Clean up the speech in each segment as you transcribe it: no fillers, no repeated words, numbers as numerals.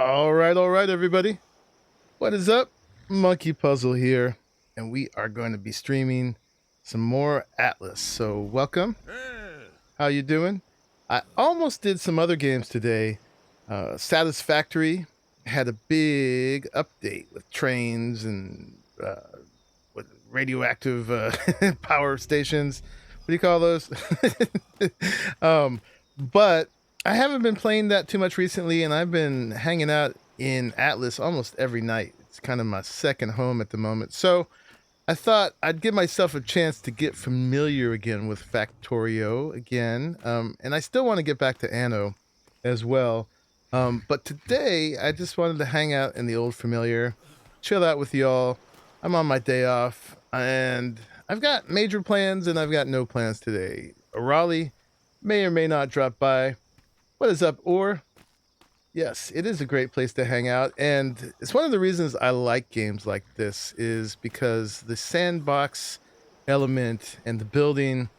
All right, everybody. What is up? Monkey Puzzle here, and we are going to be streaming some more Atlas. So, welcome. How you doing? I almost did some other games today. Satisfactory had a big update with trains and with radioactive power stations. What do you call those? But I haven't been playing that too much recently, and I've been hanging out in Atlas almost every night. It's kind of my second home at the moment. So I thought I'd give myself a chance to get familiar again with Factorio again. And I still want to get back to Anno as well. But today, I just wanted to hang out in the old familiar, chill out with y'all. I'm on my day off, and I've got major plans and I've got no plans today. Raleigh may or may not drop by. What is up, Or? Yes, it is a great place to hang out, and it's one of the reasons I like games like this is because the sandbox element and the building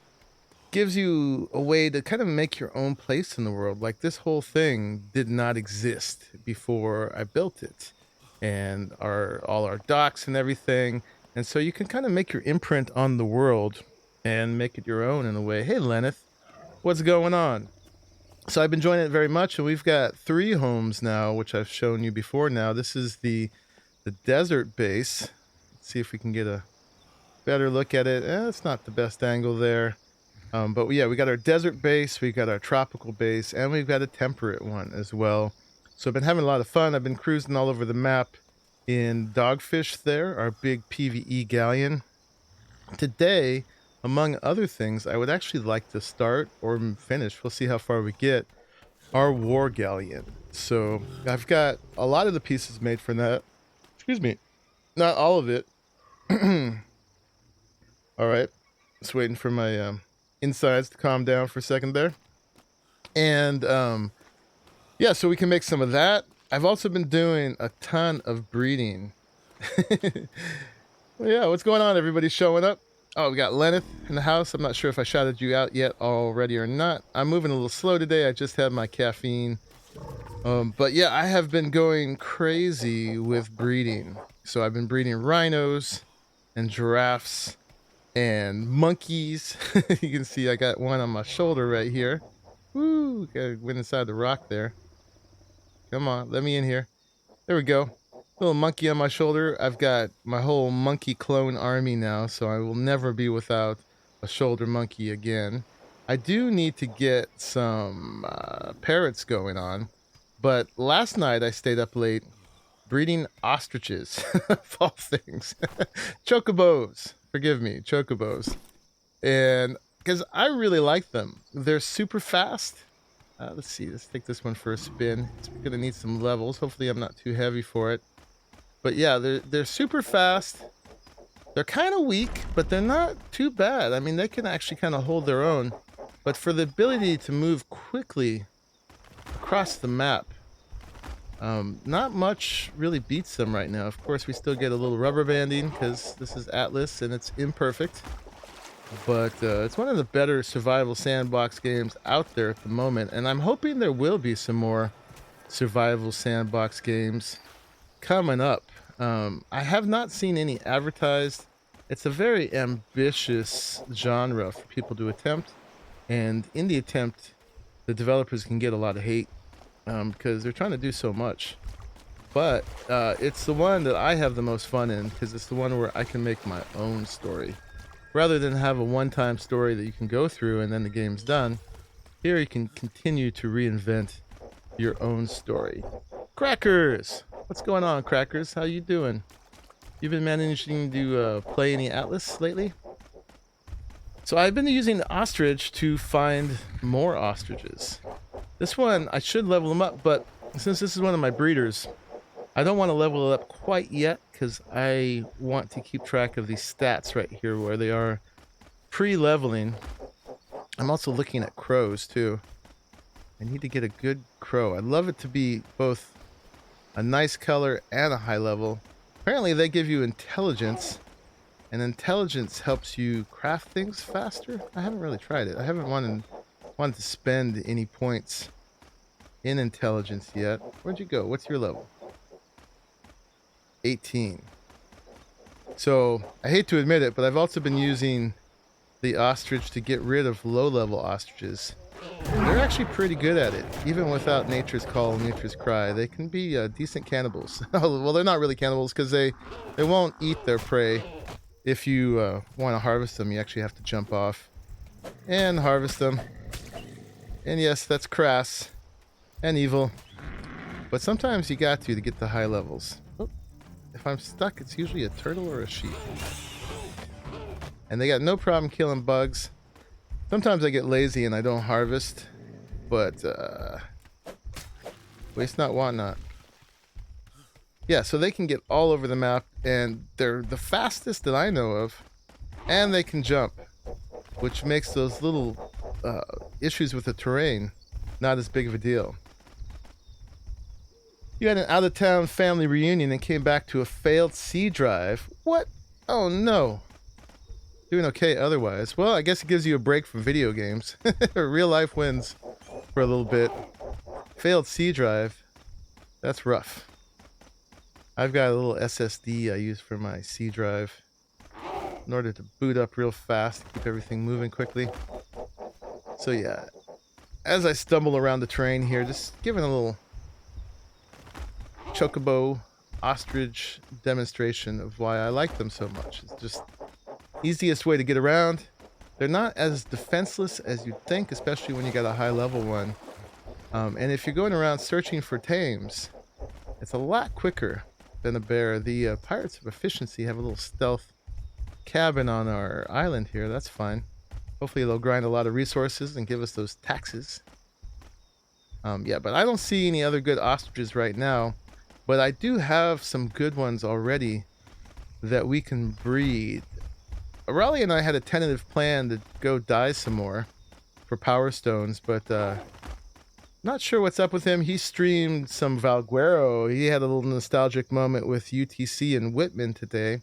gives you a way to kind of make your own place in the world. Like, this whole thing did not exist before I built it, and all our docks and everything, and so you can kind of make your imprint on the world and make it your own in a way. Hey, Lenneth, what's going on? So I've been enjoying it very much, and we've got 3 homes now, which I've shown you before now. This is the desert base. Let's see if we can get a better look at it. It's not the best angle there. But yeah, we got our desert base, we got our tropical base, and we've got a temperate one as well. So I've been having a lot of fun. I've been cruising all over the map in Dogfish there, our big PvE Galleon. Today, among other things, I would actually like to start or finish, we'll see how far we get, our War Galleon. So I've got a lot of the pieces made for that. Excuse me. Not all of it. All right. Just waiting for my insides to calm down for a second there. And yeah, so we can make some of that. I've also been doing a ton of breeding. Well, yeah, what's going on? Everybody's showing up. Oh, we got Lenneth in the house. I'm not sure if I shouted you out yet already or not. I'm moving a little slow today. I just had my caffeine. But yeah, I have been going crazy with breeding. So I've been breeding rhinos and giraffes and monkeys. You can see I got one on my shoulder right here. Woo, went inside the rock there. Come on, let me in here. There we go. Little monkey on my shoulder. I've got my whole monkey clone army now, so I will never be without a shoulder monkey again. I do need to get some parrots going on, but last night I stayed up late breeding ostriches, of all things. Chocobos, forgive me, chocobos. And because I really like them. They're super fast. Let's see, let's take this one for a spin. It's gonna need some levels. Hopefully I'm not too heavy for it. But yeah, they're super fast. They're kind of weak, but they're not too bad. I mean, they can actually kind of hold their own. But for the ability to move quickly across the map, not much really beats them right now. Of course, we still get a little rubber banding because this is Atlas and it's imperfect. But it's one of the better survival sandbox games out there at the moment. And I'm hoping there will be some more survival sandbox games coming up. I have not seen any advertised. It's a very ambitious genre for people to attempt. And in the attempt, the developers can get a lot of hate because they're trying to do so much. But it's the one that I have the most fun in because it's the one where I can make my own story. Rather than have a one-time story that you can go through and then the game's done, here you can continue to reinvent your own story. Crackers! What's going on, Crackers? How you doing? You been managing to play any Atlas lately? So I've been using the ostrich to find more ostriches. This one, I should level them up, but since this is one of my breeders, I don't want to level it up quite yet because I want to keep track of these stats right here where they are pre-leveling. I'm also looking at crows too. I need to get a good crow. I'd love it to be both a nice color and a high level. Apparently they give you intelligence, and intelligence helps you craft things faster. I haven't really tried it. I haven't wanted to spend any points in intelligence yet. Where'd you go? What's your level? 18. So I hate to admit it, but I've also been using the ostrich to get rid of low-level ostriches. They're actually pretty good at it, even without nature's call and nature's cry. They can be decent cannibals. Well, they're not really cannibals because they won't eat their prey. If you want to harvest them, you actually have to jump off and harvest them. And yes, that's crass and evil, but sometimes you got to get the high levels. Oh, if I'm stuck, it's usually a turtle or a sheep. And they got no problem killing bugs. Sometimes I get lazy and I don't harvest, but waste not, want not. Yeah, so they can get all over the map, and they're the fastest that I know of, and they can jump, which makes those little issues with the terrain not as big of a deal. You had an out-of-town family reunion and came back to a failed C drive. What? Oh no. Doing okay otherwise. Well, I guess it gives you a break from video games. Real life wins for a little bit. Failed C drive. That's rough. I've got a little SSD I use for my C drive in order to boot up real fast, keep everything moving quickly. So yeah, as I stumble around the terrain here, just giving a little chocobo ostrich demonstration of why I like them so much. It's just easiest way to get around. They're not as defenseless as you'd think, especially when you got a high level one. And if you're going around searching for tames, it's a lot quicker than a bear. The Pirates of Efficiency have a little stealth cabin on our island here. That's fine. Hopefully they'll grind a lot of resources and give us those taxes. Yeah, but I don't see any other good ostriches right now. But I do have some good ones already that we can breed. Raleigh and I had a tentative plan to go dye some more for Powerstones, but not sure what's up with him. He streamed some Valguero. He had a little nostalgic moment with UTC and Whitman today,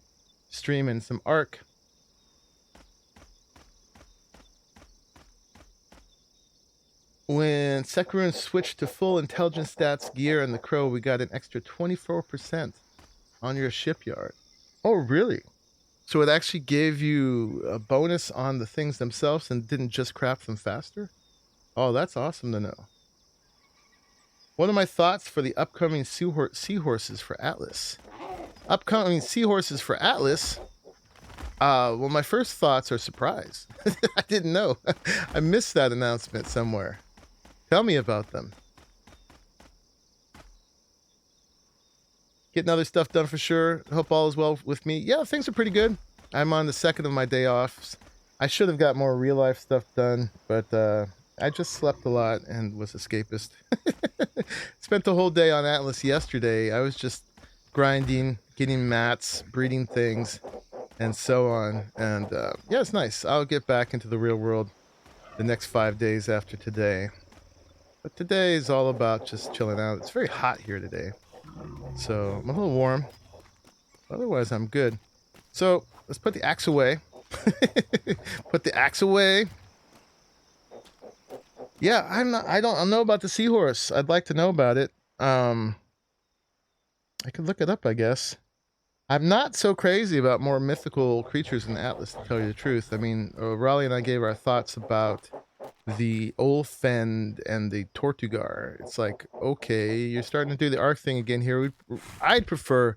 streaming some Arc. When Sekarun switched to full intelligence stats gear and the Crow, we got an extra 24% on your shipyard. Oh, really? So it actually gave you a bonus on the things themselves and didn't just craft them faster? Oh, that's awesome to know. What are my thoughts for the upcoming seahorses for Atlas? Upcoming seahorses for Atlas? Well, my first thoughts are surprise. I didn't know. I missed that announcement somewhere. Tell me about them. Getting other stuff done for sure. Hope all is well with me. Yeah, things are pretty good. I'm on the second of my day offs. I should have got more real life stuff done, but I just slept a lot and was escapist. Spent the whole day on Atlas yesterday. I was just grinding, getting mats, breeding things, and so on. And yeah, it's nice. I'll get back into the real world the next 5 days after today. But today is all about just chilling out. It's very hot here today, so I'm a little warm. Otherwise, I'm good. So let's put the axe away. Put the axe away. Yeah, I don't know about the seahorse. I'd like to know about it. I could look it up, I guess. I'm not so crazy about more mythical creatures in Atlas, to tell you the truth. I mean, Raleigh and I gave our thoughts about the Olfend and the Tortugar. It's like, okay, you're starting to do the arc thing again here. I'd prefer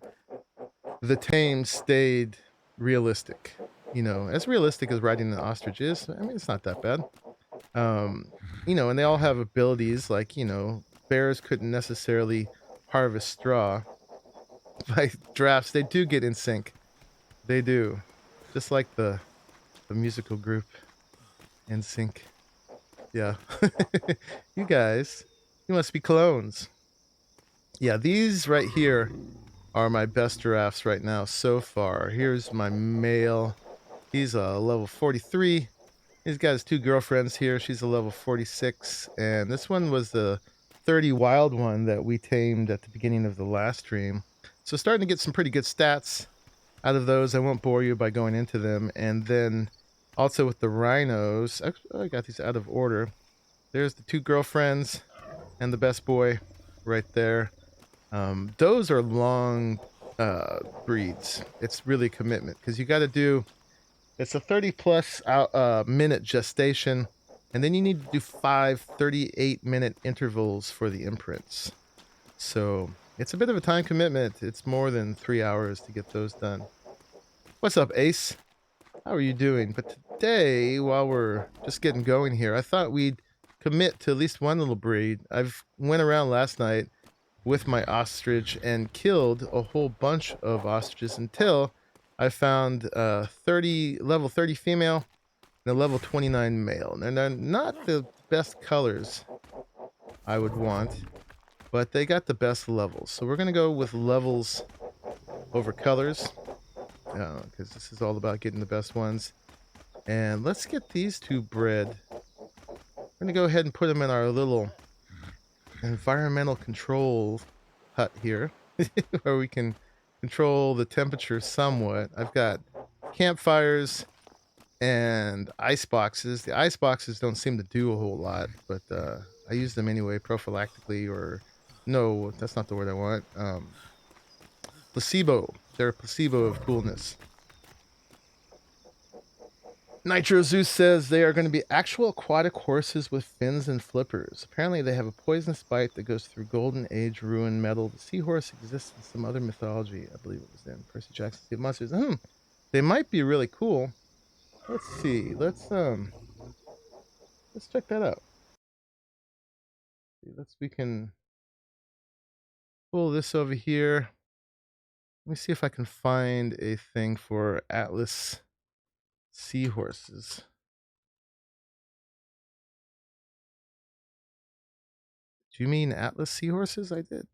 the tame stayed realistic. You know, as realistic as riding an ostrich is. I mean, it's not that bad. You know, and they all have abilities like, you know, bears couldn't necessarily harvest straw. By drafts, they do get in sync. They do. Just like the musical group in sync. Yeah. You guys, you must be clones. Yeah, these right here are my best giraffes right now so far. Here's my male. He's a level 43. He's got his two girlfriends here. She's a level 46. And this one was the 30 wild one that we tamed at the beginning of the last stream. So starting to get some pretty good stats out of those. I won't bore you by going into them. And then also with the rhinos, I got these out of order. There's the two girlfriends and the best boy right there. Those are long breeds. It's really commitment because you got to do, it's a 30 plus minute gestation, and then you need to do 5 38-minute intervals for the imprints. So it's a bit of a time commitment. It's more than 3 hours to get those done. What's up, Ace? How are you doing? But today, while we're just getting going here, I thought we'd commit to at least one little breed. I've went around last night with my ostrich and killed a whole bunch of ostriches until I found a level 30 female and a level 29 male. And they're not the best colors I would want, but they got the best levels. So we're going to go with levels over colors, because this is all about getting the best ones. And let's get these two bred. We're going to go ahead and put them in our little environmental control hut here, where we can control the temperature somewhat. I've got campfires and ice boxes. The ice boxes don't seem to do a whole lot, but I use them anyway prophylactically, or no, that's not the word I want. Placebo. They're a placebo of coolness. Nitro Zeus says they are going to be actual aquatic horses with fins and flippers. Apparently they have a poisonous bite that goes through golden age ruined metal. The seahorse exists in some other mythology. I believe it was in Percy Jackson's The Monsters. They might be really cool. Let's see. Let's check that out. We can pull this over here. Let me see if I can find a thing for Atlas seahorses. Do you mean Atlas seahorses? I did.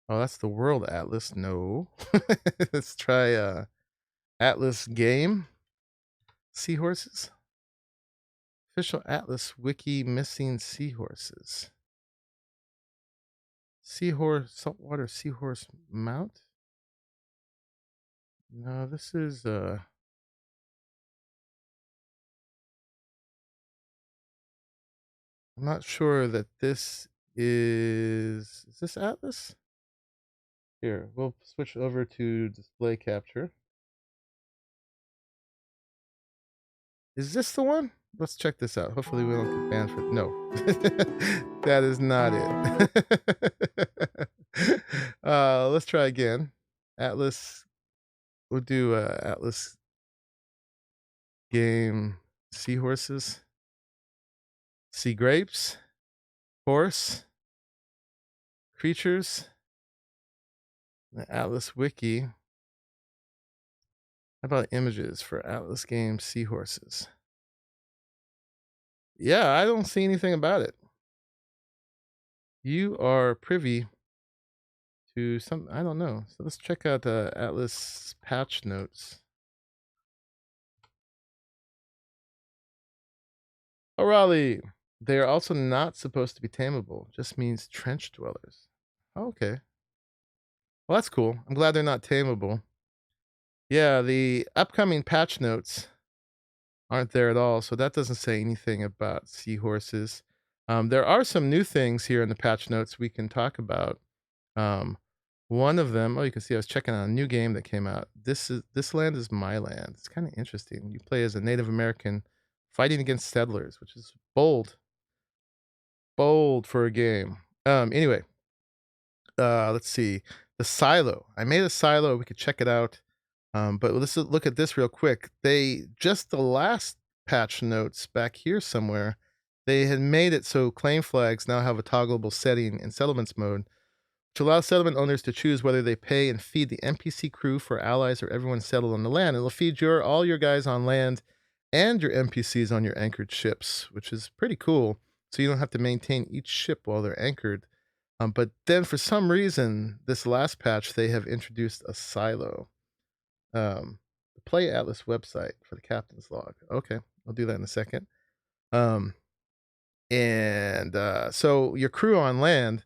Oh, that's the World Atlas. No. Let's try Atlas game seahorses. Official Atlas wiki missing seahorses. Seahorse, saltwater seahorse mount? No, this is I'm not sure that this is this Atlas? Here, we'll switch over to display capture. Is this the one? Let's check this out. Hopefully we don't get banned for no. That is not it. Let's try again. Atlas. We'll do Atlas game seahorses. Sea grapes. Horse. Creatures. The Atlas wiki. How about images for Atlas game seahorses? Yeah, I don't see anything about it. You are privy to some, I don't know. So let's check out the Atlas patch notes. O'Reilly, they are also not supposed to be tameable. Just means trench dwellers. Oh, okay. Well, that's cool. I'm glad they're not tameable. Yeah, the upcoming patch notes aren't there at all, so that doesn't say anything about seahorses. There are some new things here in the patch notes we can talk about. One of them, oh, you can see I was checking out a new game that came out. This land is my land. It's kind of interesting. You play as a Native American fighting against settlers, which is bold for a game. Anyway, let's see. The silo. I made a silo. We could check it out. But let's look at this real quick. They just the last patch notes back here somewhere, they had made it so claim flags now have a toggleable setting in settlements mode, which allows settlement owners to choose whether they pay and feed the NPC crew for allies or everyone settled on the land. It'll feed all your guys on land and your NPCs on your anchored ships, which is pretty cool. So you don't have to maintain each ship while they're anchored. But then for some reason, this last patch, they have introduced a silo. The Play Atlas website for the captain's log. Okay, I'll do that in a second. So your crew on land,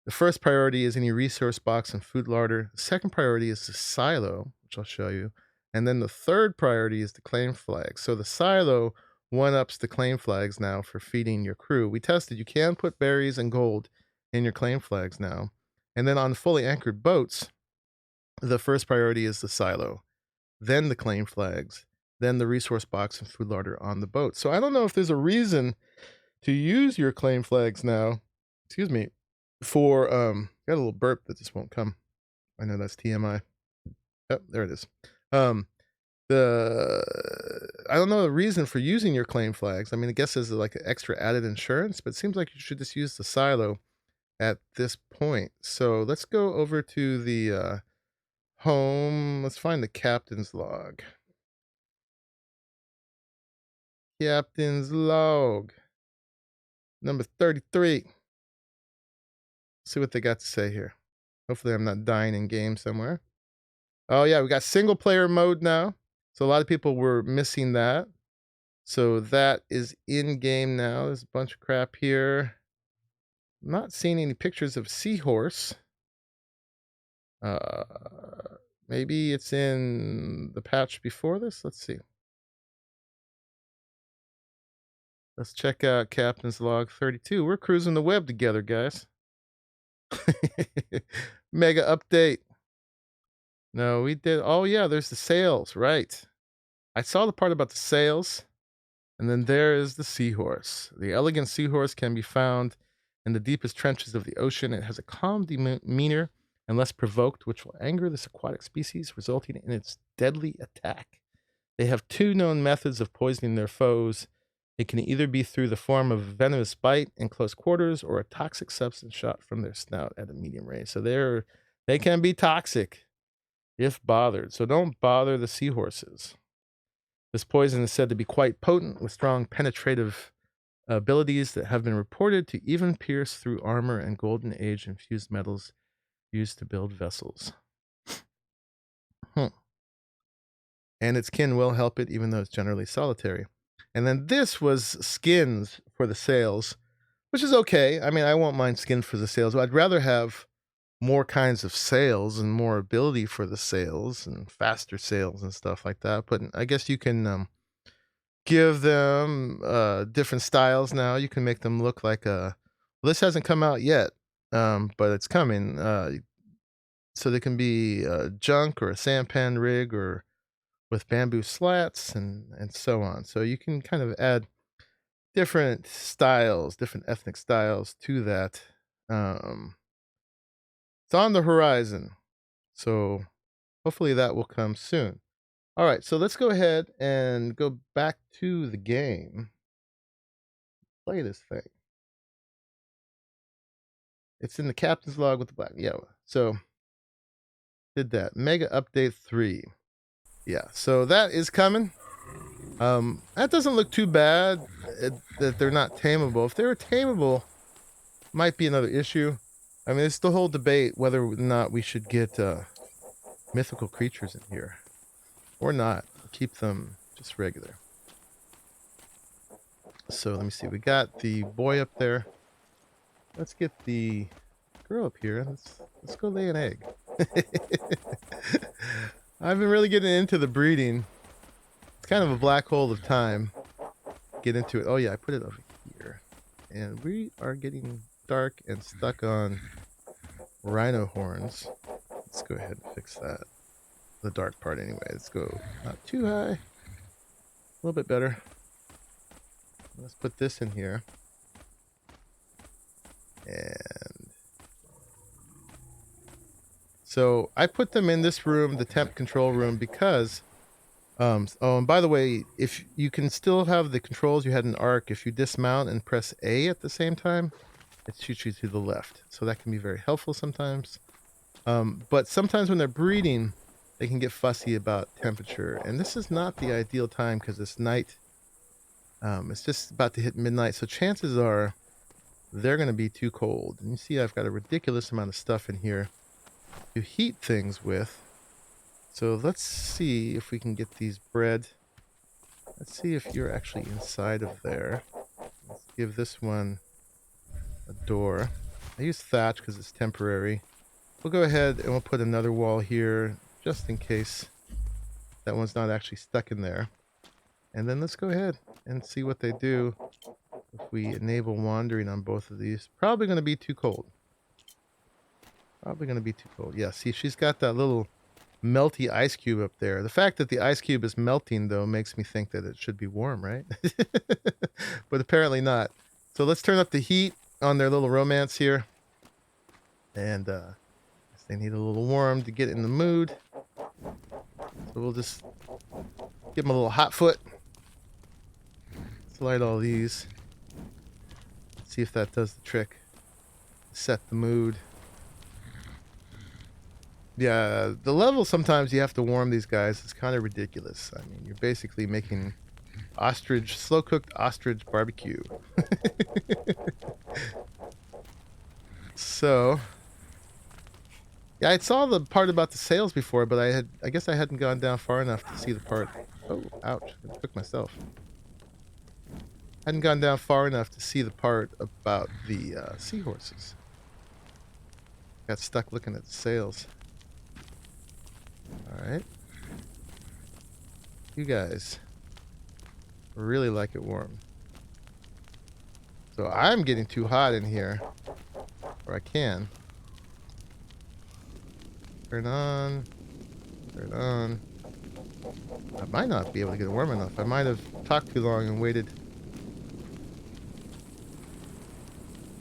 the first priority is any resource box and food larder. The second priority is the silo, which I'll show you. And then the third priority is the claim flag. So the silo one-ups the claim flags now for feeding your crew. We tested, you can put berries and gold in your claim flags now. And then on fully anchored boats, the first priority is the silo, then the claim flags, then the resource box and food larder on the boat. So I don't know if there's a reason to use your claim flags now, excuse me, for, got a little burp that just won't come. I know that's TMI. Oh, there it is. I don't know the reason for using your claim flags. I mean, I guess as like an extra added insurance, but it seems like you should just use the silo at this point. So let's go over to the home. Let's find the captain's log. Captain's log. Number 33. See what they got to say here. Hopefully I'm not dying in game somewhere. Oh yeah, we got single player mode now. So a lot of people were missing that. So that is in game now. There's a bunch of crap here. I'm not seeing any pictures of seahorse. Maybe it's in the patch before this. Let's see. Let's check out Captain's Log 32. We're cruising the web together, guys. Mega update. No, we did. Oh, yeah, there's the sails. Right. I saw the part about the sails. And then there is the seahorse. The elegant seahorse can be found in the deepest trenches of the ocean. It has a calm demeanor unless provoked, which will anger this aquatic species, resulting in its deadly attack. They have two known methods of poisoning their foes. It can either be through the form of a venomous bite in close quarters or a toxic substance shot from their snout at a medium range. So they can be toxic if bothered. So don't bother the seahorses. This poison is said to be quite potent with strong penetrative abilities that have been reported to even pierce through armor and golden age infused metals used to build vessels. And its kin will help it, even though it's generally solitary. And then this was skins for the sails, which is okay. I mean, I won't mind skins for the sails, but I'd rather have more kinds of sails and more ability for the sails and faster sails and stuff like that. But I guess you can give them different styles now. You can make them look like a... Well, this hasn't come out yet, but it's coming. So they can be a junk or a sampan rig or with bamboo slats and so on. So you can kind of add different styles, different ethnic styles to that. It's on the horizon. So hopefully that will come soon. All right, so let's go ahead and go back to the game. Play this thing. It's in the captain's log with the black and yellow. So did that. Mega update 3. Yeah, so that is coming. That doesn't look too bad that they're not tameable. If they were tameable, might be another issue. I mean, it's the whole debate whether or not we should get mythical creatures in here. Or not. Keep them just regular. So let me see. We got the boy up there. Let's get the girl up here. Let's go lay an egg. I've been really getting into the breeding. It's kind of a black hole of time. Get into it. Oh yeah, I put it over here. And we are getting dark and stuck on rhino horns. Let's go ahead and fix that. The dark part anyway. Let's go not too high. A little bit better. Let's put this in here. And so I put them in this room, the temp control room, because oh, and by the way, if you can still have the controls you had in ARC, if you dismount and press A at the same time, it shoots you to the left. So that can be very helpful sometimes. But sometimes when they're breeding, they can get fussy about temperature. And this is not the ideal time because it's night. It's just about to hit midnight. So chances are they're going to be too cold. And you see I've got a ridiculous amount of stuff in here to heat things with. So let's see if we can get these bred. Let's see if you're actually inside of there. Let's give this one a door. I use thatch because it's temporary. We'll go ahead and we'll put another wall here just in case that one's not actually stuck in there. And then let's go ahead and see what they do if we enable wandering on both of these. Probably going to be too cold. Probably going to be too cold. Yeah, see, she's got that little melty ice cube up there. The fact that the ice cube is melting, though, makes me think that it should be warm, right? But apparently not. So let's turn up the heat on their little romance here. And guess they need a little warm to get in the mood. So we'll just give them a little hot foot. Slide all these. See if that does the trick. Set the mood. Yeah, the level sometimes you have to warm these guys. It's kind of ridiculous. I mean, you're basically making ostrich, slow-cooked ostrich barbecue. So, yeah, I saw the part about the sales before, but I guess I hadn't gone down far enough to see the part. Oh, ouch! I took myself. Hadn't gone down far enough to see the part about the seahorses. Got stuck looking at the sales. All right, you guys really like it warm. So I'm getting too hot in here, or I can. Turn on. Turn on. I might not be able to get it warm enough. I might have talked too long and waited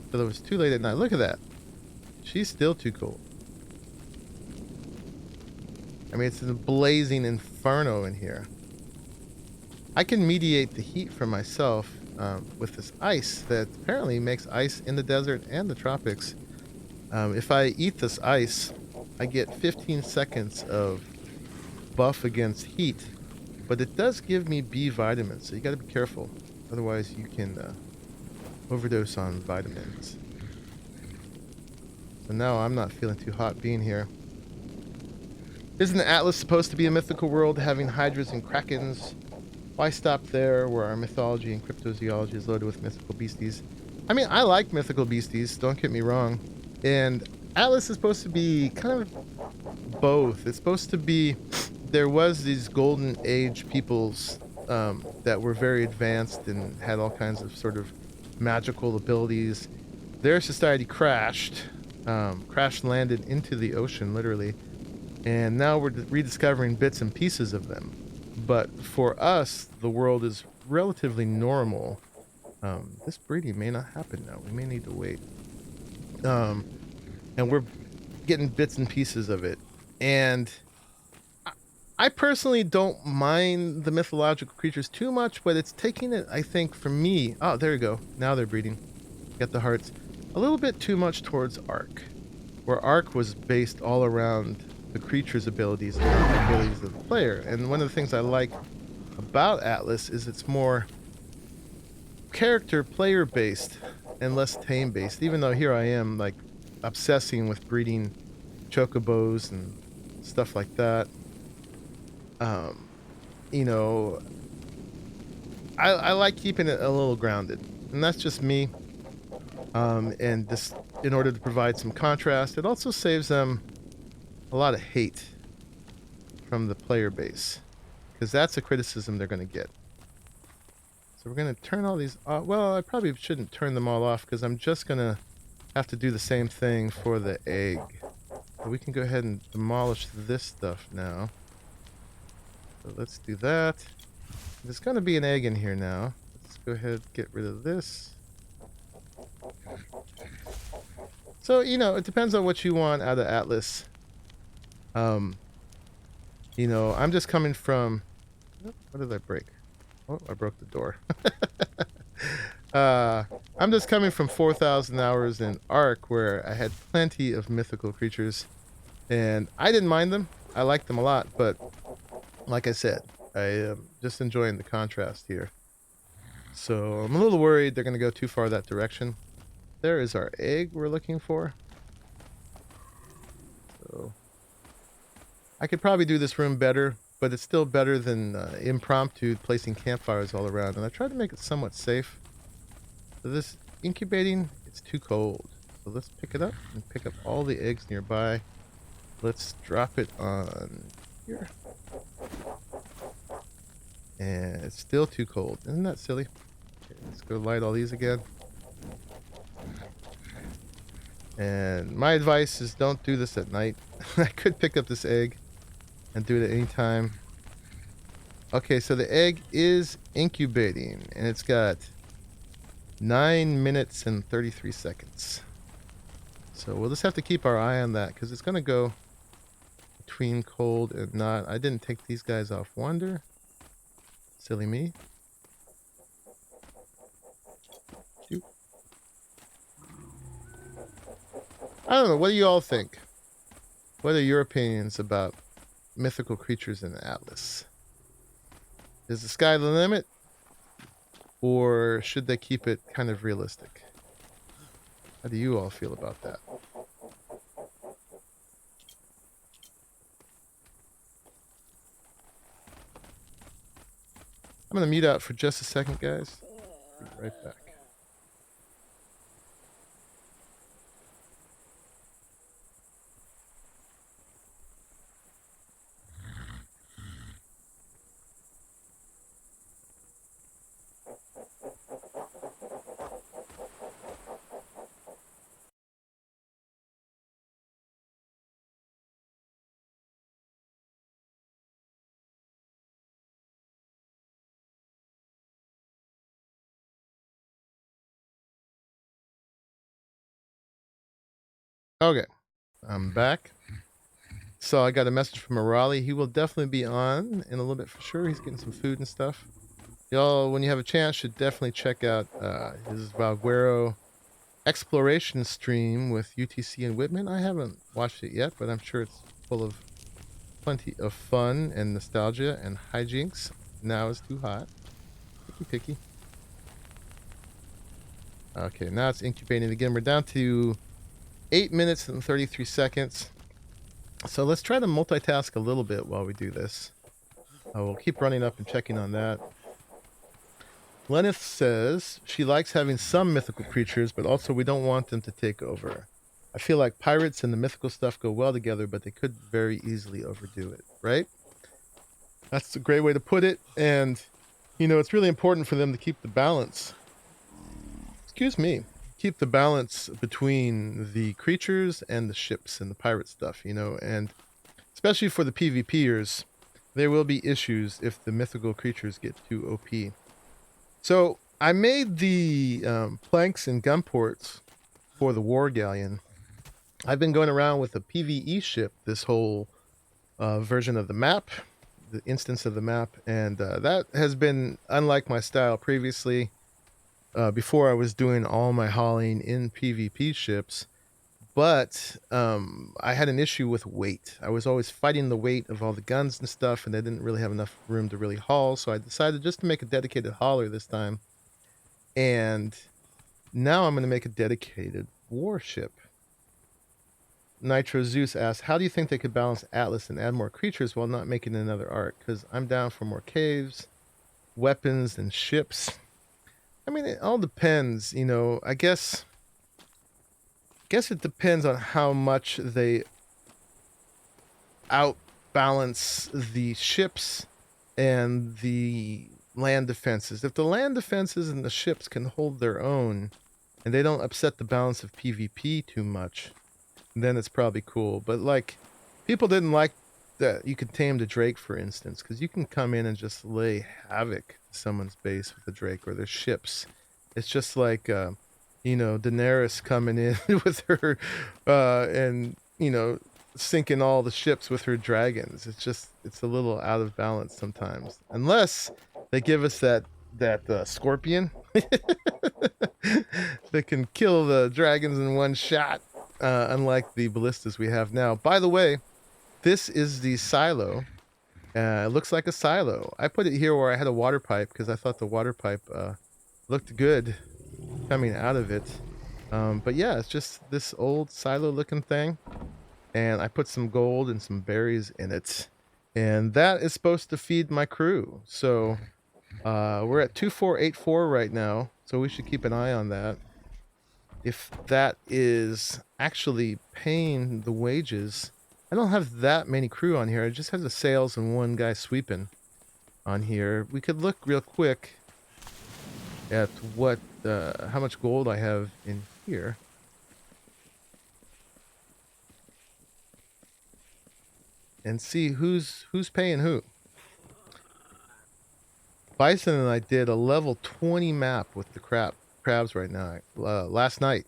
till it was too late at night. Look at that. She's still too cold. I mean, it's a blazing inferno in here. I can mediate the heat for myself with this ice that apparently makes ice in the desert and the tropics. If I eat this ice, I get 15 seconds of buff against heat, but it does give me B vitamins, so you got to be careful. Otherwise, you can overdose on vitamins. So now I'm not feeling too hot being here. Isn't Atlas supposed to be a mythical world, having hydras and krakens? Why stop there, where our mythology and cryptozoology is loaded with mythical beasties? I mean, I like mythical beasties, don't get me wrong. And Atlas is supposed to be kind of both. It's supposed to be, there was these golden age peoples that were very advanced and had all kinds of sort of magical abilities. Their society crashed, crash landed into the ocean, literally. And now we're rediscovering bits and pieces of them. But for us, the world is relatively normal. This breeding may not happen now. We may need to wait. And we're getting bits and pieces of it. And I personally don't mind the mythological creatures too much, but it's taking it, I think, for me. Oh, there you go. Now they're breeding. Get the hearts. A little bit too much towards Ark, where Ark was based all around the creature's abilities and the abilities of the player. And one of the things I like about Atlas is it's more character player based and less tame based, even though here I am like obsessing with breeding chocobos and stuff like that. You know, I like keeping it a little grounded, and that's just me. And this, in order to provide some contrast, it also saves them a lot of hate from the player base, because that's a criticism they're going to get. So we're going to turn all these off. Well, I probably shouldn't turn them all off, because I'm just going to have to do the same thing for the egg. So we can go ahead and demolish this stuff now. So let's do that. There's going to be an egg in here now. Let's go ahead and get rid of this. So, you know, it depends on what you want out of Atlas. You know, I'm just coming from... What did I break? Oh, I broke the door. I'm just coming from 4,000 hours in Ark, where I had plenty of mythical creatures. And I didn't mind them. I liked them a lot, but like I said, I am just enjoying the contrast here. So I'm a little worried they're going to go too far that direction. There is our egg we're looking for. So I could probably do this room better, but it's still better than impromptu placing campfires all around. And I tried to make it somewhat safe. So this incubating, it's too cold. So let's pick it up and pick up all the eggs nearby. Let's drop it on here. And it's still too cold. Isn't that silly? Okay, let's go light all these again. And my advice is don't do this at night. I could pick up this egg and do it at any time. Okay, so the egg is incubating, and it's got 9 minutes and 33 seconds. So we'll just have to keep our eye on that, because it's going to go between cold and not. I didn't take these guys off wonder. Silly me. Shoot. I don't know. What do you all think? What are your opinions about mythical creatures in Atlas? Is the sky the limit? Or should they keep it kind of realistic? How do you all feel about that? I'm going to mute out for just a second, guys. Be right back. Okay, I'm back. So I got a message from Raleigh. He will definitely be on in a little bit for sure. He's getting some food and stuff. Y'all, when you have a chance, should definitely check out his Valguero exploration stream with UTC and Whitman. I haven't watched it yet, but I'm sure it's full of plenty of fun and nostalgia and hijinks. Now it's too hot. Picky. Okay, now it's incubating again. We're down to 8 minutes and 33 seconds. So let's try to multitask a little bit while we do this. We'll keep running up and checking on that. Lenith says she likes having some mythical creatures, but also we don't want them to take over. I feel like pirates and the mythical stuff go well together, but they could very easily overdo it, right? That's a great way to put it. And, you know, it's really important for them to keep the balance. Excuse me. Keep the balance between the creatures and the ships and the pirate stuff, you know, and especially for the PvPers, there will be issues if the mythical creatures get too OP. So I made the planks and gun ports for the War Galleon. I've been going around with a PvE ship this whole version of the map, the instance of the map, and that has been unlike my style previously. Before I was doing all my hauling in PvP ships, but I had an issue with weight. I was always fighting the weight of all the guns and stuff, and I didn't really have enough room to really haul, so I decided just to make a dedicated hauler this time. And now I'm going to make a dedicated warship. Nitro Zeus asks, how do you think they could balance Atlas and add more creatures while not making another arc? Because I'm down for more caves, weapons, and ships. I mean, it all depends, you know. I guess it depends on how much they outbalance the ships and the land defenses. If the land defenses and the ships can hold their own and they don't upset the balance of PvP too much, then it's probably cool. But like, people didn't like that you could tame the Drake, for instance, because you can come in and just lay havoc to someone's base with the Drake or their ships. It's just like you know, Daenerys coming in with her and, you know, sinking all the ships with her dragons. It's a little out of balance sometimes, unless they give us that scorpion that can kill the dragons in one shot, unlike the ballistas we have now. By the way, this is the silo. It looks like a silo. I put it here where I had a water pipe because I thought the water pipe looked good coming out of it. But yeah, it's just this old silo looking thing. And I put some gold and some berries in it. And that is supposed to feed my crew. So we're at 2484 right now. So we should keep an eye on that. If that is actually paying the wages. I don't have that many crew on here. I just have the sails and one guy sweeping. on here. We could look real quick at what how much gold I have in here. And see who's paying who. Bison and I did a level 20 map with the crabs right now. Last night.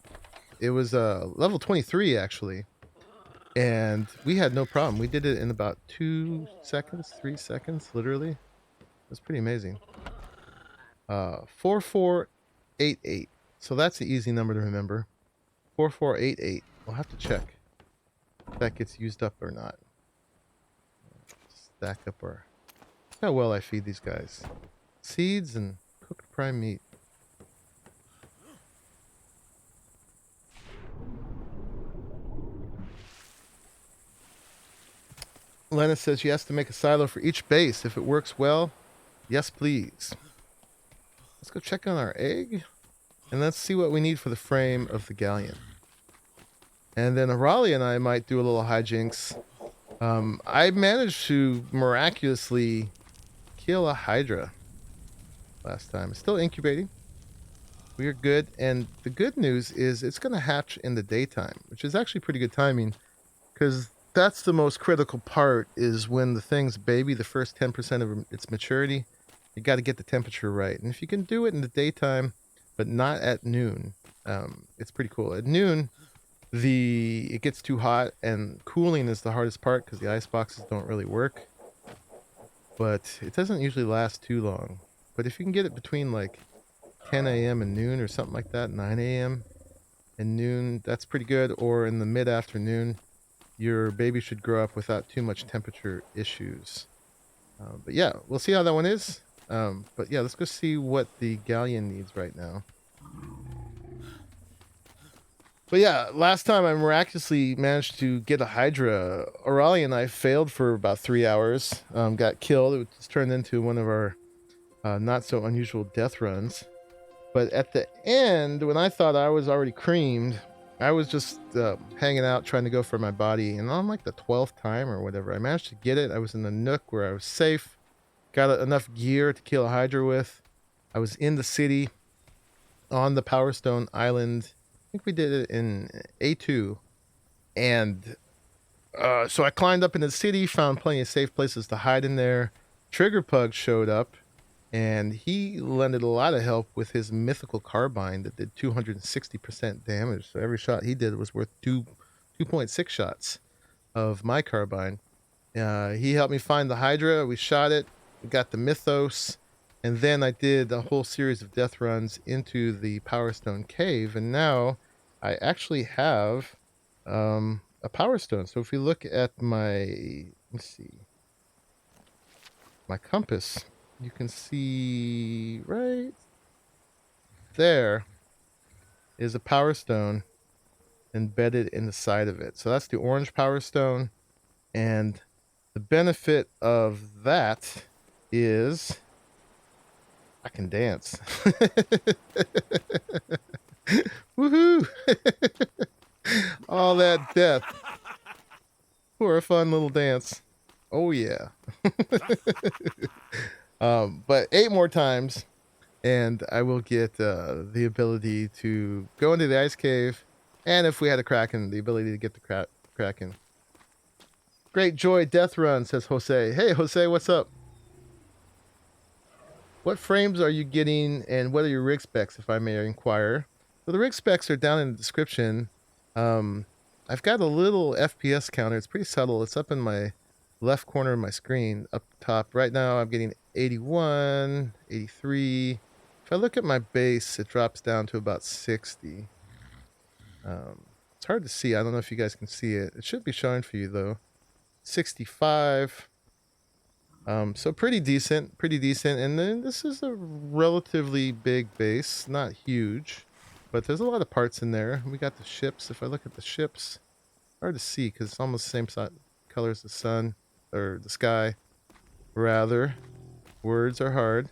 It was level 23 actually. And we had no problem. We did it in about 2 seconds, 3 seconds, literally. That's pretty amazing. 4488. So that's the easy number to remember. 4488. We'll have to check if that gets used up or not. Stack up our... How well I feed these guys. Seeds and cooked prime meat. Lena says she has to make a silo for each base. If it works well, yes please. Let's go check on our egg. And let's see what we need for the frame of the Galleon. And then Raleigh and I might do a little hijinks. I managed to miraculously kill a Hydra last time. It's still incubating. We are good. And the good news is it's going to hatch in the daytime, which is actually pretty good timing because that's the most critical part is when the thing's baby, the first 10% of its maturity, you got to get the temperature right. And if you can do it in the daytime, but not at noon, it's pretty cool. At noon, it gets too hot and cooling is the hardest part because the ice boxes don't really work. But it doesn't usually last too long. But if you can get it between like 10 a.m. and noon or something like that, 9 a.m. and noon, that's pretty good. Or in the mid-afternoon, your baby should grow up without too much temperature issues. But yeah, we'll see how that one is. But yeah, let's go see what the Galleon needs right now. But yeah, last time I miraculously managed to get a Hydra. Orali and I failed for about 3 hours. Got killed. It was turned into one of our not so unusual death runs. But at the end, when I thought I was already creamed, I was just hanging out trying to go for my body. And on like the 12th time or whatever, I managed to get it. I was in a nook where I was safe. Got enough gear to kill a Hydra with. I was in the city on the Powerstone Island. I think we did it in A2. And so I climbed up into the city, found plenty of safe places to hide in there. Trigger Pug showed up, and he lended a lot of help with his mythical carbine that did 260% damage. So every shot he did was worth 2.6 shots of my carbine. He helped me find the Hydra. We shot it. We got the Mythos. And then I did a whole series of death runs into the Powerstone cave. And now I actually have a Powerstone. So if you look at my, let's see, my compass, you can see right there is a Powerstone embedded in the side of it. So that's the orange Powerstone. And the benefit of that is I can dance. Woohoo! All that death for a fun little dance. Oh yeah. But 8 more times and I will get the ability to go into the ice cave, and if we had a Kraken, the ability to get the Kraken. Great Joy Death Run, says Jose. Hey Jose, what's up? What frames are you getting and what are your rig specs, if I may inquire? So the rig specs are down in the description. I've got a little FPS counter. It's pretty subtle. It's up in my left corner of my screen up top. Right now I'm getting 81, 83. If I look at my base, it drops down to about 60. It's hard to see. I don't know if you guys can see it. It should be showing for you though. 65. So pretty decent. And then this is a relatively big base, not huge, but there's a lot of parts in there. We got the ships. If I look at the ships, hard to see because it's almost the same color as the sun, or the sky, rather. Words are hard.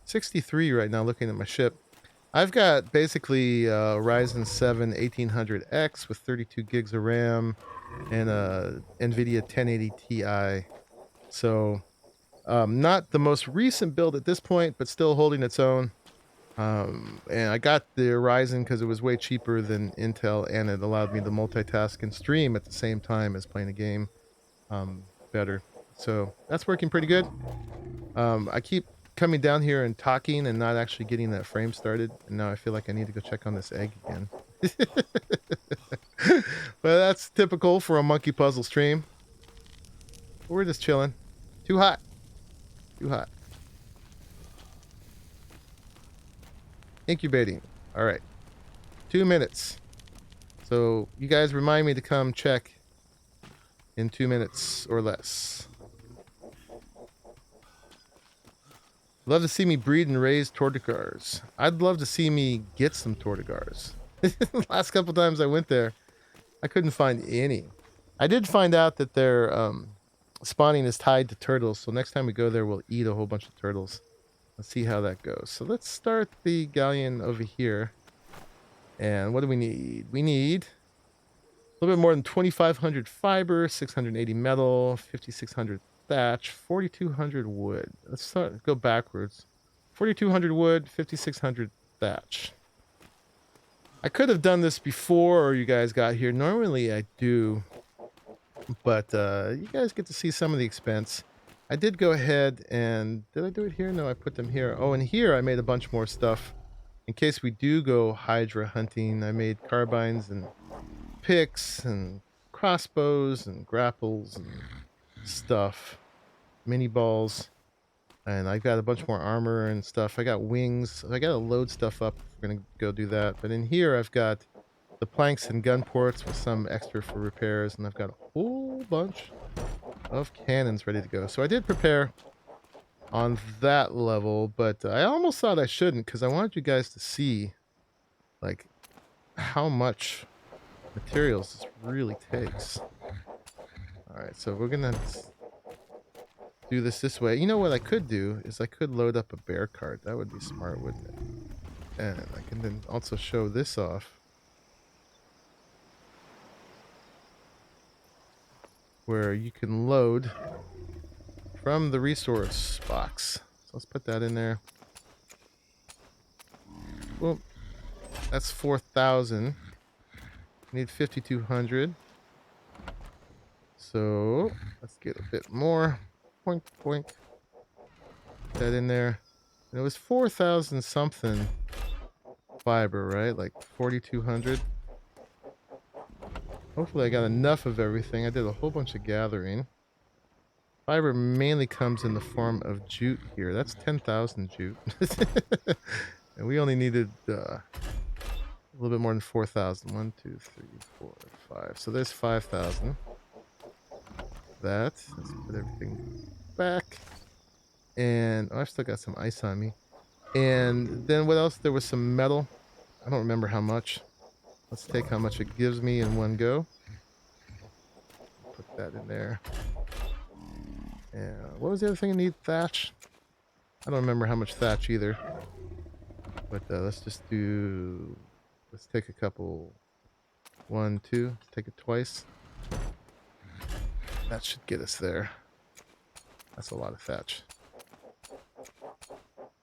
63 right now looking at my ship. I've got basically Ryzen 7 1800X with 32 gigs of RAM and a NVIDIA 1080 Ti. So Not the most recent build at this point, but still holding its own. And I got the Ryzen because it was way cheaper than Intel, and it allowed me to multitask and stream at the same time as playing a game better. So that's working pretty good. I keep coming down here and talking and not actually getting that frame started, and now I feel like I need to go check on this egg again. But that's typical for a monkey puzzle stream. We're just chilling. Too hot. Too hot. Incubating. All right. 2 minutes. So you guys remind me to come check in 2 minutes or less. Love to see me breed and raise tortigars. I'd love to see me get some tortigars. Last couple times I went there, I couldn't find any. I did find out that their spawning is tied to turtles, so next time we go there, we'll eat a whole bunch of turtles. Let's see how that goes. So let's start the Galleon over here. And what do we need? We need a little bit more than 2,500 fiber, 680 metal, 5,600 thatch, 4,200 wood. Let's go backwards. 4,200 wood, 5,600 thatch. I could have done this before you guys got here. Normally I do, but you guys get to see some of the expense. I did go ahead and... Did I do it here? No, I put them here. Oh, and here I made a bunch more stuff. In case we do go Hydra hunting, I made carbines and picks and crossbows and grapples and stuff. Mini balls. And I got a bunch more armor and stuff. I got wings. I got to load stuff up. We're going to go do that. But in here I've got the planks and gun ports with some extra for repairs. And I've got a whole bunch of cannons ready to go. So I did prepare on that level, but I almost thought I shouldn't because I wanted you guys to see like how much materials this really takes. Alright, so we're gonna do this way. You know what I could do is I could load up a bear cart. That would be smart, wouldn't it? And I can then also show this off, where you can load from the resource box. So let's put that in there. Well, that's 4,000. Need 5,200. So let's get a bit more. Poink, poink. Put that in there. And it was 4,000 something fiber, right? Like 4,200. Hopefully I got enough of everything. I did a whole bunch of gathering. Fiber mainly comes in the form of jute here. That's 10,000 jute. And we only needed a little bit more than 4,000. 1, 2, 3, 4, 5. So there's 5,000. Let's put everything back. And oh, I've still got some ice on me. And then what else? There was some metal. I don't remember how much. Let's take how much it gives me in one go. Put that in there. And what was the other thing I need? Thatch. I don't remember how much thatch either. But let's just do... Let's take a couple... 1, 2. Take it twice. That should get us there. That's a lot of thatch.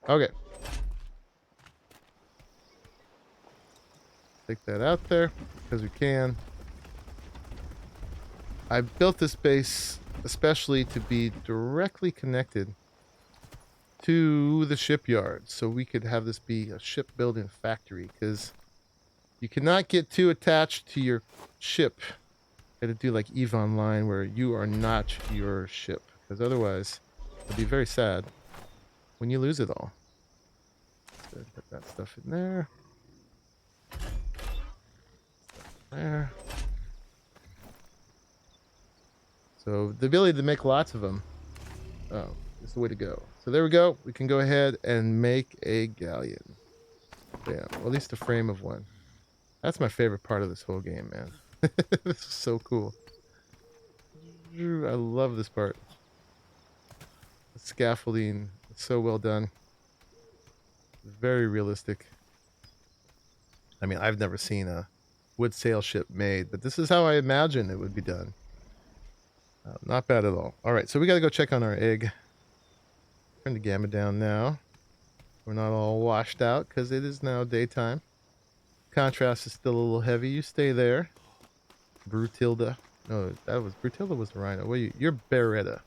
Okay. Take that out there because we can. I built this base especially to be directly connected to the shipyard, so we could have this be a shipbuilding factory, because you cannot get too attached to your ship. You gotta do like EVE Online where you are not your ship, because otherwise it'll be very sad when you lose it all. So put that stuff in there. There. So the ability to make lots of them, oh, is the way to go. So there we go. We can go ahead and make a galleon. Bam. Well, at least a frame of one. That's my favorite part of this whole game, man. This is so cool. I love this part. The scaffolding, it's so well done. Very realistic. I mean, I've never seen a wood sail ship made, but this is how I imagine it would be done. Not bad at all. All right, so we got to go check on our egg. Turn the gamma down now. We're not all washed out because it is now daytime. Contrast is still a little heavy. You stay there. Brutilda. No, that was Brutilda was the rhino. Well, you're Beretta.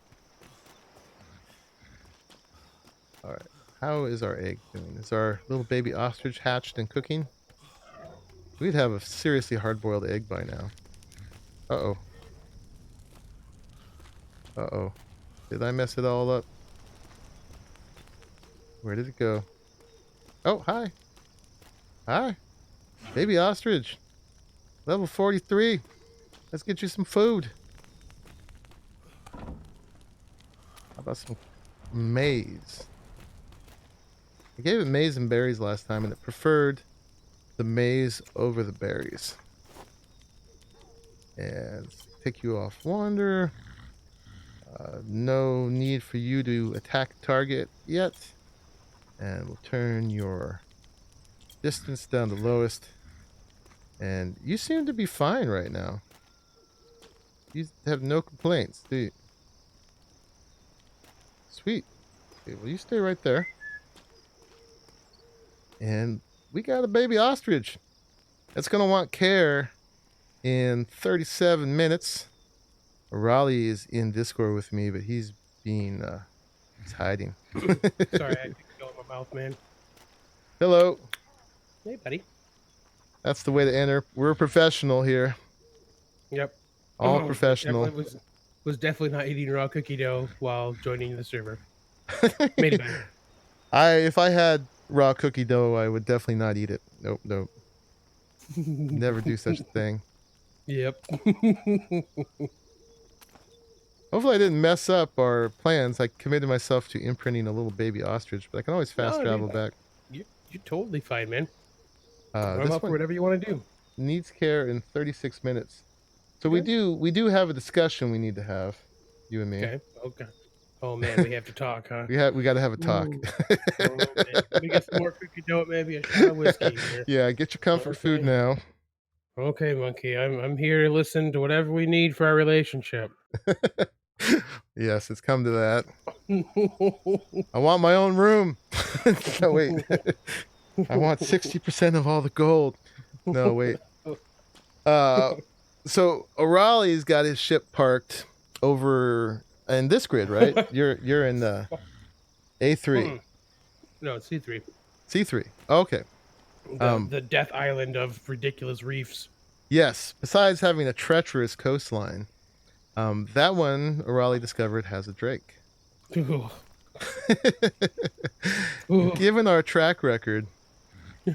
All right. How is our egg doing? Is our little baby ostrich hatched and cooking? We'd have a seriously hard-boiled egg by now. Uh-oh. Uh-oh. Did I mess it all up? Where did it go? Oh, hi. Hi. Baby ostrich. Level 43. Let's get you some food. How about some maize? I gave it maize and berries last time, and it preferred the maize over the berries. And take you off wander. No need for you to attack target yet. And we'll turn your distance down to lowest. And you seem to be fine right now. You have no complaints, do you? Sweet. Okay, well, you stay right there. And we got a baby ostrich. That's going to want care in 37 minutes. Raleigh is in Discord with me, but he's being, he's hiding. Sorry, I had to go in my mouth, man. Hello. Hey, buddy. That's the way to enter. We're professional here. Yep. All professional. Was definitely not eating raw cookie dough while joining the server. Made it better. If I had raw cookie dough, I would definitely not eat it. Nope, nope. Never do such a thing. Yep. Hopefully I didn't mess up our plans. I committed myself to imprinting a little baby ostrich, but I can always fast travel back. You're totally fine, man. This up for whatever you want to do. Needs care in 36 minutes. So okay. we do have a discussion we need to have, you and me. Okay. Oh man, we have to talk, huh? we got to have a talk. We get some more cookie dough, maybe a shot of whiskey here. Yeah, get your comfort food now. Okay, monkey. I'm here to listen to whatever we need for our relationship. Yes, it's come to that. I want my own room. No, wait. I want 60% of all the gold. No, wait. So O'Reilly's got his ship parked over in this grid, right? You're in the A3. No, it's C3. C3. Okay. The death island of ridiculous reefs. Yes. Besides having a treacherous coastline, that one O'Reilly discovered has a drake. Given our track record,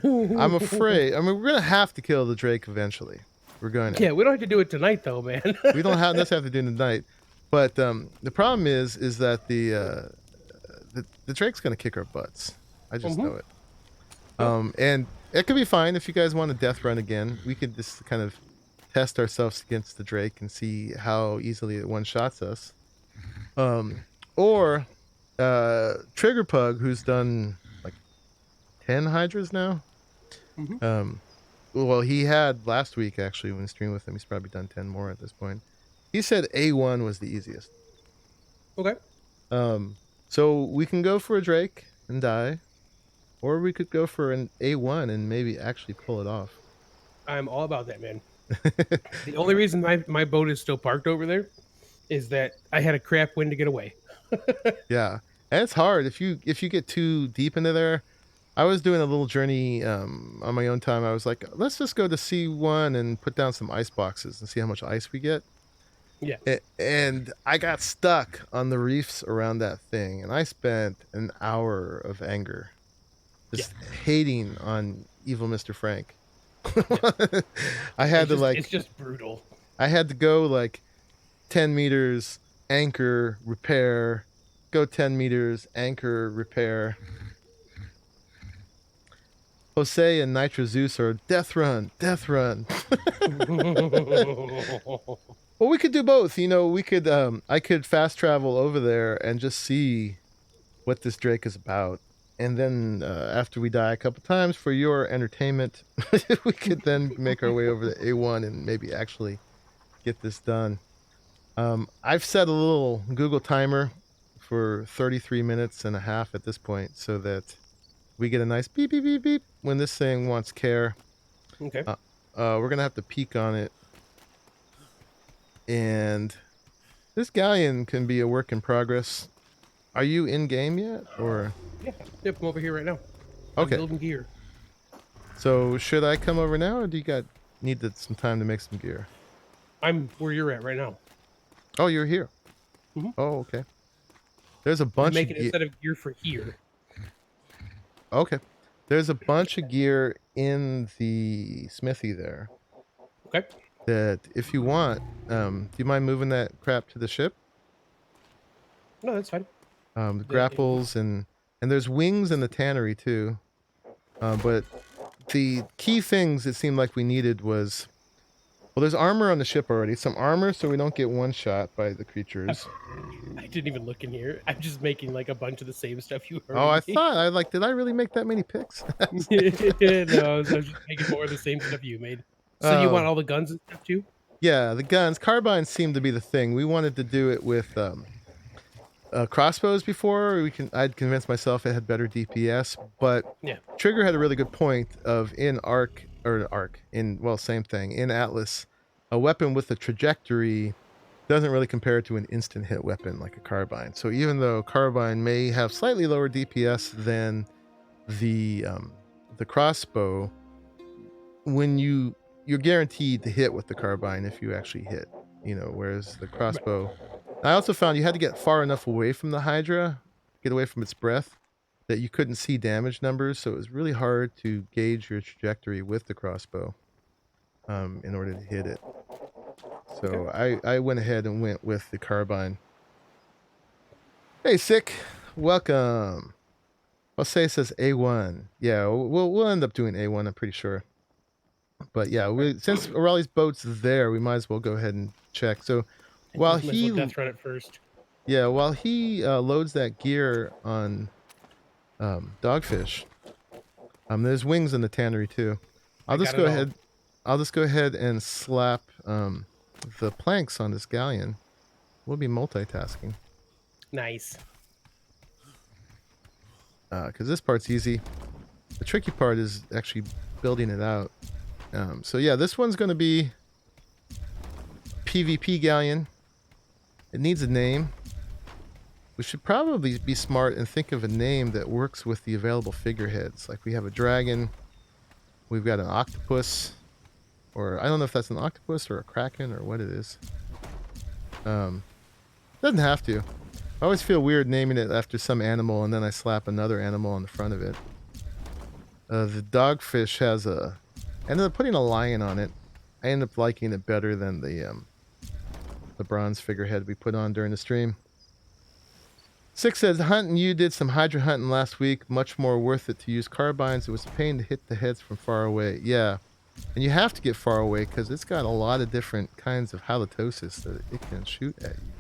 I'm afraid. I mean, we're gonna have to kill the drake eventually. We're going to. Yeah, we don't have to do it tonight, though, man. We don't necessarily have to do it tonight, but the problem is that the drake's gonna kick our butts. I just know it. And it could be fine if you guys want a death run again. We could just kind of test ourselves against the drake and see how easily it one-shots us. Or Trigger Pug, who's done like 10 Hydras now. Well, he had last week, actually, when streamed with him. He's probably done 10 more at this point. He said A1 was the easiest. Okay. So we can go for a drake and die, or we could go for an A1 and maybe actually pull it off. I'm all about that, man. The only reason my boat is still parked over there is that I had a crap wind to get away. Yeah, and it's hard if you get too deep into there. I was doing a little journey on my own time. I was like, let's just go to C1 and put down some ice boxes and see how much ice we get. Yeah. And I got stuck on the reefs around that thing, and I spent an hour of anger just hating on evil Mr. Frank. I had it's just brutal. I had to go like 10 meters, anchor, repair, go 10 meters, anchor, repair. Jose and Nitro Zeus are death run. Well, we could do both. You know, we could I could fast travel over there and just see what this drake is about. And then after we die a couple times for your entertainment, we could then make our way over to A1 and maybe actually get this done. I've set a little Google timer for 33 minutes and a half at this point so that we get a nice beep, beep, beep, beep when this thing wants care. Okay. We're going to have to peek on it. And this Galleon can be a work in progress. Are you in game yet, or? Yeah. Yep. I'm over here right now. I'm Okay. building gear. So should I come over now, or do you need some time to make some gear? I'm where you're at right now. Oh, you're here. Mhm. Oh, okay. There's a I'm bunch of making a set of gear for here. Okay. There's a bunch of gear in the smithy there Okay. that if you want, do you mind moving that crap to the ship? No, that's fine. The grapples and there's wings in the tannery too. But the key things it seemed like we needed was, well, there's armor on the ship already. Some armor so we don't get one shot by the creatures. I didn't even look in here. I'm just making like a bunch of the same stuff you Oh, already made. did I really make that many picks? No, I was just making more of the same stuff you made. So you want all the guns and stuff too? Yeah, the guns. Carbines seem to be the thing. We wanted to do it with crossbows before. I'd convinced myself it had better DPS, but Yeah. Trigger had a really good point of in same thing, in Atlas, a weapon with a trajectory doesn't really compare to an instant hit weapon like a carbine. So even though carbine may have slightly lower DPS than the crossbow, when you're guaranteed to hit with the carbine if you actually hit, whereas the crossbow, I also found you had to get far enough away from the Hydra, get away from its breath, that you couldn't see damage numbers, so it was really hard to gauge your trajectory with the crossbow in order to hit it. So okay. I went ahead and went with the carbine. Hey, Sick, welcome. Jose says A1. Yeah, we'll end up doing A1, I'm pretty sure. But yeah, since O'Reilly's boat's there, we might as well go ahead and check. So while he death run it first. Yeah, while he loads that gear on Dogfish, there's wings in the tannery too. I'll just go ahead and slap the planks on this Galleon. We'll be multitasking. Nice. Because this part's easy. The tricky part is actually building it out. So yeah, this one's going to be PvP Galleon. It needs a name. We should probably be smart and think of a name that works with the available figureheads. Like we have a dragon, we've got an octopus, or I don't know if that's an octopus or a kraken or what it is. Doesn't have to. I always feel weird naming it after some animal and then I slap another animal on the front of it. The dogfish has I ended up putting a lion on it. I ended up liking it better than the bronze figurehead we put on during the stream. Six says, hunting, you did some Hydra hunting last week. Much more worth it to use carbines. It was a pain to hit the heads from far away. Yeah. And you have to get far away because it's got a lot of different kinds of halitosis that it can shoot at you.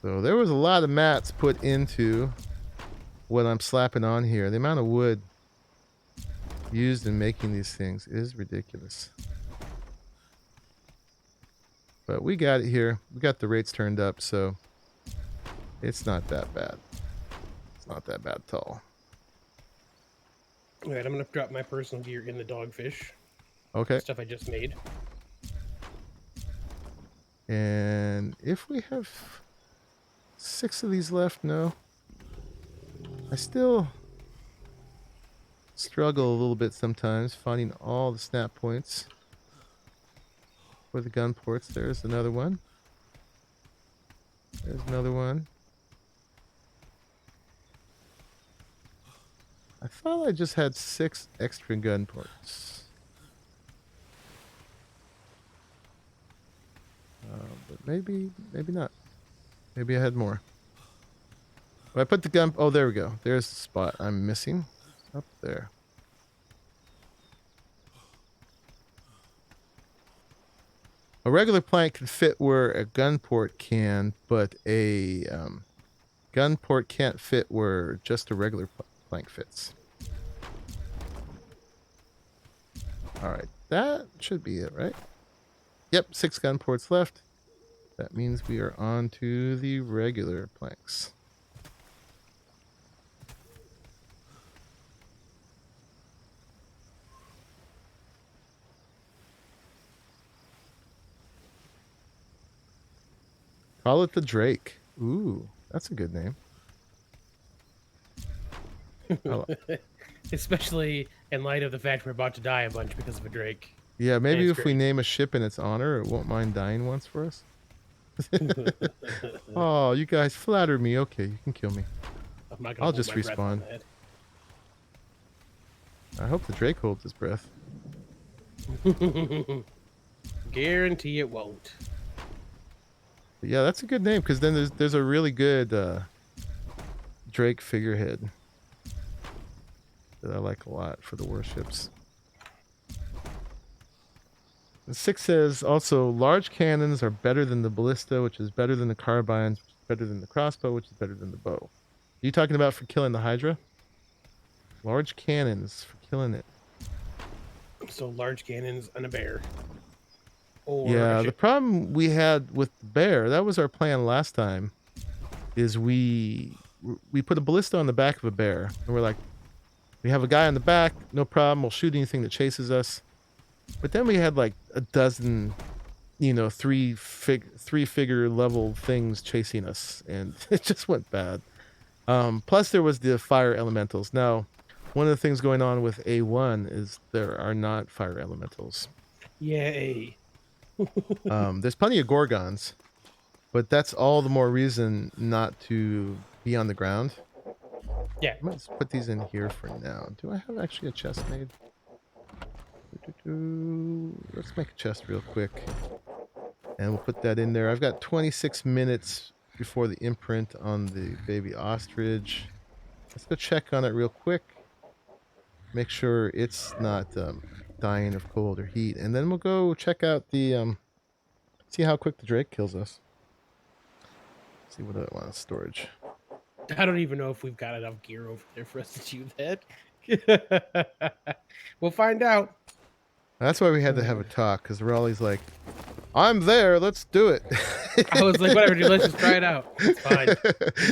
So there was a lot of mats put into what I'm slapping on here. The amount of wood used in making these things is ridiculous. But we got it here. We got the rates turned up, so it's not that bad. It's not that bad at all. All right, I'm going to drop my personal gear in the dogfish. Okay. Stuff I just made. And if we have 6 of these left, no. I still struggle a little bit sometimes finding all the snap points for the gun ports. There's another one. There's another one. I thought I just had 6 extra gun ports. But maybe not. Maybe I had more. When I put the gun... Oh, there we go. There's the spot I'm missing. Up there. A regular plank can fit where a gun port can, but a gun port can't fit where just a regular plank fits. Alright. that should be it, right? Yep, 6 gun ports left. That means we are on to the regular planks. Call it the Drake. Ooh, that's a good name. Especially in light of the fact we're about to die a bunch because of a Drake. Yeah, maybe if we great. name a ship in its honor, it won't mind dying once for us. Oh, you guys flatter me. Okay, you can kill me. I'm not gonna I'll hold just my breath on respawn. that. I hope the Drake holds his breath. Guarantee it won't. But yeah, that's a good name because then there's a really good Drake figurehead that I like a lot for the warships. The 6 says also large cannons are better than the ballista, which is better than the carbines, which is better than the crossbow, which is better than the bow. Are you talking about for killing the Hydra? Large cannons for killing it. So large cannons and a bear. Or Yeah, the problem we had with the bear, that was our plan last time, is we put a ballista on the back of a bear, and we're like, we have a guy on the back, no problem, we'll shoot anything that chases us. But then we had like a dozen, you know, three figure level things chasing us, and it just went bad. Plus there was the fire elementals. Now, one of the things going on with A1 is there are not fire elementals. Yay. There's plenty of Gorgons, but that's all the more reason not to be on the ground. Yeah. Let's put these in here for now. Do I have actually a chest made? Let's make a chest real quick. And we'll put that in there. I've got 26 minutes before the imprint on the baby ostrich. Let's go check on it real quick. Make sure it's not dying of cold or heat. And then we'll go check out the... see how quick the Drake kills us. See what I want storage. I don't even know if we've got enough gear over there for us to do that. We'll find out. That's why we had to have a talk, because Raleigh's like, I'm there, let's do it. I was like, whatever, dude, let's just try it out. It's fine.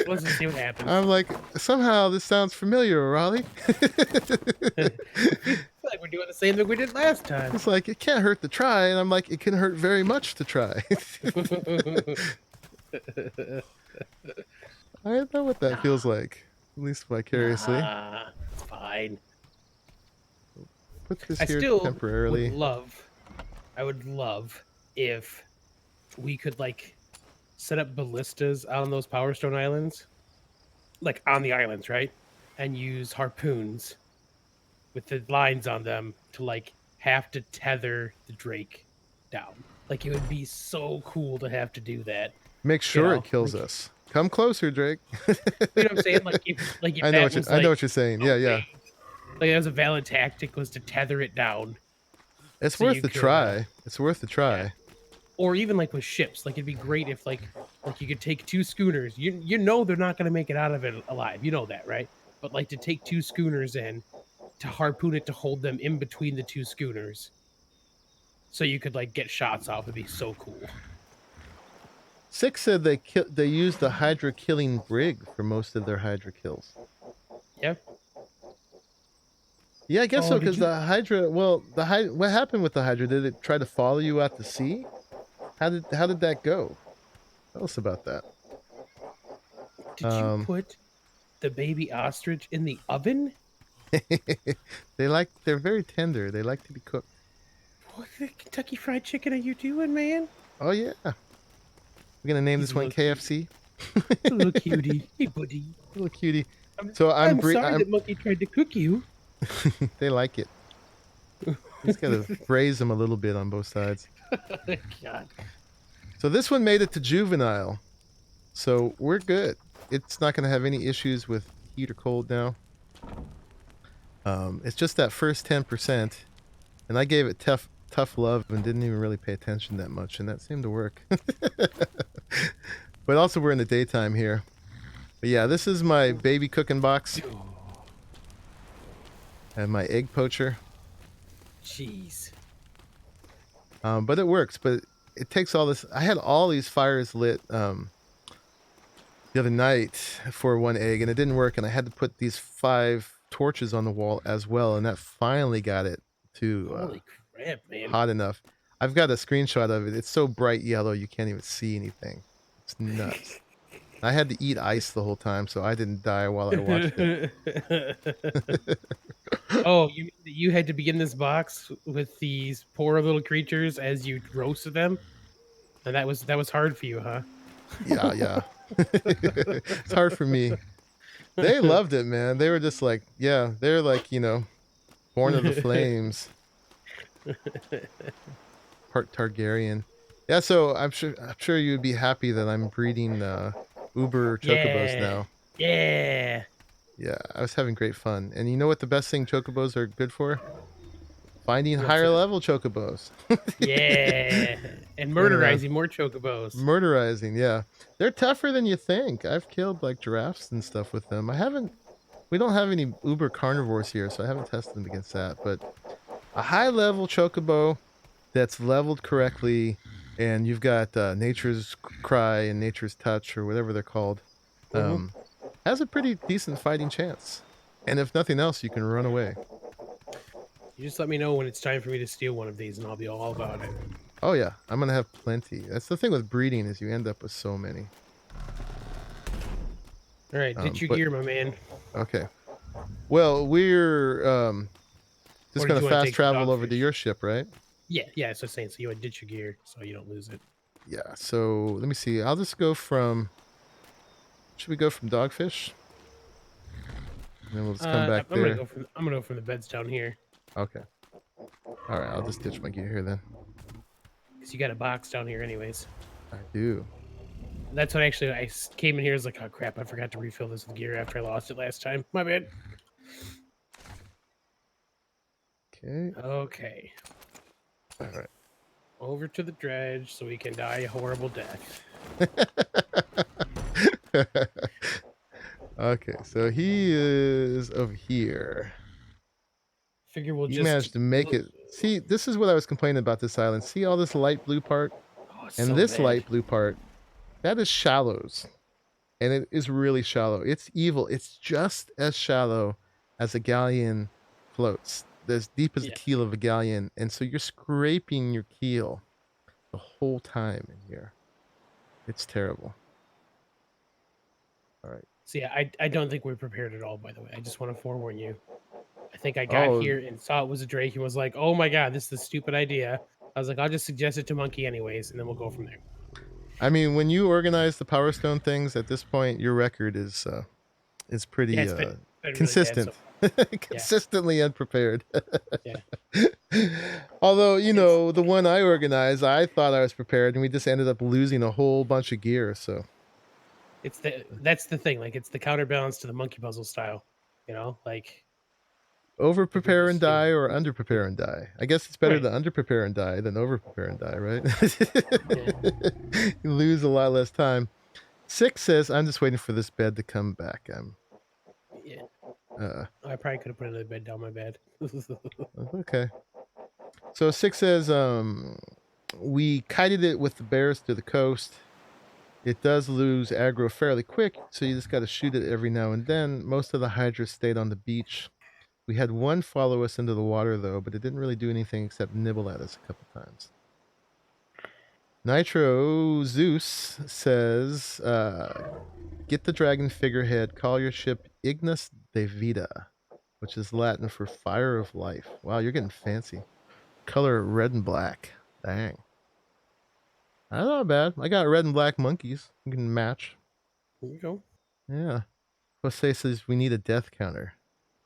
Let's just see what happens. I'm like, somehow this sounds familiar, Raleigh. It's like we're doing the same thing we did last time. It's like, it can't hurt to try, and I'm like, it can hurt very much to try. I know what that feels like, at least vicariously. It's fine. Put this I here still temporarily. I would love if we could like set up ballistas on those Powerstone islands, like on the islands, right? And use harpoons with the lines on them to like have to tether the Drake down. Like it would be so cool to have to do that. Make sure know, it kills like- us. Come closer, Drake. You know what I'm saying? Like if I know what you're saying. Yeah, yeah. Like that was a valid tactic, was to tether it down. It's So worth you the could, try. It's worth the try. Yeah. Or even like with ships, like it'd be great if like you could take 2 schooners. You know they're not gonna make it out of it alive. You know that, right? But like to take 2 schooners in, to harpoon it to hold them in between the 2 schooners, so you could like get shots off. It'd be so cool. 6 said they used the Hydra killing brig for most of their Hydra kills. Yep. Yeah, I guess Oh, so, did because you- the Hydra, well, what happened with the Hydra? Did it try to follow you out to sea? How did that go? Tell us about that. Did you put the baby ostrich in the oven? They're very tender. They like to be cooked. What the Kentucky Fried Chicken are you doing, man? Oh yeah. We're gonna name He's this one a little KFC. Little cutie. Hey, buddy. Little cutie. So I'm sorry that monkey tried to cook you. They like it. Just gotta braise them a little bit on both sides. God. So this one made it to juvenile. So we're good. It's not gonna have any issues with heat or cold now. It's just that first 10%, and I gave it tough love and didn't even really pay attention that much, and that seemed to work. But also we're in the daytime here. But yeah, this is my baby cooking box. And my egg poacher. Jeez. But it works. But it takes all this. I had all these fires lit the other night for one egg, and it didn't work. And I had to put these 5 torches on the wall as well, and that finally got it to Holy crap, man. hot enough. I've got a screenshot of it. It's so bright yellow you can't even see anything. It's nuts. I had to eat ice the whole time, so I didn't die while I watched it. Oh, you had to be in this box with these poor little creatures as you roasted them, and that was hard for you, huh? Yeah. It's hard for me. They loved it, man. They were just like, yeah, they're like, born of the flames. Part Targaryen. Yeah, so I'm sure you'd be happy that I'm breeding Uber chocobos now. Yeah. Yeah, I was having great fun. And you know what the best thing chocobos are good for? Finding What's higher it? level chocobos. Yeah. And Run around. murderizing more chocobos. Murderizing, yeah. They're tougher than you think. I've killed like giraffes and stuff with them. We don't have any uber carnivores here, so I haven't tested them against that. But a high level chocobo that's leveled correctly, and you've got Nature's Cry and Nature's Touch, or whatever they're called, has a pretty decent fighting chance. And if nothing else, you can run away. You just let me know when it's time for me to steal one of these, and I'll be all about it. Oh yeah, I'm gonna have plenty. That's the thing with breeding, is you end up with so many. All right, ditch your gear, my man. Okay. Well, we're just Or did gonna you wanna fast take the travel over to dogfish? your ship, right? Yeah. So saying, so you would ditch your gear so you don't lose it. Yeah. So let me see. I'll just go from. Should we go from Dogfish? And then we'll just come back I'm there. gonna go from the beds down here Okay. All right. I'll just ditch my gear here then. because you got a box down here, anyways. I do. That's what actually I came in here. Is like, oh crap, I forgot to refill this with gear after I lost it last time. My bad. Okay. Okay. All right. Over to the dredge so we can die a horrible death. Okay. So he is over here. Figure we'll You just managed to make it. See, this is what I was complaining about this island. See all this light blue part? Oh, it's And so this bad. light blue part, that is shallows. And it is really shallow. It's evil. It's just as shallow as a galleon floats. As deep as the keel of a galleon. And so you're scraping your keel the whole time in here. It's terrible. All right. See, I don't think we're prepared at all, by the way. I just want to forewarn you. I think I got here and saw it was a drake and was like, oh my god, this is a stupid idea. I was like, I'll just suggest it to Monkey anyways, and then we'll go from there. I mean, when you organize the Powerstone things at this point, your record is pretty been consistent. Really bad, Consistently unprepared. Yeah. Although, the one I organized, I thought I was prepared, and we just ended up losing a whole bunch of gear, so. That's the thing. Like, it's the counterbalance to the monkey puzzle style. Like Over prepare and die, or under prepare and die. I guess it's better Right. to under prepare and die than over prepare and die, right? Yeah. You lose a lot less time. 6 says, I'm just waiting for this bed to come back. Yeah. I probably could have put another bed down my bed. Okay. So 6 says, we kited it with the bears to the coast. It does lose aggro fairly quick, so you just got to shoot it every now and then. Most of the hydras stayed on the beach. We had one follow us into the water, though, but it didn't really do anything except nibble at us a couple times. Nitro Zeus says, get the dragon figurehead, call your ship Ignis de Vida, which is Latin for fire of life. Wow, you're getting fancy. Color red and black. Dang. That's not bad. I got red and black monkeys. You can match. There you go. Yeah. Jose says we need a death counter.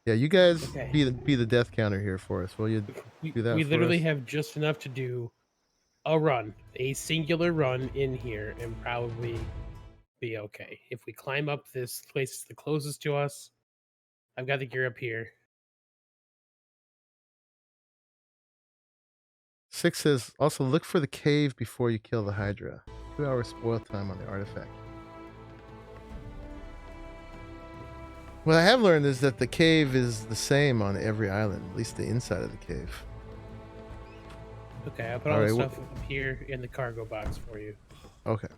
Yeah, you guys be the death counter here for us. Will you do that? We literally have just enough to do a singular run in here, and probably be okay. If we climb up this place the closest to us, I've got the gear up here. 6 says, also look for the cave before you kill the Hydra. 2 hours spoil time on the artifact. What I have learned is that the cave is the same on every island, at least the inside of the cave. Okay, I'll put All all the right, stuff up here in the cargo box for you. Okay.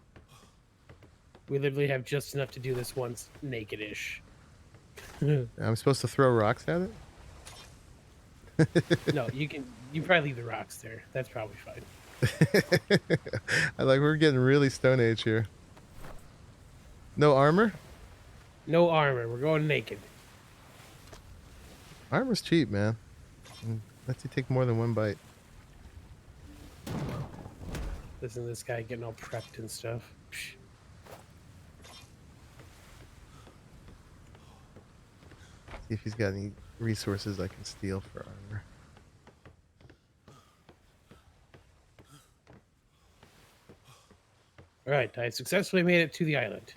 We literally have just enough to do this once naked-ish. I'm supposed to throw rocks at it? No, you can. You probably leave the rocks there. That's probably fine. We're getting really Stone Age here. No armor? No armor. We're going naked. Armor's cheap, man. Lets you take more than one bite. Listen to this guy getting all prepped and stuff. Psh. See if he's got any resources I can steal for armor. All right, I successfully made it to the island.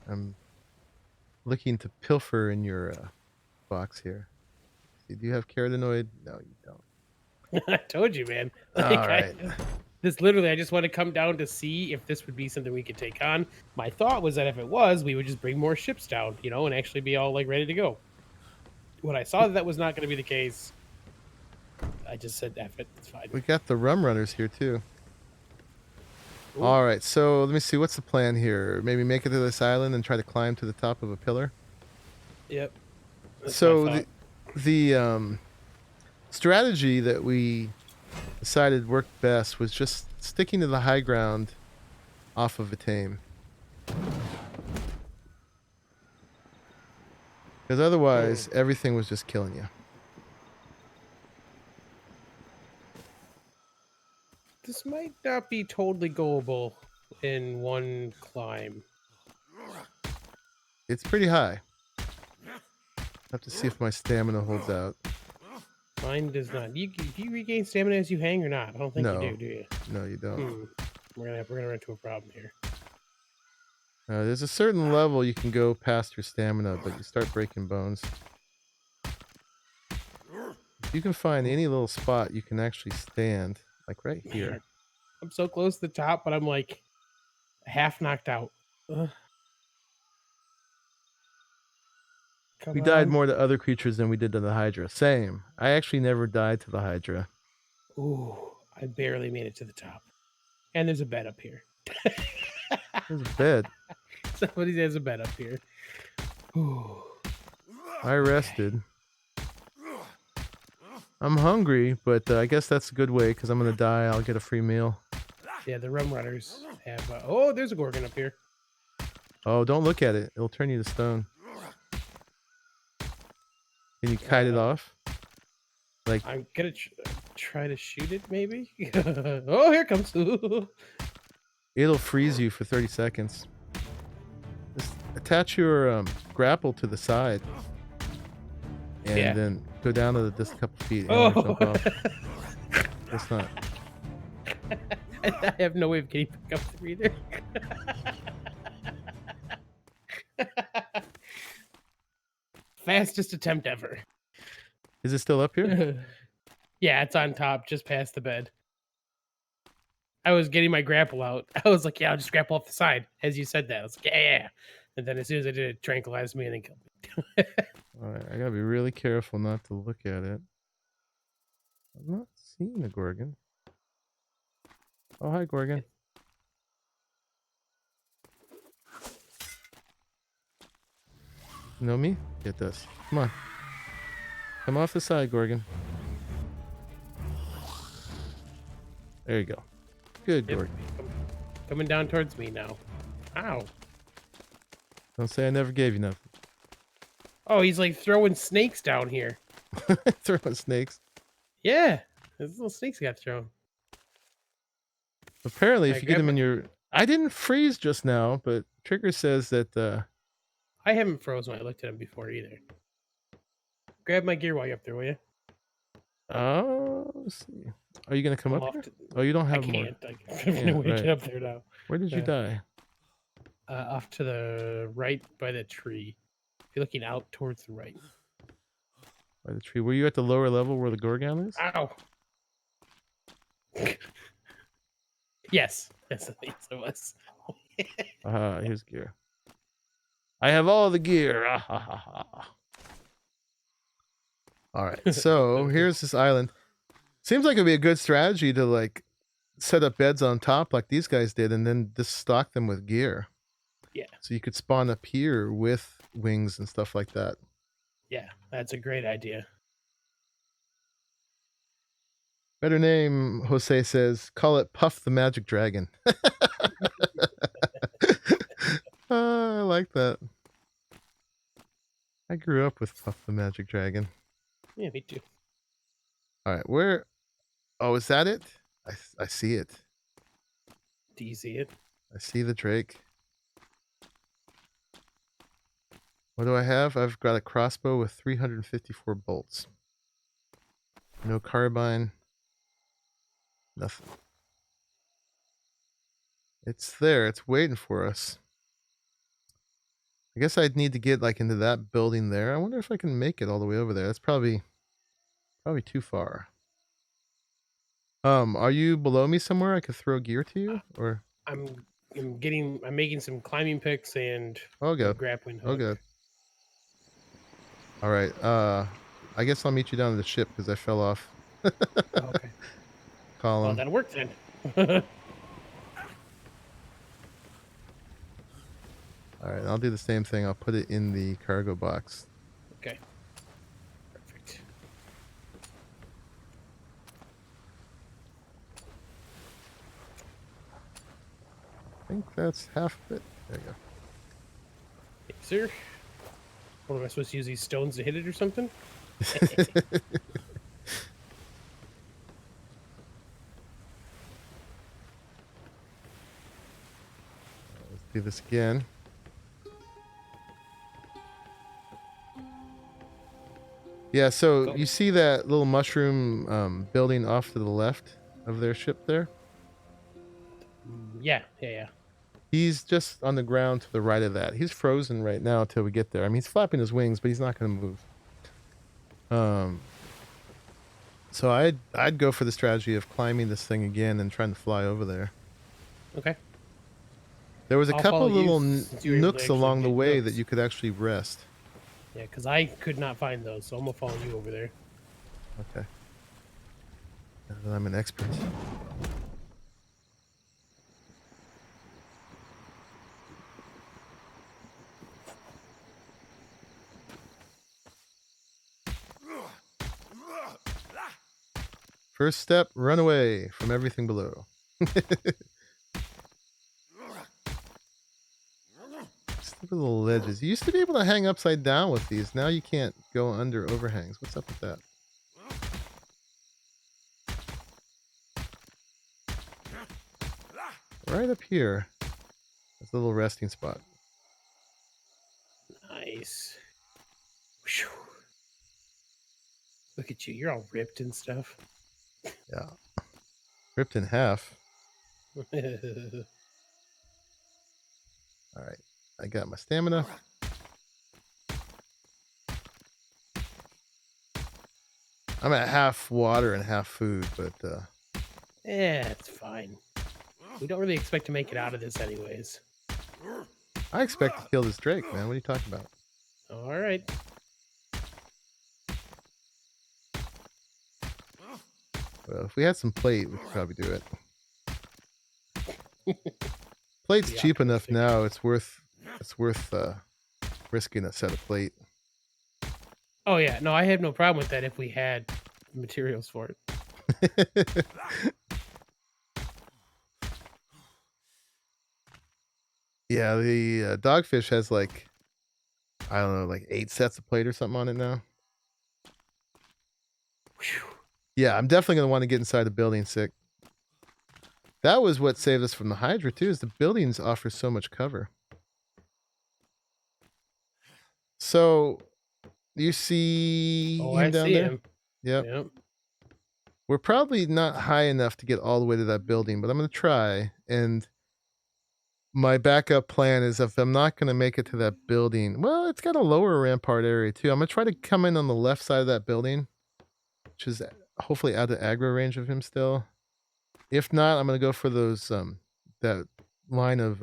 I'm looking to pilfer in your box here. Do you have carotenoid? No, you don't. I told you, man. All right. This literally, I just want to come down to see if this would be something we could take on. My thought was that if it was, we would just bring more ships down, you know, and actually be all like ready to go. When I saw that was not going to be the case, I just said, F it, it's fine. We got the rum runners here too. Ooh. All right, so let me see. What's the plan here? Maybe make it to this island and try to climb to the top of a pillar. Yep. That's So the strategy that we decided worked best was just sticking to the high ground off of a tame. Because otherwise, everything was just killing you. This might not be totally goable in one climb. It's pretty high. Have to see if my stamina holds out. Mine does not. Do you regain stamina as you hang or not? I don't think No. you do you? No, you don't. We're gonna run into a problem here. There's a certain level you can go past your stamina, but you start breaking bones. If you can find any little spot you can actually stand, like right here. Man, I'm so close to the top, but I'm like half knocked out. We died more to other creatures than we did to the Hydra. Same. I actually never died to the Hydra. Ooh, I barely made it to the top. And there's a bed up here. There's a bed. Somebody has a bed up here. Ooh. I rested. I'm hungry, but I guess that's a good way because I'm going to die. I'll get a free meal. Yeah, the rum runners have... oh, there's a Gorgon up here. Oh, don't look at it. It'll turn you to stone. Can you kite it off? Like I'm going to try to shoot it, maybe? Oh, here it comes. It'll freeze you for 30 seconds. Just attach your grapple to the side. And then go down to just a couple feet. And jump off. It's not. I have no way of getting back up there either. Fastest attempt ever. Is it still up here? Yeah, it's on top, just past the bed. I was getting my grapple out. I was like, yeah, I'll just grapple off the side. As you said that, I was like, yeah. And then as soon as I did, it tranquilized me and then killed me. All right, I gotta be really careful not to look at it. I'm not seeing a Gorgon. Oh, hi, Gorgon. You know me? Get this. Come on. Come off the side, Gorgon. There you go. Good, Gorgon. Coming down towards me now. Ow. Don't say I never gave you nothing. Oh, he's like throwing snakes down here. Throwing snakes? Yeah. Those little snakes got thrown. Apparently, if you get them in your... I didn't freeze just now, but Trigger says that... I haven't frozen when I looked at him before either. Grab my gear while you're up there, will you? Oh, let's see. Are you going to come up here? Oh, you don't have I can't. more. I have no way to get up there now. Where did you die? Off to the right by the tree. If you're looking out towards the right. By the tree. Were you at the lower level where the Gorgon is? Ow. Yes. Yes, it was. Here's gear. I have all the gear. All right, so here's this island. Seems like it'd be a good strategy to like set up beds on top like these guys did, and then just stock them with gear. Yeah. So you could spawn up here with wings and stuff like that. Yeah, that's a great idea. Better name, Jose says. Call it Puff the Magic Dragon. I like that. I grew up with Puff the Magic Dragon. Yeah, me too. All right, where? Oh, is that it? I see it. Do you see it? I see the Drake. What do I have? I've got a crossbow with 354 bolts. No carbine. Nothing. It's there. It's waiting for us. I guess I'd need to get like into that building there. I wonder if I can make it all the way over there. That's probably too far. Are you below me somewhere? I could throw gear to you, or I'm making some climbing picks and oh a god, grappling hook. oh god. All right. I guess I'll meet you down at the ship because I fell off. Okay. Column. Well, that'll work then. All right, I'll do the same thing. I'll put it in the cargo box. Okay. Perfect. I think that's half of it. There you go. Yes, sir. What am I supposed to use these stones to hit it or something? Let's do this again. Yeah, so you see that little mushroom building off to the left of their ship there? Yeah. He's just on the ground to the right of that. He's frozen right now until we get there. I mean, he's flapping his wings, but he's not going to move. So I'd go for the strategy of climbing this thing again and trying to fly over there. Okay. There was a couple little nooks actually along the get way nooks. that you could actually rest. Yeah, because I could not find those, so I'm gonna follow you over there. Okay. Now that I'm an expert. First step, run away from everything below. Stupid little ledges. You used to be able to hang upside down with these. Now you can't go under overhangs. What's up with that? Right up here. That's a little resting spot. Nice. Whew. Look at you. You're all ripped and stuff. Yeah. Ripped in half. Alright. I got my stamina. I'm at half water and half food, but yeah, it's fine. We don't really expect to make it out of this anyways. I expect to kill this Drake, man. What are you talking about? All right. Well, if we had some plate, we could probably do it. Plate's cheap enough now. It's worth risking a set of plate. Oh yeah, no, I have no problem with that if we had materials for it. Yeah, the dogfish has like, I don't know, like 8 sets of plate or something on it now. Whew. Yeah, I'm definitely gonna want to get inside the building sick. That was what saved us from the Hydra too, is the buildings offer so much cover. So you see him down there? Him. Yep. We're probably not high enough to get all the way to that building, but I'm gonna try. And my backup plan is if I'm not gonna make it to that building, well, it's got a lower rampart area too. I'm gonna try to come in on the left side of that building, which is hopefully out of aggro range of him still. If not, I'm gonna go for those that line of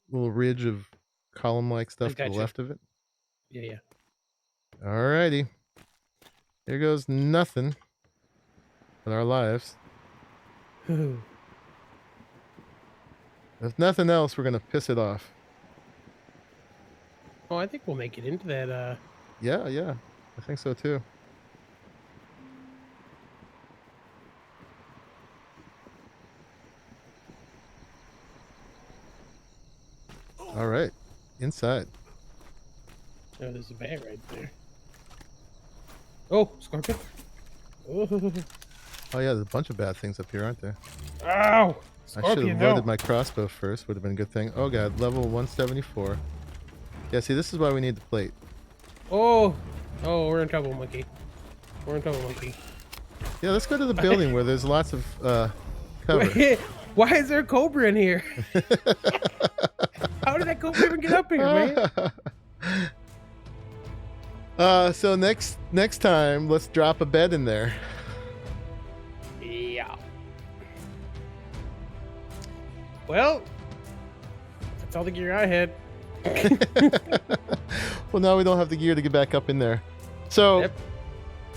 little ridge of column-like stuff to the left of it. Yeah. Alrighty. Here goes nothing but our lives. Oh, If nothing else, we're gonna piss it off. I think we'll make it into that. Yeah, yeah. I think so too. All right. Inside. Oh, there's a bear right there. Oh, scorpion. Oh, Oh yeah, there's a bunch of bad things up here, aren't there? ow! I should Scorpion, have no. loaded my crossbow first. Would have been a good thing. Oh god, level 174. Yeah, see, this is why we need the plate. Oh, we're in trouble, monkey. We're in trouble, monkey. Yeah, let's go to the building where there's lots of cover. Wait, why is there a cobra in here? How did that cobra even get up here, man? So next time, let's drop a bed in there. Yeah. Well, that's all the gear I had. Well, now we don't have the gear to get back up in there. So, Yep.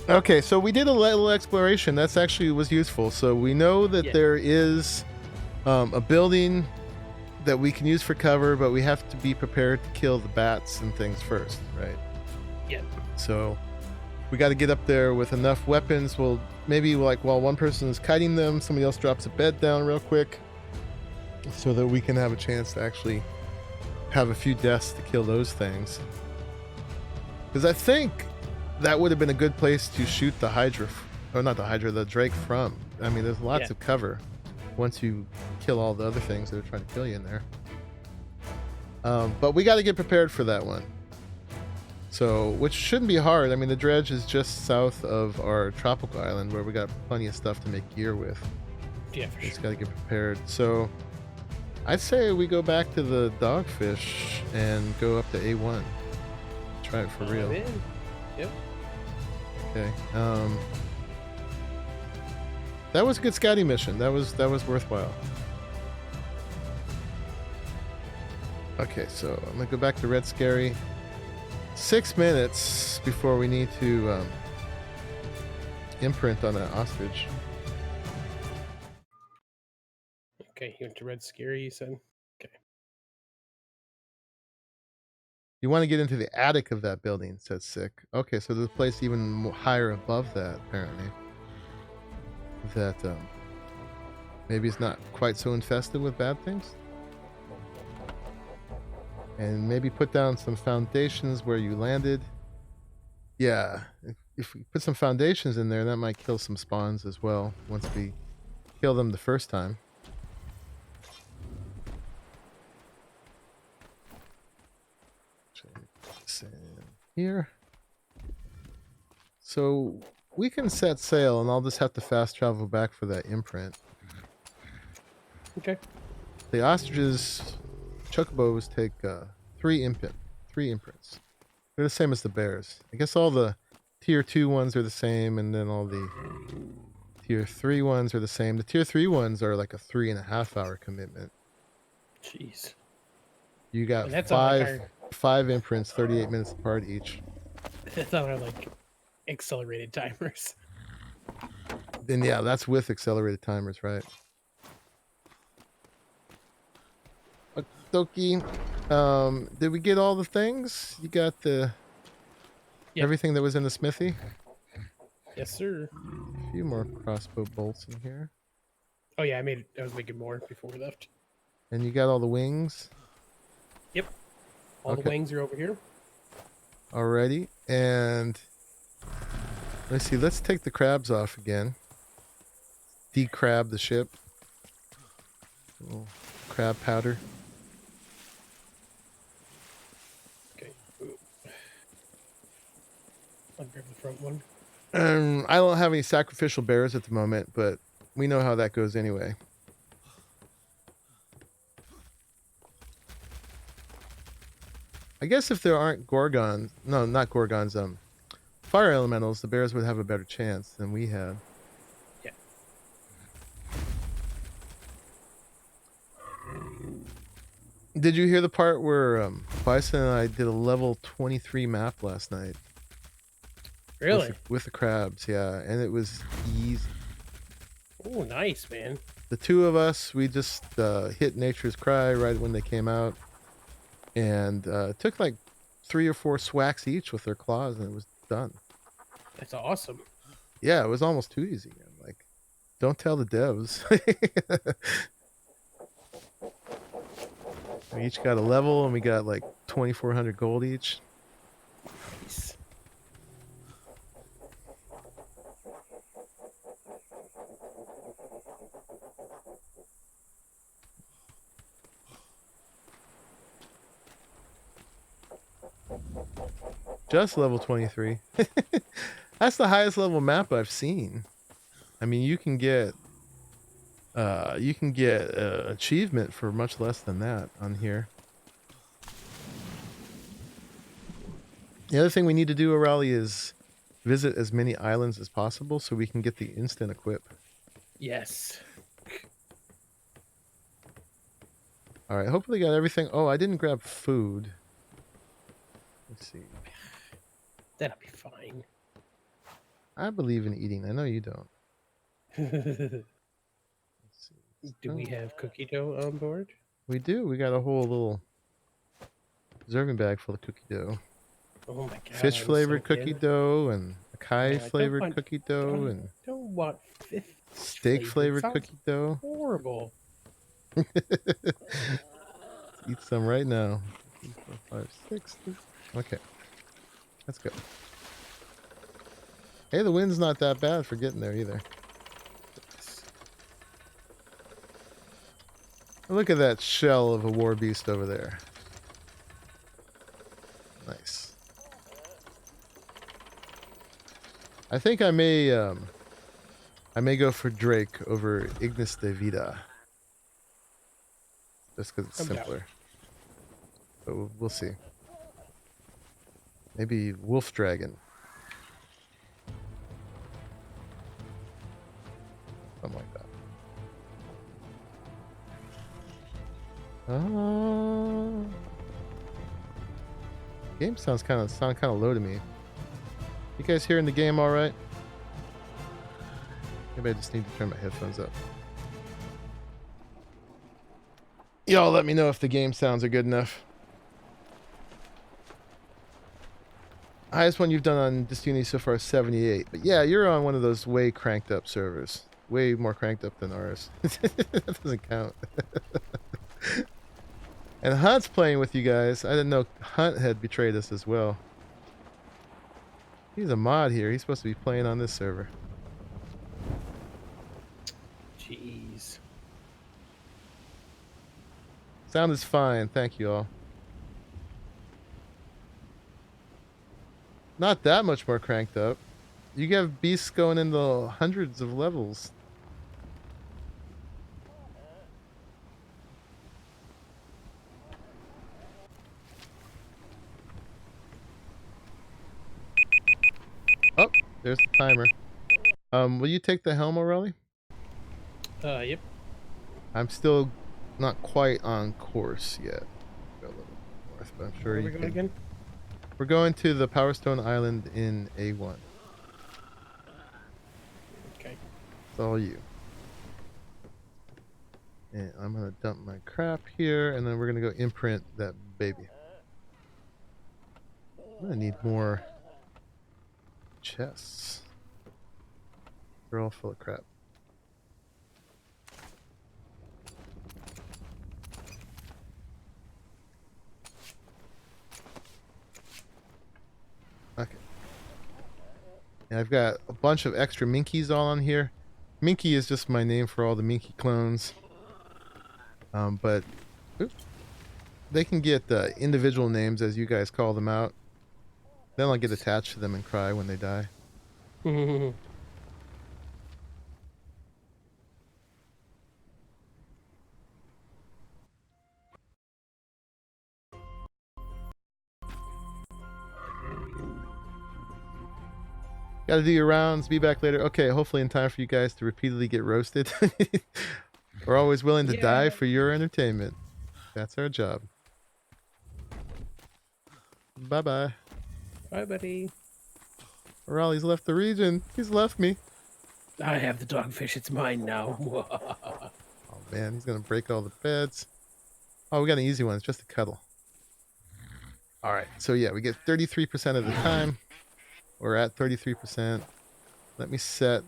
okay, so we did a little exploration. That's actually was useful. So we know that Yeah. there is a building that we can use for cover, but we have to be prepared to kill the bats and things first, right? Yeah. So we got to get up there with enough weapons. Well, maybe like while one person is kiting them, somebody else drops a bed down real quick so that we can have a chance to actually have a few deaths to kill those things. Because I think that would have been a good place to shoot the Hydra, or not the Hydra, the Drake from. I mean, there's lots of cover once you kill all the other things that are trying to kill you in there. But we got to get prepared for that one. So, which shouldn't be hard. I mean, the dredge is just south of our tropical island where we got plenty of stuff to make gear with. Yeah, for Just sure. got to get prepared. So, I'd say we go back to the dogfish and go up to A1. Try it for real. In. Yep. Okay. That was a good scouting mission. That was worthwhile. Okay, so I'm gonna go back to Red Scary. 6 minutes before we need to imprint on that ostrich. Okay, you went to Red Scary, you said? Okay. You want to get into the attic of that building, said Sick. Okay, so there's a place even higher above that, apparently. That maybe it's not quite so infested with bad things. And maybe put down some foundations where you landed. Yeah, if we put some foundations in there, that might kill some spawns as well once we kill them the first time. Here. So we can set sail, and I'll just have to fast travel back for that imprint. Okay. The ostriches, chocobos take 3 imprints. They're the same as the bears. I guess all the tier 2 ones are the same, and then all the tier 3 ones are the same. The tier 3 ones are like a 3.5 hour commitment. Jeez. You got And that's on, like, five imprints, 38 minutes apart each. That's on our, like, accelerated timers. Then yeah, that's with accelerated timers, right? Okie dokie. Did we get all the things? You got the everything that was in the smithy? Yes, sir. A few more crossbow bolts in here. Oh yeah, I was making more before we left. And you got all the wings? Yep. All the wings are over here. Alrighty. And let's see, let's take the crabs off again. Decrab the ship. Little crab powder. Okay. I'll grab the front one. I don't have any sacrificial bears at the moment, but we know how that goes anyway. I guess if there aren't gorgons, no, not gorgons, fire elementals, the bears would have a better chance than we had. Yeah. Did you hear the part where Bison and I did a level 23 map last night? Really? with the crabs, yeah, and it was easy. Oh, nice, man. The two of us, we just hit Nature's Cry right when they came out, and took like 3 or 4 swacks each with their claws, and it was done. That's awesome. Yeah, it was almost too easy. I'm like, don't tell the devs. We each got a level, and we got like 2,400 gold each. Nice. Just level 23. That's the highest level map I've seen. I mean, you can get achievement for much less than that on here. The other thing we need to do, O'Reilly, is visit as many islands as possible so we can get the instant equip. Yes. All right, hopefully got everything. Oh, I didn't grab food. Let's see. That'll be fine. I believe in eating. I know you don't. Do Let's see. we have cookie dough on board? We do. We got a whole little serving bag full of cookie dough. Oh my god. Fish flavored cookie dough and acai I flavored cookie dough I and don't want fish steak flavored Sounds cookie dough. horrible. Eat some right now. 3, 4, 5, 6. Okay. Let's go. Hey, the wind's not that bad for getting there either. Look at that shell of a war beast over there. Nice. I think I may go for Drake over Ignis de Vida. Just because it's simpler. But we'll see. Maybe Wolf Dragon. Something like that. Game sound kind of low to me. You guys hearing the game all right? Maybe I just need to turn my headphones up. Y'all let me know if the game sounds are good enough. Highest one you've done on Destiny so far is 78. But yeah, you're on one of those way cranked up servers. Way more cranked up than ours. That doesn't count. And Hunt's playing with you guys. I didn't know Hunt had betrayed us as well. He's a mod here. He's supposed to be playing on this server. Jeez. Sound is fine. Thank you all. Not that much more cranked up. You have beasts going into hundreds of levels. Oh, there's the timer. Will you take the helm, O'Reilly? Yep. I'm still not quite on course yet. Go a little north, but I'm sure Where are you we going can. again? We're going to the Powerstone Island in A1. Okay. It's all you. And I'm gonna dump my crap here, and then we're gonna go imprint that baby. I'm gonna need more chests. They're all full of crap. Okay. And I've got a bunch of extra Minkies all on here. Minky is just my name for all the Minky clones. But they can get individual names as you guys call them out. Then I'll get attached to them and cry when they die. Gotta do your rounds, be back later. Okay, hopefully in time for you guys to repeatedly get roasted. We're always willing to die for your entertainment. That's our job. Bye-bye. Bye, buddy. Raleigh's left the region. He's left me. I have the dogfish. It's mine now. Oh man, he's gonna break all the beds. Oh, we got an easy one. It's just a cuddle. All right. So yeah, we get 33% of the time. We're at 33%. Let me set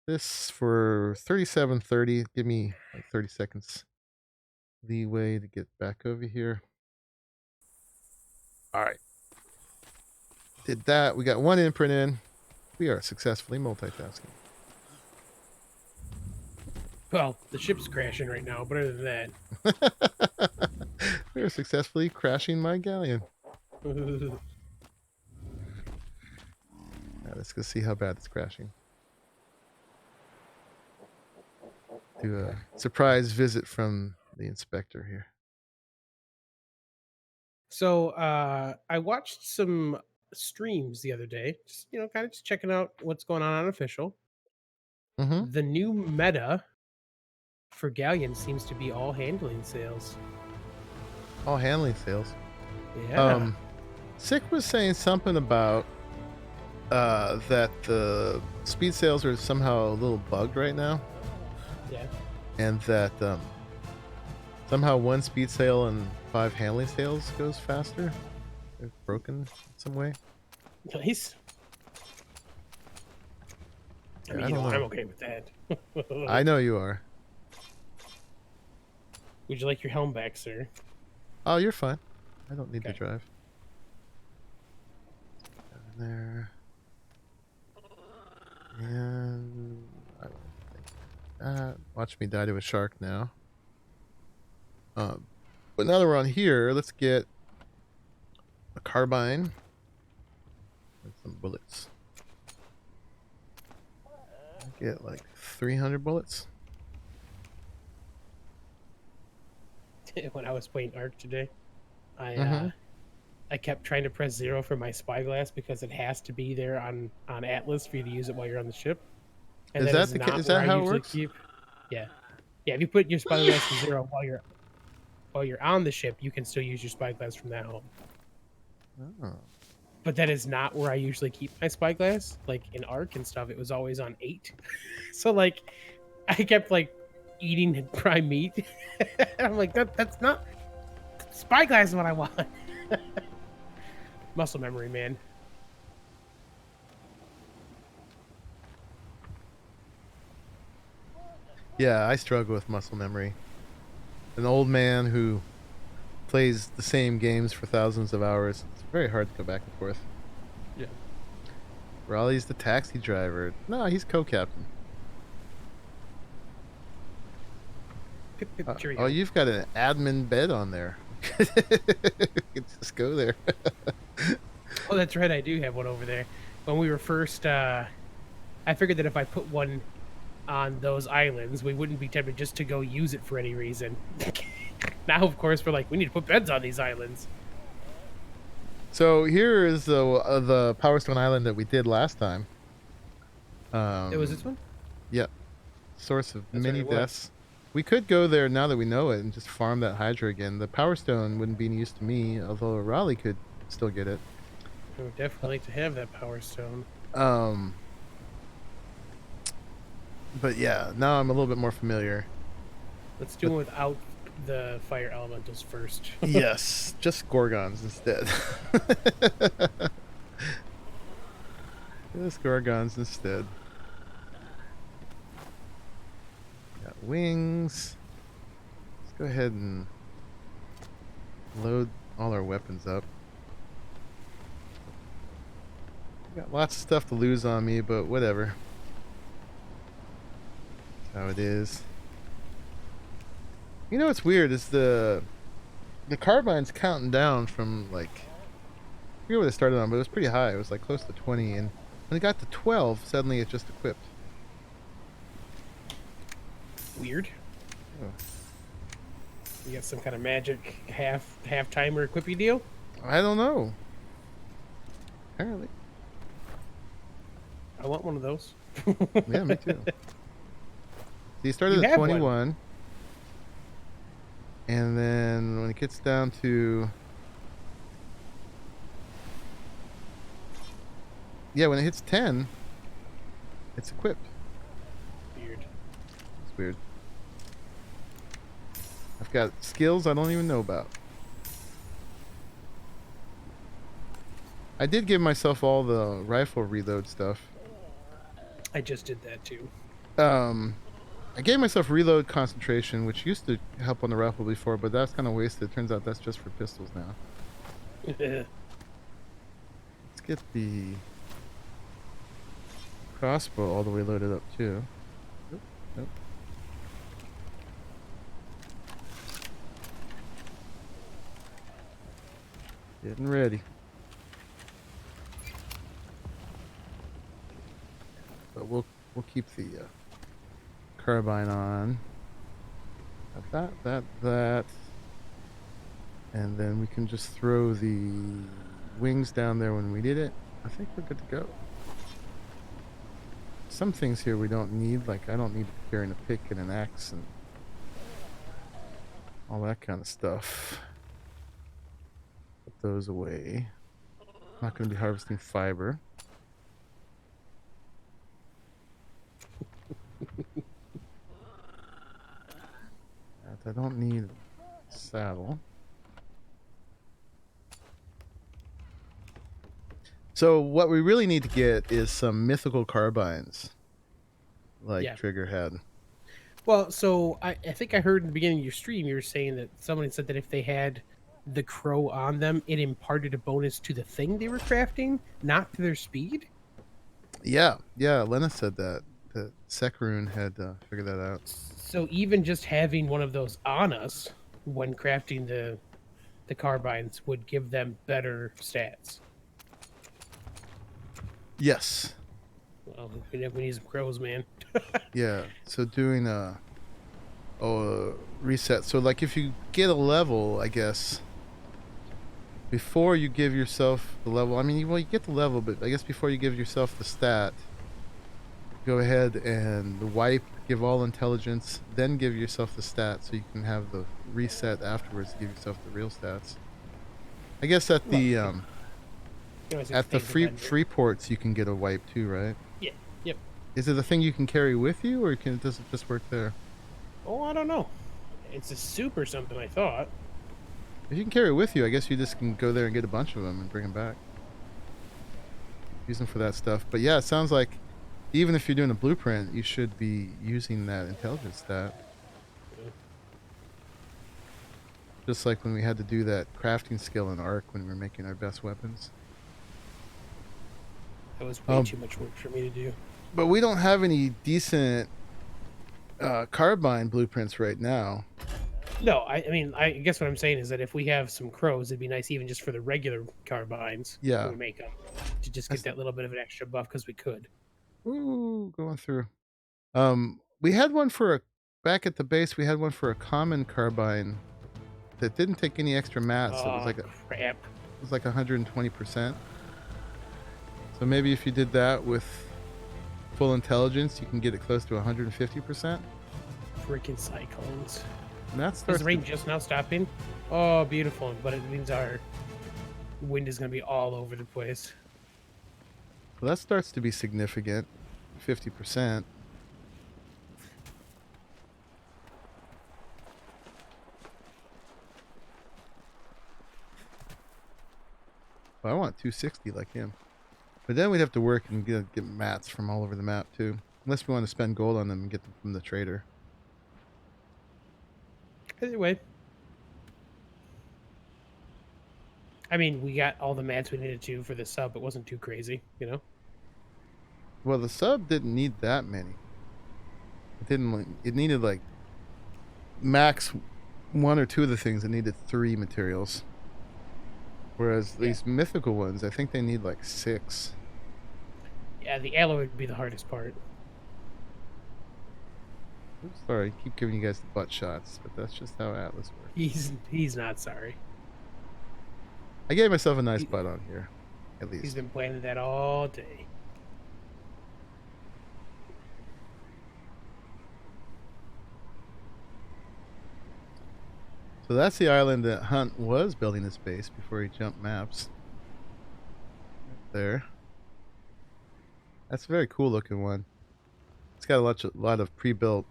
this for 3730. Give me like 30 seconds leeway to get back over here. All right. Did that. We got one imprint in. We are successfully multitasking. Well, the ship's crashing right now, but other than that. We are successfully crashing my Galleon. Now, let's go see how bad it's crashing. Do a surprise visit from the inspector here. So I watched some streams the other day, just kind of just checking out what's going on official. Mm-hmm. The new meta for Galleon seems to be all handling sales. All handling sales. Yeah. Sick was saying something about that the speed sales are somehow a little bugged right now. Yeah. And that somehow one speed sale and 5 handling sales goes faster. They're broken in some way. Nice. I mean, I'm okay with that. I know you are. Would you like your helm back, sir? Oh, you're fine. I don't need to drive. Down there. And I don't think that. Watch me die to a shark now. But now that we're on here, let's get a carbine and some bullets. Get like 300 bullets. When I was playing Ark today, I kept trying to press 0 for my spyglass because it has to be there on Atlas for you to use it while you're on the ship. And Is that how it works? Yeah. If you put your spyglass to 0 while you're on the ship, you can still use your spyglass from that home. Oh. But that is not where I usually keep my spyglass. Like in Ark and stuff, it was always on 8. So like, I kept like eating prime meat. I'm like, that's not spyglass is what I want. Muscle memory, man. Yeah, I struggle with muscle memory. An old man who plays the same games for thousands of hours. It's very hard to go back and forth. Yeah. Raleigh's the taxi driver. No, he's co-captain. Oh, you've got an admin bed on there. You can just go there. Oh, that's right. I do have one over there. When we were first, I figured that if I put one on those islands, we wouldn't be tempted just to go use it for any reason. Now, of course, we're like, we need to put beds on these islands. So here is the Powerstone Island that we did last time. It was this one? Yep. Source of That's many right, it was. deaths. We could go there now that we know it and just farm that Hydra again. The Powerstone wouldn't be used to me, although Raleigh could still get it. I would definitely like to have that Power Stone. But yeah, now I'm a little bit more familiar. Let's do it without the fire elementals first. Yes, just Gorgons instead. Just Gorgons instead. Got wings. Let's go ahead and load all our weapons up. Got lots of stuff to lose on me, but whatever. That's how it is. You know what's weird is the carbine's counting down from like, I forget what it started on, but it was pretty high. It was like close to 20, and when it got to 12, suddenly it just equipped. Weird. Oh. You got some kind of magic half timer equippy deal? I don't know. Apparently. I want one of those. Yeah, me too. So you started at 21. And then when it gets down to yeah, when it hits 10, it's equipped. Weird. It's weird. I've got skills I don't even know about. I did give myself all the rifle reload stuff. I just did that too. I gave myself reload concentration, which used to help on the rifle before, but that's kind of wasted. Turns out that's just for pistols now. Let's get the crossbow all the way loaded up too. Nope, nope. Getting ready. But we'll keep the carbine on. That. And then we can just throw the wings down there when we need it. I think we're good to go. Some things here we don't need, like I don't need carrying a pick and an axe and all that kind of stuff. Put those away. Not going to be harvesting fiber. I don't need a saddle. So what we really need to get is some mythical carbines, like Trigger had. Well, so I think I heard in the beginning of your stream you were saying that someone said that if they had the crow on them, it imparted a bonus to the thing they were crafting, not to their speed. Yeah, Lena said that. That Sekarun had figured that out. So even just having one of those on us when crafting the carbines would give them better stats. Yes. Well, we need some crows, man. Yeah. So doing a reset. So like if you get a level, I guess before you give yourself the level. I mean, you get the level, but I guess before you give yourself the stat, go ahead and wipe, give all intelligence, then give yourself the stat so you can have the reset afterwards to give yourself the real stats. I guess at the free ports you can get a wipe too, right? Yeah. Yep. Is it a thing you can carry with you, or does it just work there? Oh, I don't know. It's a soup or something, I thought. If you can carry it with you, I guess you just can go there and get a bunch of them and bring them back. Use them for that stuff. But yeah, it sounds like even if you're doing a blueprint, you should be using that intelligence stat. Just like when we had to do that crafting skill in Arc when we were making our best weapons. That was way too much work for me to do. But we don't have any decent carbine blueprints right now. No, I mean, I guess what I'm saying is that if we have some crows, it'd be nice even just for the regular carbines. Yeah. When we make them, to just get that little bit of an extra buff because we could. Ooh, going through. We had one back at the base. We had one for a common carbine that didn't take any extra mats. Oh, it was like crap. It was like 120%. So maybe if you did that with full intelligence, you can get it close to 150%. Freaking cyclones. And that starts. Is the rain just now stopping? Oh, beautiful. But it means our wind is going to be all over the place. Well, that starts to be significant. 50%. Well, I want 260 like him. But then we'd have to work and get mats from all over the map too. Unless we want to spend gold on them and get them from the trader. Either way. I mean, we got all the mats we needed to for the sub. It wasn't too crazy, you know? Well, the sub didn't need that many. It needed like max one or two of the things. It needed 3 materials. Whereas these mythical ones, I think they need like 6. Yeah, the alloy would be the hardest part. Oops, sorry, I keep giving you guys the butt shots, but that's just how Atlas works. He's not sorry. I gave myself a nice butt on here, at least. He's been planning that all day. So that's the island that Hunt was building his base before he jumped maps. Right there. That's a very cool looking one. It's got a lot of pre-built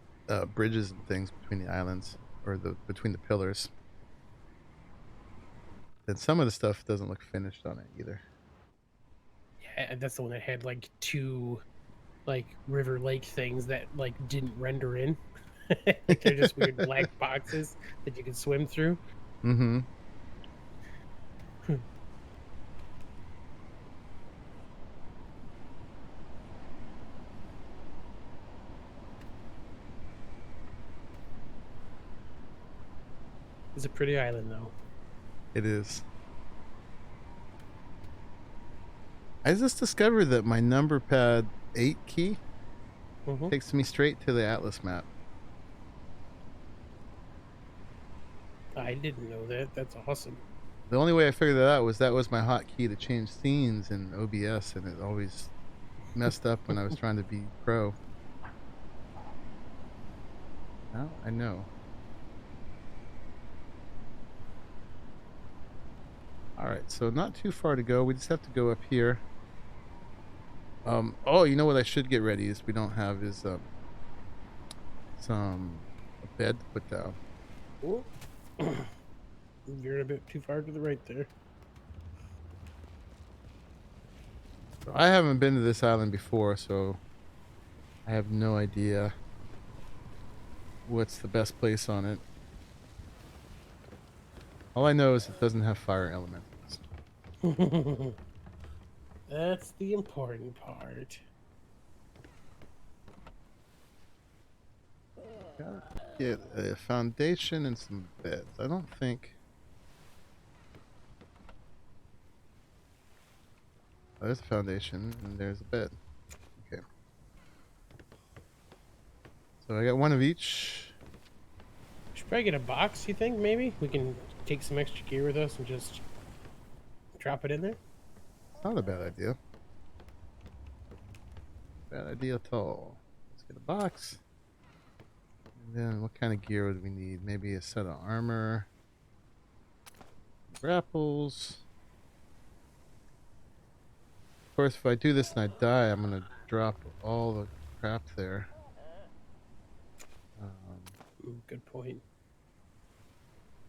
bridges and things between the islands, or between the pillars. And some of the stuff doesn't look finished on it either. Yeah, that's the one that had like two like river lake things that like didn't render in. Like they're just weird black boxes that you can swim through. Mm-hmm. It's a pretty island though. It is. I just discovered that my number pad 8 key takes me straight to the Atlas map. I didn't know that. That's awesome. The only way I figured that was my hotkey to change scenes in OBS, and it always messed up when I was trying to be pro. Now I know. Alright, so not too far to go. We just have to go up here. Oh, you know what I should get ready is we don't have is a bed to put down. Oh. You're a bit too far to the right there. So I haven't been to this island before, so I have no idea what's the best place on it. All I know is it doesn't have fire elementals. That's the important part. Gotta get a foundation and some beds. I don't think... Oh, there's a foundation and there's a bed. Okay. So I got one of each. We should probably get a box, you think, maybe? We can take some extra gear with us and just drop it in there? Not a bad idea. Bad idea at all. Let's get a box. And then what kind of gear would we need? Maybe a set of armor. Grapples. Of course, if I do this and I die, I'm going to drop all the crap there. Good point.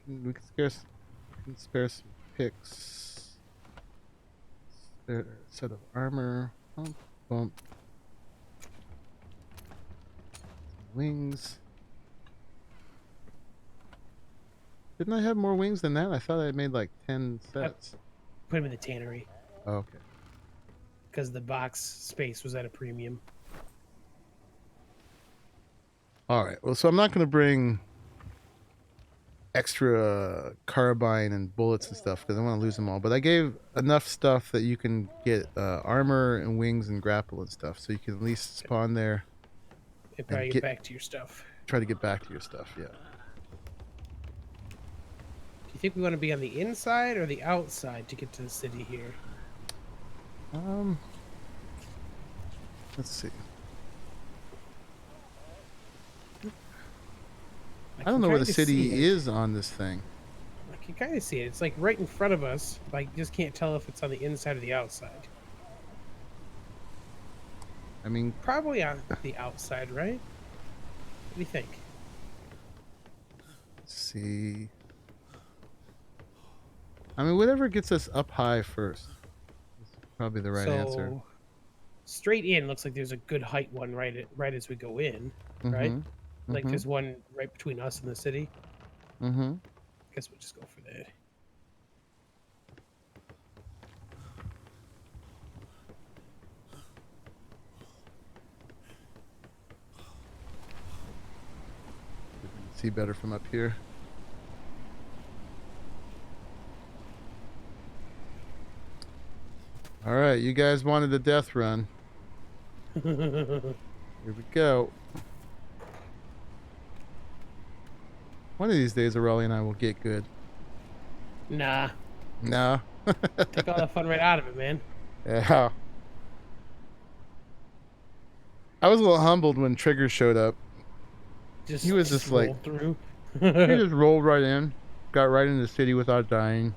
We can spare some picks. Spare a set of armor. Bump, bump. Some wings. Didn't I have more wings than that? I thought I made like 10 sets. Put them in the tannery. Oh, okay. Because the box space was at a premium. Alright, well, so I'm not going to bring extra carbine and bullets and stuff because I want to lose them all. But I gave enough stuff that you can get armor and wings and grapple and stuff. So you can at least spawn there. And probably get back to your stuff. Try to get back to your stuff, yeah. Do you think we want to be on the inside or the outside to get to the city here? Let's see. I don't know where the city is on this thing. I can kind of see it. It's like right in front of us. Like, just can't tell if it's on the inside or the outside. I mean, probably on the outside, right? What do you think? Let's see. I mean, whatever gets us up high first is probably the right answer. Straight in looks like there's a good height one right as we go in, right? Like there's one right between us and the city. Guess we'll just go for that. See better from up here. All right, you guys wanted a death run. Here we go. One of these days, Aurelia and I will get good. Nah. No. Take all the fun right out of it, man. Yeah. I was a little humbled when Trigger showed up. He was just like, through. he just rolled right in, got right into the city without dying.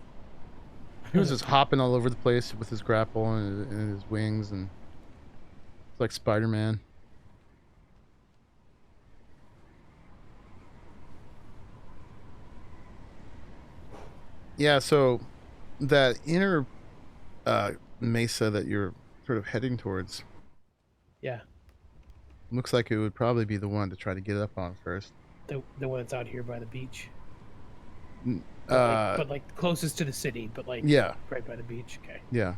He was just hopping all over the place with his grapple and his wings, and It's like Spider-Man. Yeah, so that inner mesa that you're sort of heading towards Yeah, looks like it would probably be the one to try to get up on first. the one that's out here by the beach. N- But like closest to the city, but like yeah, right by the beach. Okay. yeah.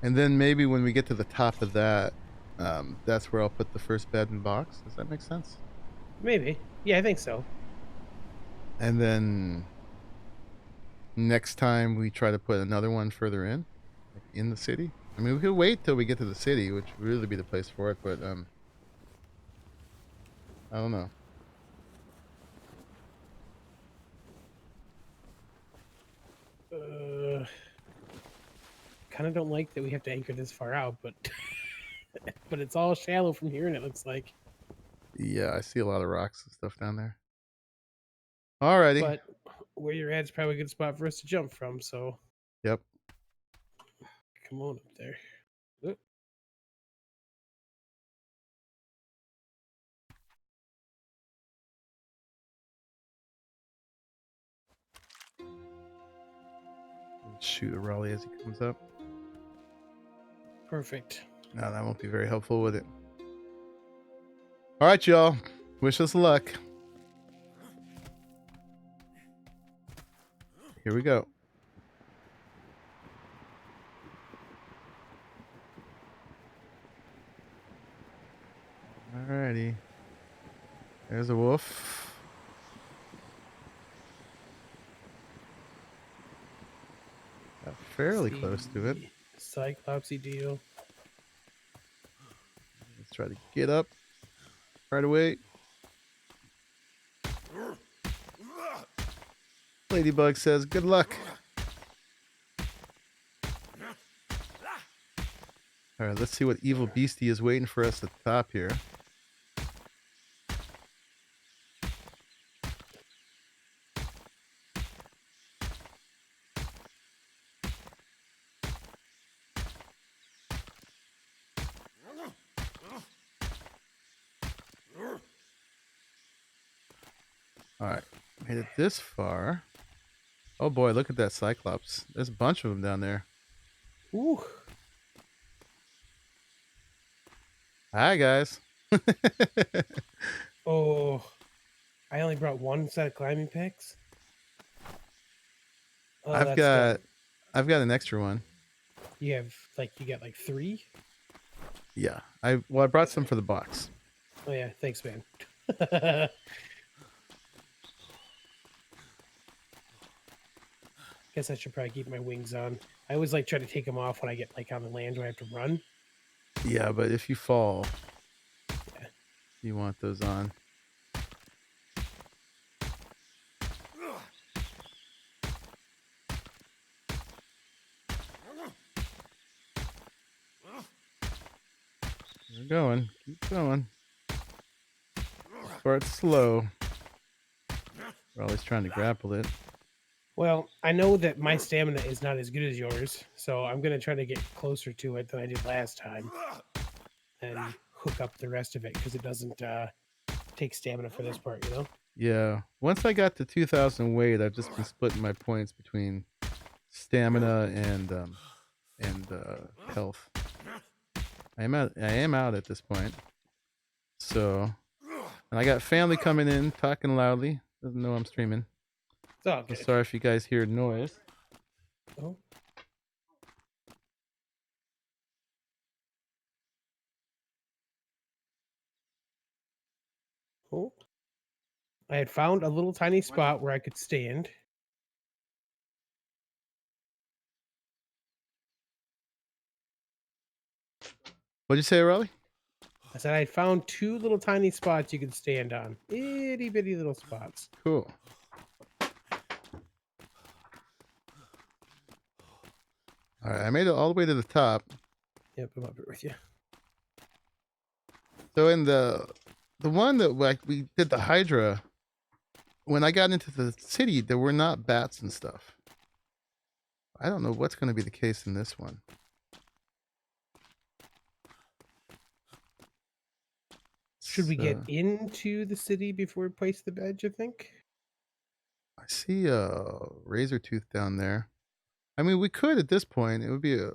And then maybe when we get to the top of that, that's where I'll put the first bed and box. Does that make sense? Maybe. Yeah, I think so. And then next time we try to put another one further in, like in the city. I mean, we could wait till we get to the city, which would really be the place for it, but I don't know. Kind of don't like that we have to anchor this far out, but but it's all shallow from here, and it looks like. Yeah, I see a lot of rocks and stuff down there. Alrighty. But where you're at is probably a good spot for us to jump from. So Yep. come on up there. Oop. Shoot a Raleigh as he comes up. Perfect. No, that won't be very helpful with it. All right, y'all. Wish us luck. Here we go. Alrighty. There's a wolf. Got fairly close to it. Cyclopsy deal. Let's try to get up right away. Ladybug says, good luck. All right, let's see what evil beastie is waiting for us at the top here. All right, made it this far. Oh boy, look at that Cyclops. There's a bunch of them down there. Ooh. Hi, guys. Oh, I only brought one set of climbing picks. Oh, I've got an extra one. You got like 3. Yeah, I brought some for the box. Oh yeah, thanks, man. Guess I should probably keep my wings on. I always like try to take them off when I get like on the land where I have to run. Yeah, but if you fall, Yeah. you want those on. We're going. Keep going. Start slow. We're always trying to grapple it. Well, I know that my stamina is not as good as yours, so I'm gonna try to get closer to it than I did last time, and hook up the rest of it because it doesn't take stamina for this part, you know. Yeah. Once I got to 2,000 weight, I've just been splitting my points between stamina and health. I am out at this point. So, and I got family coming in, talking loudly. Doesn't know I'm streaming. It's all good. Sorry if you guys hear noise. Oh. Oh. I had found a little tiny spot where I could stand. What'd you say, Raleigh? I said I found 2 little tiny spots you could stand on. Itty bitty little spots. Cool. All right, I made it all the way to the top. Yep, I'm up here with you. So in the the one that like we did the Hydra, when I got into the city, there were not bats and stuff. I don't know what's going to be the case in this one. Should we get into the city before we place the bed, you think? I see a razor tooth down there. I mean, we could at this point. It would be a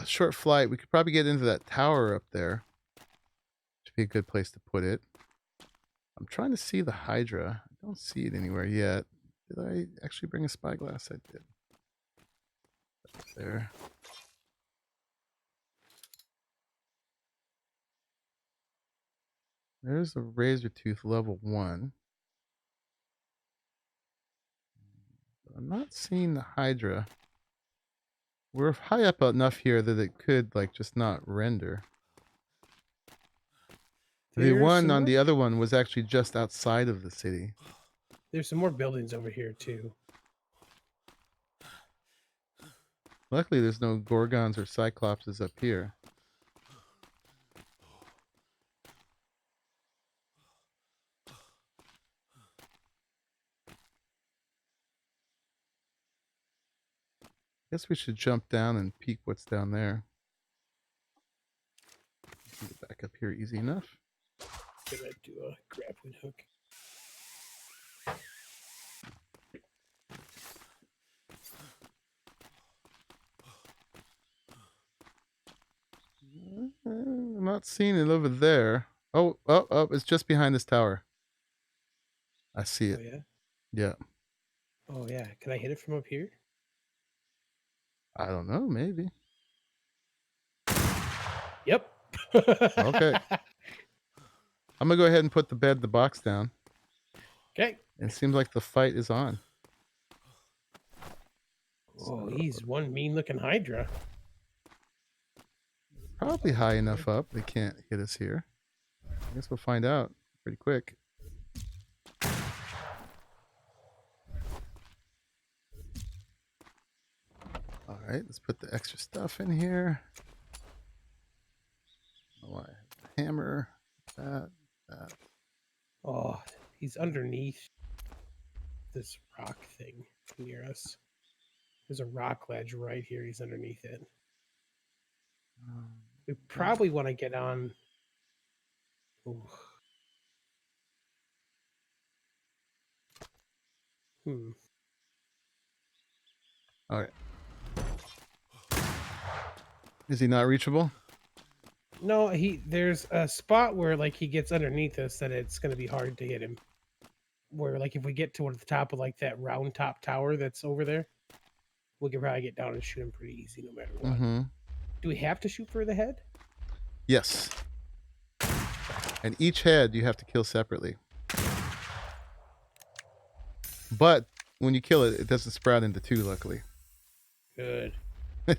short flight. We could probably get into that tower up there. Should be a good place to put it. I'm trying to see the Hydra. I don't see it anywhere yet. Did I actually bring a spyglass? I did. There. There's the razor tooth level 1. I'm not seeing the Hydra. We're high up enough here that it could like just not render. The one on the other one was actually just outside of the city. There's some more buildings over here too. Luckily, there's no Gorgons or Cyclopses up here. Guess we should jump down and peek what's down there. Get back up here easy enough. Gonna do a grappling hook. I'm not seeing it over there. Oh, it's just behind this tower. I see it. Oh, yeah? Yeah. Oh, yeah. Can I hit it from up here? I don't know, maybe. Yep. Okay. I'm going to go ahead and put the box down. Okay. It seems like the fight is on. Oh, he's one mean-looking Hydra. Probably high enough up. They can't hit us here. I guess we'll find out pretty quick. All right, let's put the extra stuff in here. Oh, I have the hammer. That. Oh, he's underneath this rock thing near us. There's a rock ledge right here. He's underneath it. We probably want to get on. Ooh. All right. Is he not reachable? No, there's a spot where like he gets underneath us that it's going to be hard to hit him. Where like if we get to the top of like that round top tower that's over there, we can probably get down and shoot him pretty easy no matter what. Mm-hmm. Do we have to shoot for the head? Yes. And each head you have to kill separately. But when you kill it, it doesn't sprout into 2, luckily. Good. All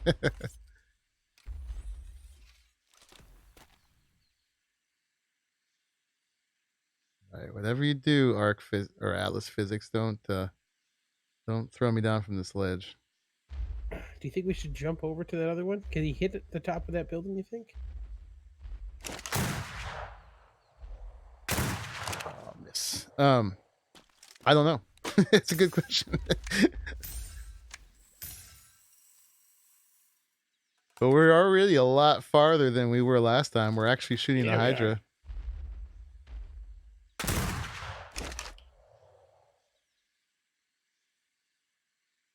right, whatever you do, or Atlas Physics, don't throw me down from this ledge. Do you think we should jump over to that other one? Can he hit the top of that building, you think? Oh, miss. I don't know. It's a good question. But we're already a lot farther than we were last time. We're actually shooting the Hydra.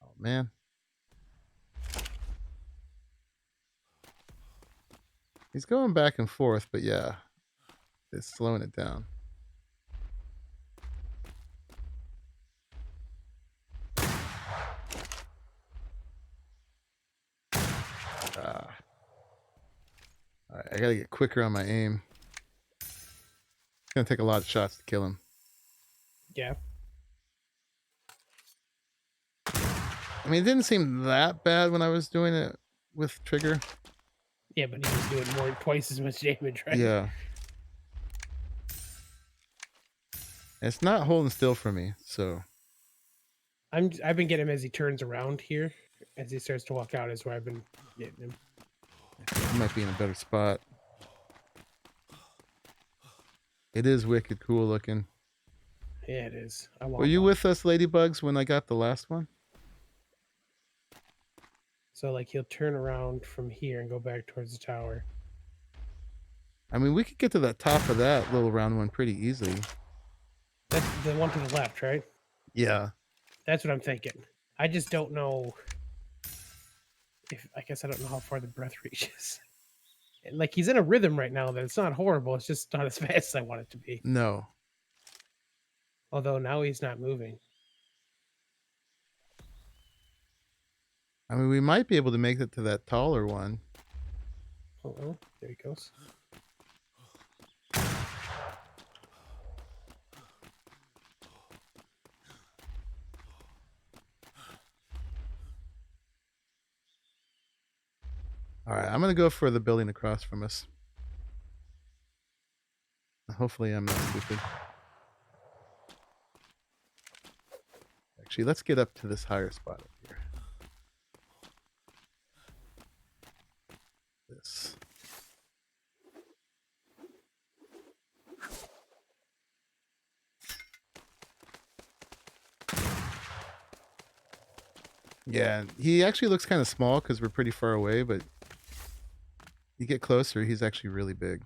Oh, man. He's going back and forth, but yeah, it's slowing it down. All right, I gotta get quicker on my aim. It's gonna take a lot of shots to kill him. Yeah. I mean, it didn't seem that bad when I was doing it with trigger. Yeah, but he was doing twice as much damage, right? Yeah. It's not holding still for me, so. I've been getting him as he turns around here. As he starts to walk out is where I've been getting him. He might be in a better spot. It is wicked cool looking. Yeah, it is. I want Were you one. with us, Ladybugs, when I got the last one? So like he'll turn around from here and go back towards the tower. I mean, we could get to the top of that little round one pretty easily. That's the one to the left, right? Yeah. That's what I'm thinking. I just don't know if I guess I don't know how far the breath reaches. Like he's in a rhythm right now that it's not horrible. It's just not as fast as I want it to be. No. Although now he's not moving. I mean, we might be able to make it to that taller one. Oh, there he goes. All right, I'm going to go for the building across from us. Hopefully I'm not stupid. Actually, let's get up to this higher spot up here. This. Yeah, he actually looks kind of small because we're pretty far away, but you get closer, he's actually really big.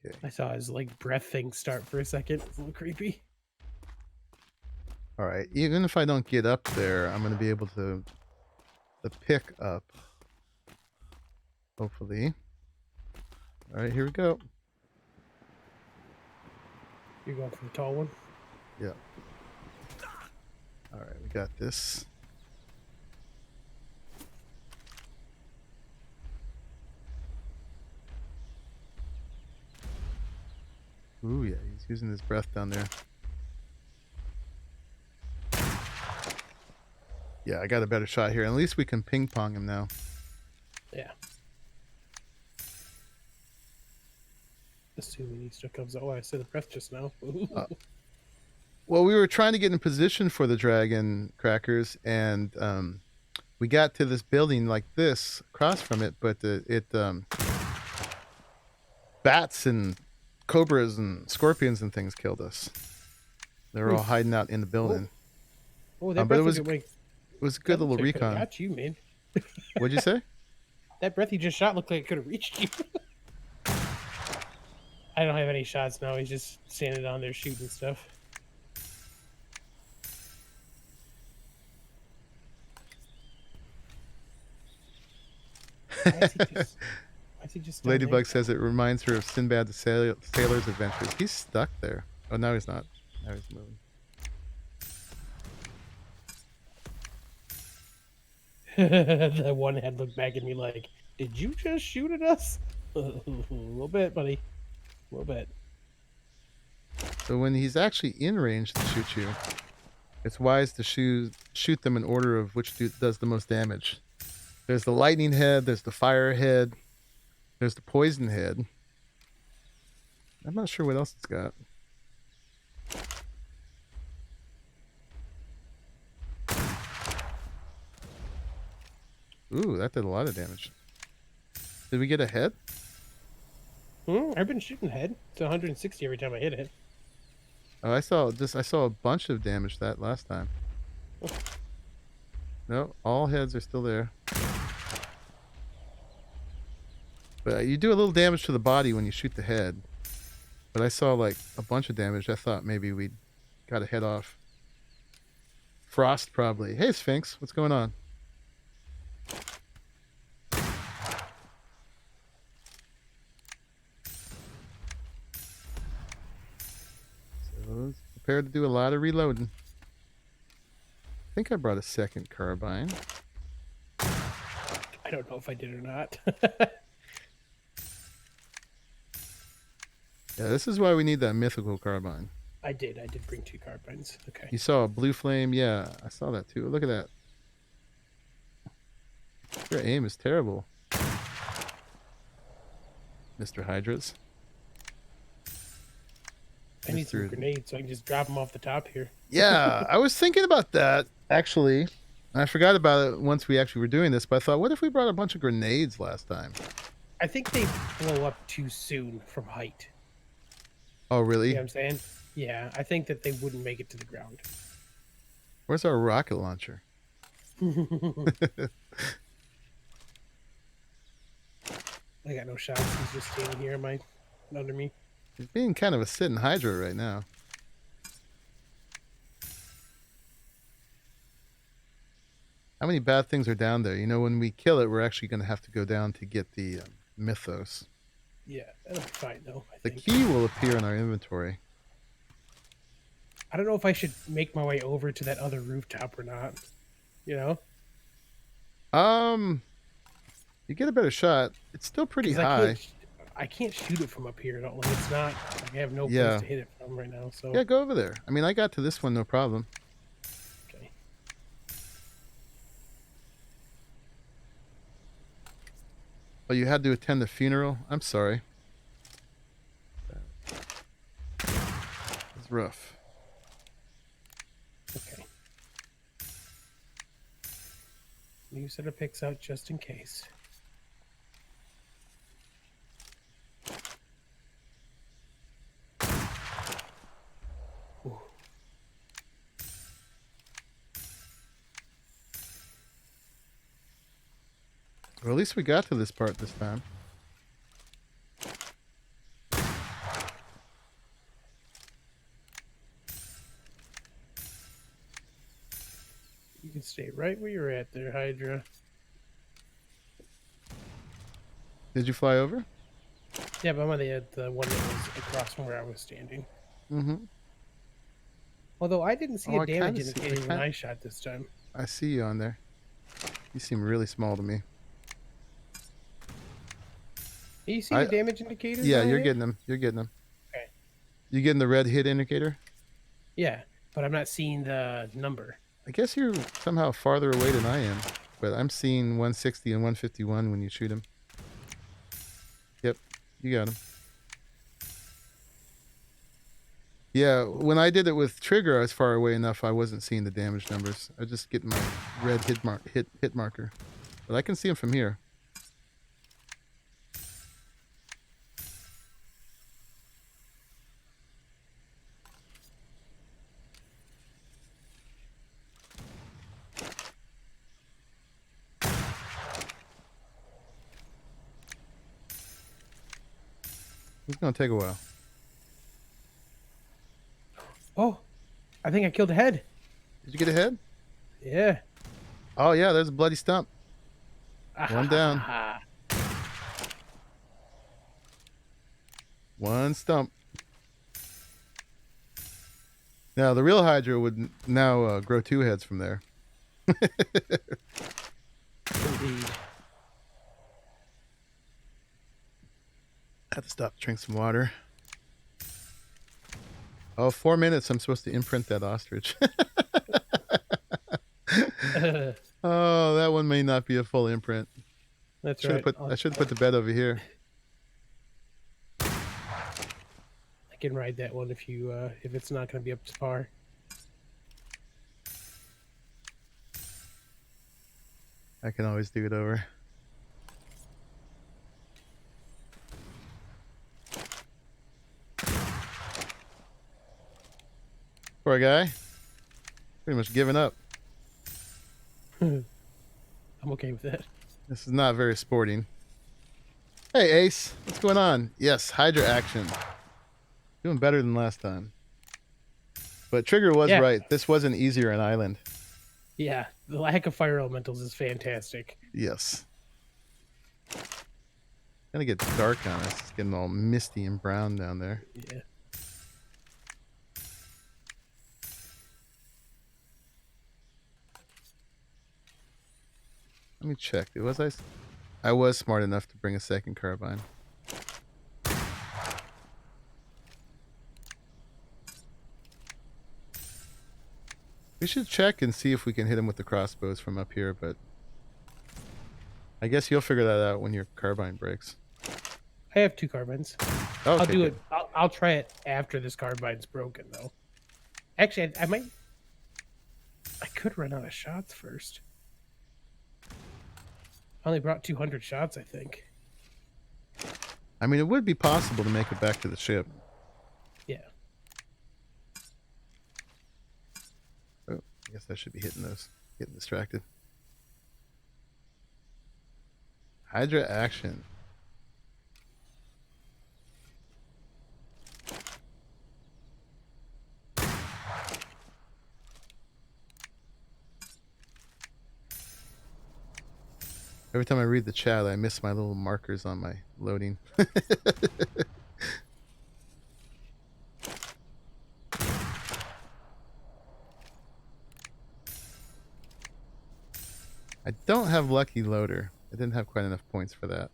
Okay. I saw his like breath thing start for a second. It's a little creepy. All right, even if I don't get up there, I'm going to be able to pick up. Hopefully. All right, here we go. You're going for the tall one? Yeah. All right, we got this. Ooh, yeah, he's using his breath down there. Yeah, I got a better shot here. At least we can ping pong him now. Yeah. Assuming he still comes. Oh, I said the breath just now. Well, we were trying to get in position for the dragon crackers, and we got to this building like this across from it, but bats and cobras and scorpions and things killed us. They were all hiding out in the building. Oh, that But breath it was like, a good little like recon. got you, man. What'd you say? That breath he just shot looked like it could have reached you. I don't have any shots now. He's just standing down there shooting stuff. Why is he just down there? Ladybug says it reminds her of Sinbad the Sailor's adventures. He's stuck there. Oh, now he's not. Now he's moving. That one head looked back at me like, did you just shoot at us? A little bit, buddy. A little bit. So when he's actually in range to shoot you, it's wise to shoot them in order of which does the most damage. There's the lightning head, there's the fire head, there's the poison head. I'm not sure what else it's got. Ooh, that did a lot of damage. Did we get a head? I've been shooting head. It's 160 every time I hit it. Oh, I saw a bunch of damage that last time. Oh. No, all heads are still there. But you do a little damage to the body when you shoot the head. But I saw like a bunch of damage. I thought maybe we got a head off. Frost probably. Hey Sphinx, what's going on? So prepared to do a lot of reloading. I think I brought a second carbine. I don't know if I did or not. Yeah, this is why we need that mythical carbine. I did bring 2 carbines. Okay. You saw a blue flame? Yeah, I saw that too. Look at that. Your aim is terrible, Mr. Hydras. I need some grenades so I can just drop them off the top here. Yeah, I was thinking about that, actually. I forgot about it once we actually were doing this, but I thought, what if we brought a bunch of grenades last time? I think they blow up too soon from height. Oh, You know really? what I'm saying? Yeah, I think that they wouldn't make it to the ground. Where's our rocket launcher? I got no shots. He's just standing here, under me. He's being kind of a sitting Hydra right now. How many bad things are down there? You know, when we kill it, we're actually going to have to go down to get the mythos. Yeah, that'll be fine though. The key will appear in our inventory. I don't know if I should make my way over to that other rooftop or not. You know? You get a better shot. It's still pretty 'Cause high. I can't shoot it from up here. Like, it's not. Like, I have no Yeah. place to hit it from right now. So Yeah, go over there. I mean, I got to this one, no problem. okay. Oh, you had to attend the funeral? I'm sorry. It's rough. Okay. New set of picks out just in case. Ooh. Well, at least we got to this part this time. You can stay right where you're at there, Hydra. Did you fly over? Yeah, but I'm on the one that was across from where I was standing. Mm-hmm. Although I didn't see a damage kinda indicator when I shot this time. I see you on there. You seem really small to me. You see the damage indicators? Yeah, you're getting them. You're getting them. Okay. You getting the red hit indicator? Yeah, but I'm not seeing the number. I guess you're somehow farther away than I am, but I'm seeing 160 and 151 when you shoot him. Yep, you got him. Yeah, when I did it with trigger, I was far away enough I wasn't seeing the damage numbers. I was just getting my red hit marker. But I can see him from here. It's gonna take a while. Oh, I think I killed a head. Did you get a head? Yeah. Oh yeah, there's a bloody stump. One down. One stump. Now the real Hydra would now grow 2 heads from there. Indeed. I have to stop to drink some water. Oh, 4 minutes. I'm supposed to imprint that ostrich. Oh, that one may not be a full imprint. That's right. I should have put the bed over here. I can ride that one if you if it's not going to be up to par. I can always do it over. Poor guy. Pretty much giving up. I'm okay with that. This is not very sporting. Hey, Ace. What's going on? Yes, Hydra action. Doing better than last time. But Trigger was right. This wasn't easier an island. Yeah, the lack of fire elementals is fantastic. Yes. Gonna get dark on us. It's getting all misty and brown down there. Yeah. Let me check. I was smart enough to bring a second carbine. We should check and see if we can hit him with the crossbows from up here, but I guess you'll figure that out when your carbine breaks. I have 2 carbines. Oh, okay, I'll do good. it. I'll try it after this carbine's broken, though. Actually, I could run out of shots first. I only brought 200 shots, I think. I mean, it would be possible to make it back to the ship. Yeah. Oh, I guess I should be hitting those. Getting distracted. Hydra action. Every time I read the chat, I miss my little markers on my loading. I don't have Lucky Loader. I didn't have quite enough points for that.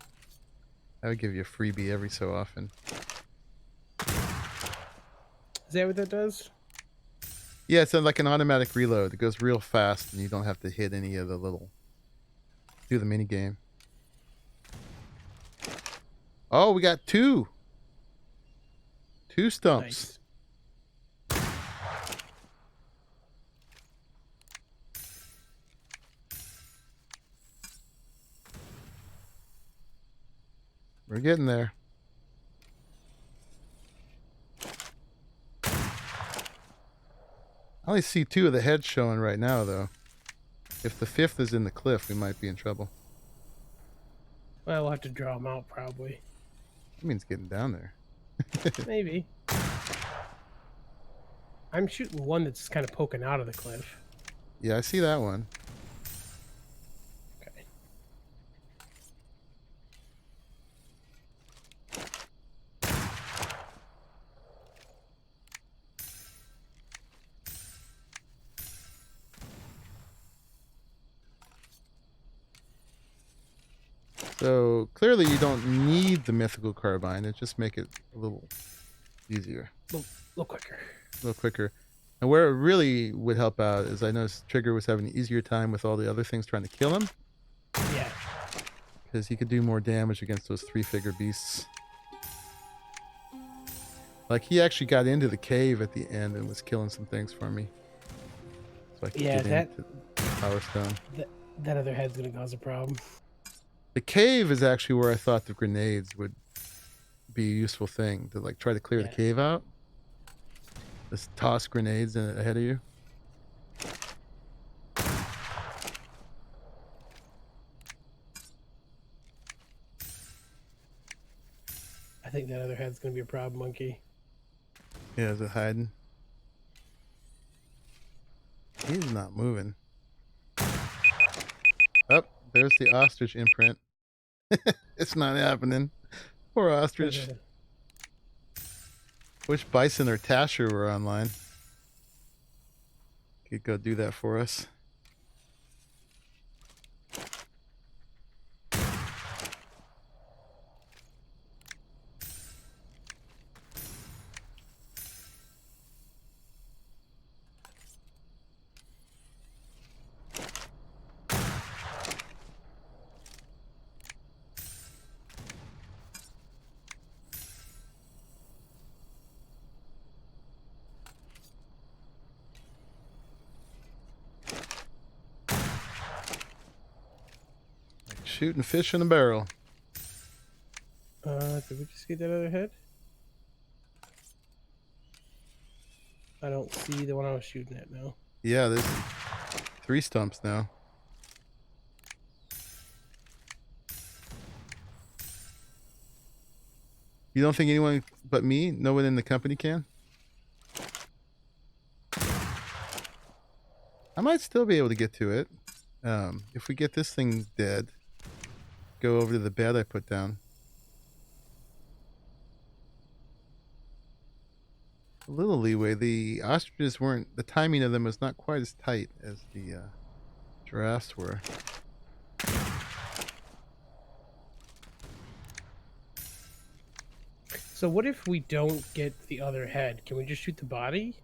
I would give you a freebie every so often. Is that what that does? Yeah, it's like an automatic reload. It goes real fast, and you don't have to hit any of the little... Do the mini game. Oh, we got two. Two stumps. Nice. We're getting there. I only see two of the heads showing right now, though. If the fifth is in the cliff, we might be in trouble. Well, we'll have to draw them out, probably. That means getting down there. Maybe. I'm shooting one that's kind of poking out of the cliff. Yeah, I see that one. Okay. So clearly you don't need the mythical carbine. It just make it a little easier, A little quicker. a little quicker. And where it really would help out is I noticed Trigger was having an easier time with all the other things trying to kill him. Yeah. Because he could do more damage against those three-figure beasts. Like, he actually got into the cave at the end and was killing some things for me. So I could get into Powerstone. That other head's going to cause a problem. The cave is actually where I thought the grenades would be a useful thing. To, like, try to clear the cave out. Just toss grenades in ahead of you. I think that other head's going to be a problem, monkey. Yeah, is it hiding? He's not moving. Oh, there's the ostrich imprint. It's not happening. Poor ostrich. Wish Bison or Tasher were online. Could go do that for us. Shooting fish in a barrel. Did we just get that other head? I don't see the one I was shooting at now. Yeah, there's 3 stumps now. You don't think anyone but me, no one in the company can? I might still be able to get to it. If we get this thing dead, go over to the bed I put down. A little leeway. The ostriches weren't, the timing of them was not quite as tight as the giraffes were. So what if we don't get the other head? Can we just shoot the body?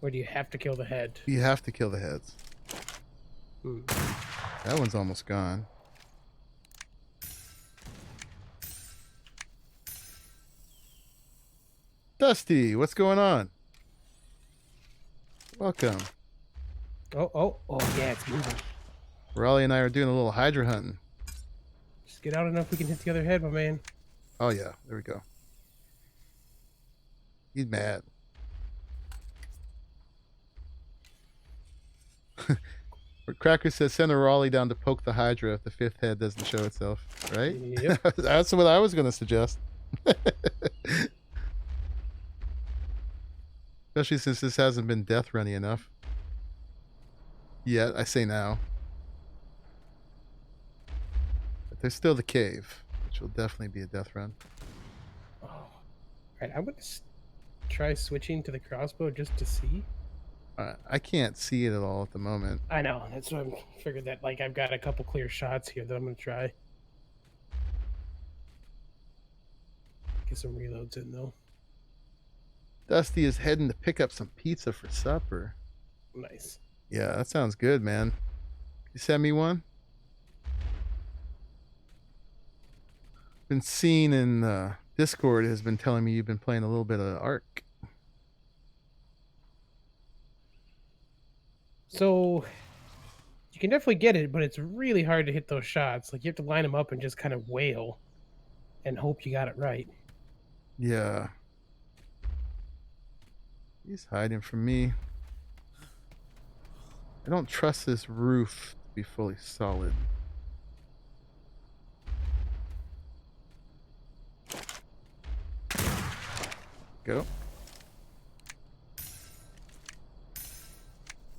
Or do you have to kill the head? You have to kill the heads. Hmm. That one's almost gone. Dusty, what's going on? Welcome. Oh, yeah, it's moving. Raleigh and I are doing a little Hydra hunting. Just get out enough we can hit the other head, my man. Oh, yeah. There we go. He's mad. Cracker says, send a Raleigh down to poke the Hydra if the fifth head doesn't show itself. Right? Yep. That's what I was going to suggest. Especially since this hasn't been death runny enough. Yet, I say now. But there's still the cave, which will definitely be a death run. Oh. Alright, I'm gonna try switching to the crossbow just to see. I can't see it at all at the moment. I know, that's why I figured that, like, I've got a couple clear shots here that I'm gonna try. Get some reloads in, though. Dusty is heading to pick up some pizza for supper. Nice. Yeah, that sounds good, man. You send me one? Been seen in Discord has been telling me you've been playing a little bit of Ark. So you can definitely get it, but it's really hard to hit those shots. Like, you have to line them up and just kind of wail and hope you got it right. Yeah. He's hiding from me. I don't trust this roof to be fully solid. Go.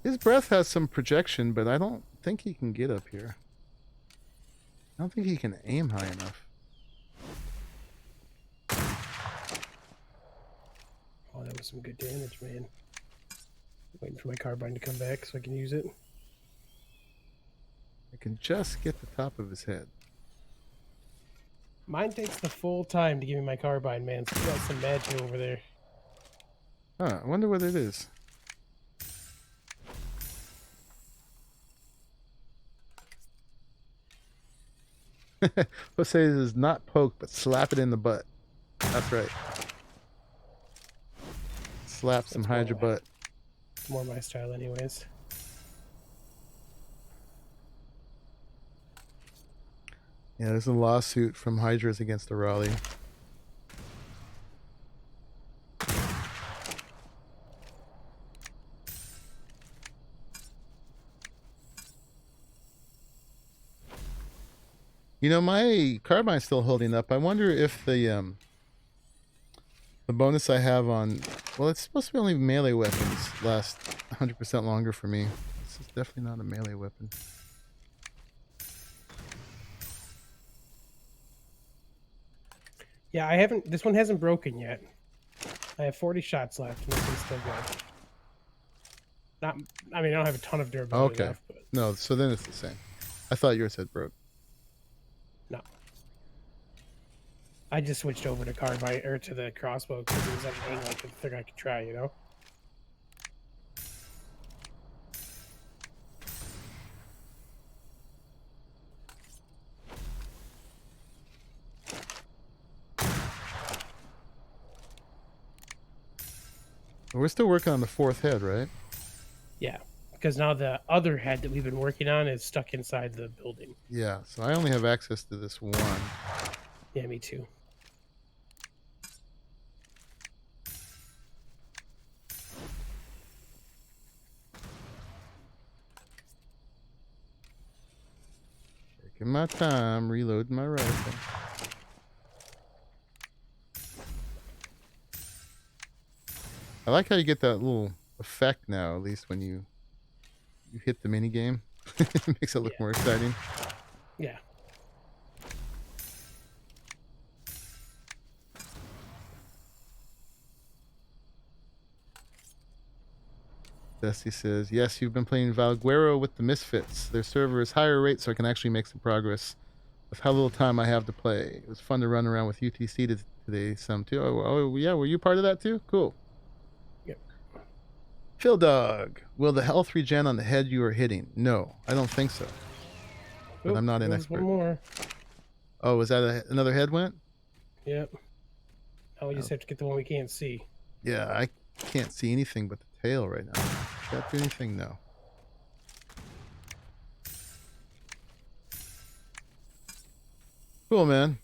His breath has some projection, but I don't think he can get up here. I don't think he can aim high enough. Oh, that was some good damage, man. Waiting for my carbine to come back so I can use it. I can just get the top of his head. Mine takes the full time to give me my carbine, man. So we got some magic over there. Huh, I wonder what it is. Jose is not poke, but slap it in the butt. That's right. Slap some Hydra butt. It's more my style anyways. Yeah, there's a lawsuit from Hydras against the Raleigh. You know, my carbine's still holding up. I wonder if the bonus I have on... Well, it's supposed to be only melee weapons last 100% longer for me. This is definitely not a melee weapon. Yeah, I haven't... This one hasn't broken yet. I have 40 shots left, and this one's still good. Not... I mean, I don't have a ton of durability left, but... No, so then it's the same. I thought yours had broke. No. I just switched over to carbine, or to the crossbow, because it was everything like a thing I could try, you know? We're still working on the fourth head, right? Yeah, because now the other head that we've been working on is stuck inside the building. Yeah, so I only have access to this one. Yeah, me too. Taking my time, reloading my rifle. I like how you get that little effect now, at least when you hit the mini game. It makes it look more exciting. Yeah. Dusty says, yes, you've been playing Valguero with the Misfits. Their server is higher rate, so I can actually make some progress with how little time I have to play. It was fun to run around with UTC today some too. Oh, yeah, were you part of that too? Cool. Yep. Phil Dog, will the health regen on the head you are hitting? No, I don't think so. But I'm not an expert. One more. Oh, was that another head went? Yep. Now we just have to get the one we can't see. Yeah, I can't see anything but the tail right now. Does that do anything? No. Cool, man.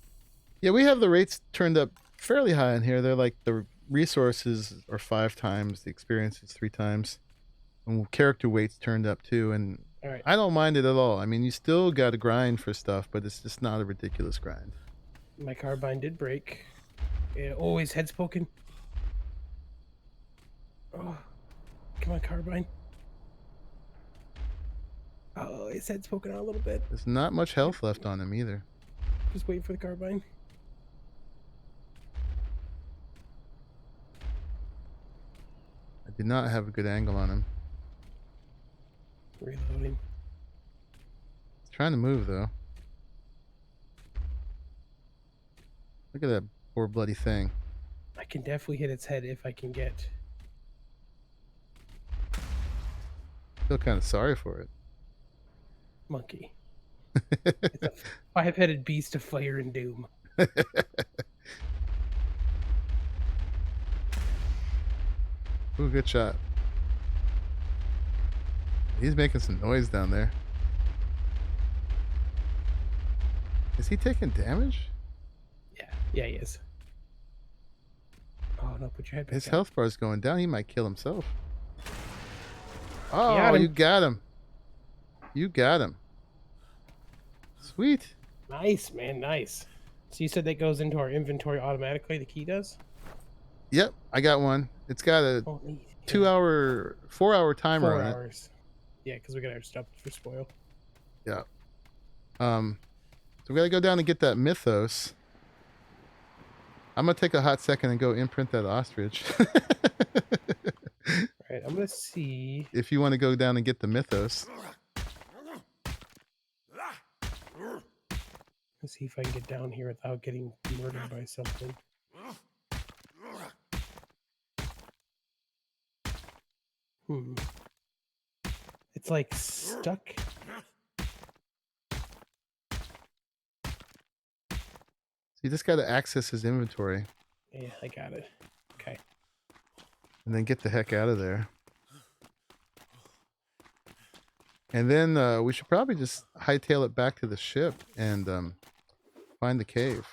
Yeah, we have the rates turned up fairly high in here. They're like the resources are 5 times, the experience is 3 times. And character weight's turned up too, and All right. I don't mind it at all. I mean, you still got to grind for stuff, but it's just not a ridiculous grind. My carbine did break. Oh, his head's poking. Oh, come on, carbine. Oh, his head's poking out a little bit. There's not much health left on him either. Just waiting for the carbine. I did not have a good angle on him. Reloading. He's trying to move though. Look at that poor bloody thing. I can definitely hit its head if I can get. Feel kind of sorry for it. Monkey. It's a 5-headed beast of fire and doom. Ooh, good shot. He's making some noise down there. Is he taking damage? Yeah, he is. Oh no, put your head back His down. health bar is going down. He might kill himself. Got Oh, him. you got him. You got him. Sweet. Nice, man, nice. So you said that goes into our inventory automatically, the key does? Yep, I got one. It's got a Oh, neat. 4-hour timer 4 on hours. Yeah, because we got our stuff for spoil. it. Yeah. So we gotta go down and get that mythos. I'm gonna take a hot second and go imprint that ostrich. Alright, I'm gonna see. If you want to go down and get the mythos. Let's see if I can get down here without getting murdered by something. It's like stuck. So you just gotta access his inventory. Yeah, I got it. Okay. And then get the heck out of there. And then we should probably just hightail it back to the ship and find the cave.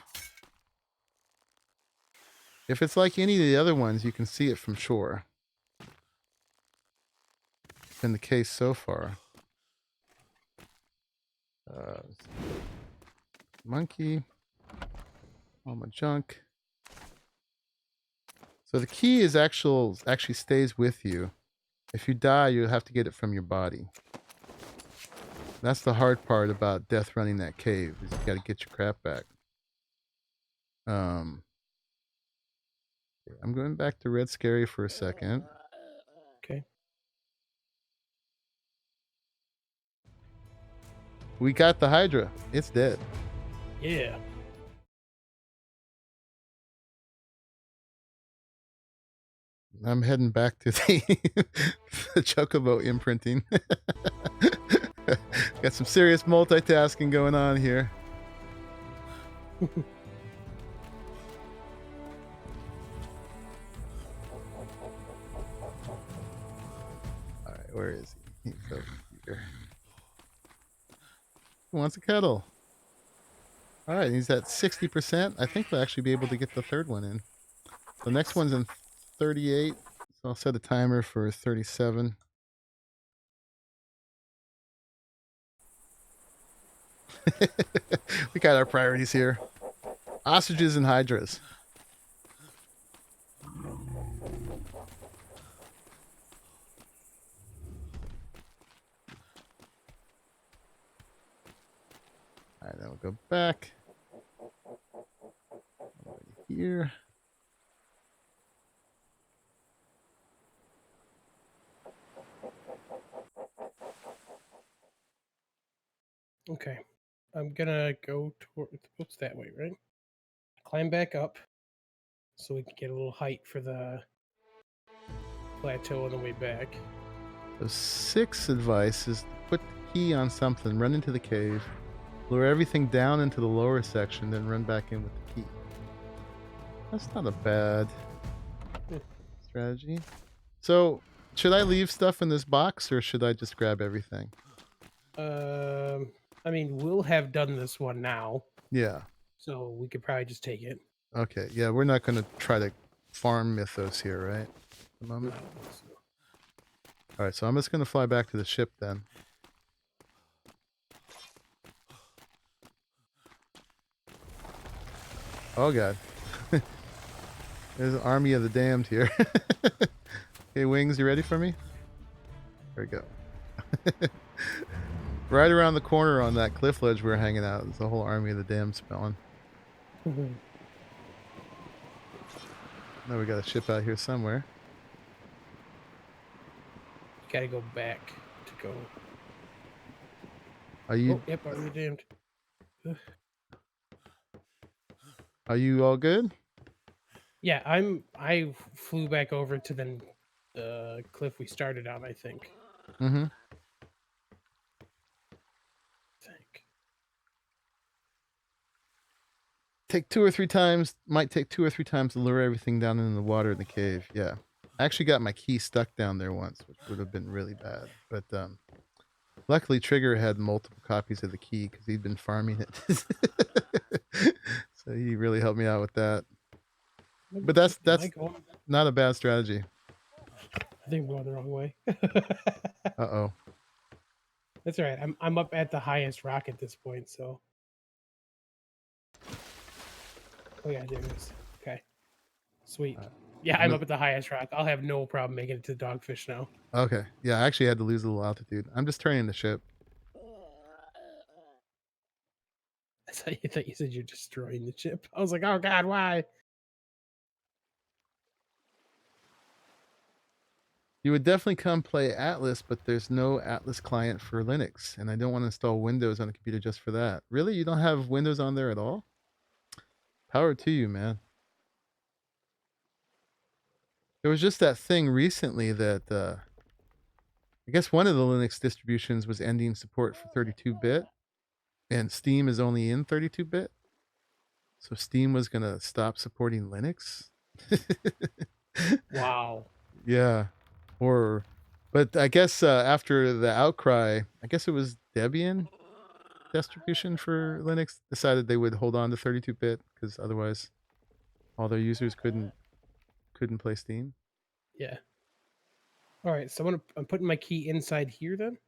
If it's like any of the other ones, you can see it from shore. It's been the case so far. Monkey. All my junk. So the key is actually stays with you. If you die, you'll have to get it from your body. That's the hard part about death running that cave, is you got to get your crap back. I'm going back to Red Scary for a second. Okay. We got the Hydra. It's dead. Yeah. I'm heading back to the Chocobo imprinting. Got some serious multitasking going on here. All right, where is he? He's over here. Who wants a cuddle? All right, he's at 60%. I think we'll actually be able to get the third one in. The next one's in 38. So I'll set a timer for 37. We got our priorities here. Ostriches and hydras. All right, then we'll go back. Over here. Okay. I'm gonna go what's that way, right? Climb back up so we can get a little height for the plateau on the way back. So 6 advice is to put the key on something, run into the cave, lure everything down into the lower section, then run back in with the key. That's not a bad strategy. So, should I leave stuff in this box or should I just grab everything? I mean, we'll have done this one now. Yeah. So we could probably just take it. Okay, yeah, we're not going to try to farm Mythos here, right? At the No, moment. so- All right, so I'm just going to fly back to the ship then. Oh god. There's an army of the damned here. Okay, Wings, you ready for me? There we go. Right around the corner on that cliff ledge we were hanging out, there's a whole army of the damned spelling. Now we got a ship out here somewhere. Gotta go back to go. Are you Oh, yep, I'm damned. are you all good? Yeah, I flew back over to the cliff we started on, I think. Mm-hmm. Take 2 or 3 times, might take 2 or 3 times to lure everything down in the water in the cave. Yeah. I actually got my key stuck down there once, which would have been really bad. But luckily Trigger had multiple copies of the key because he'd been farming it. So he really helped me out with that. But that's Am I going? not a bad strategy. I think I'm going the wrong way. Uh-oh. That's all right. I'm up at the highest rock at this point, so. Oh yeah, there it is. Okay, sweet. Yeah, I'm up at the highest rock. I'll have no problem making it to the dogfish now. Okay. Yeah, I actually had to lose a little altitude. I'm just turning the ship. I thought you said you're destroying the ship. I was like, oh god, why? You would definitely come play Atlas, but there's no Atlas client for Linux, and I don't want to install Windows on the computer just for that. Really? You don't have Windows on there at all? Power to you, man. There was just that thing recently that I guess one of the Linux distributions was ending support for 32-bit, and Steam is only in 32-bit. So Steam was going to stop supporting Linux. Wow. Yeah. But I guess after the outcry, I guess it was Debian distribution for Linux decided they would hold on to 32-bit because otherwise all their users couldn't play Steam. Yeah. All right, so I'm putting my key inside here then.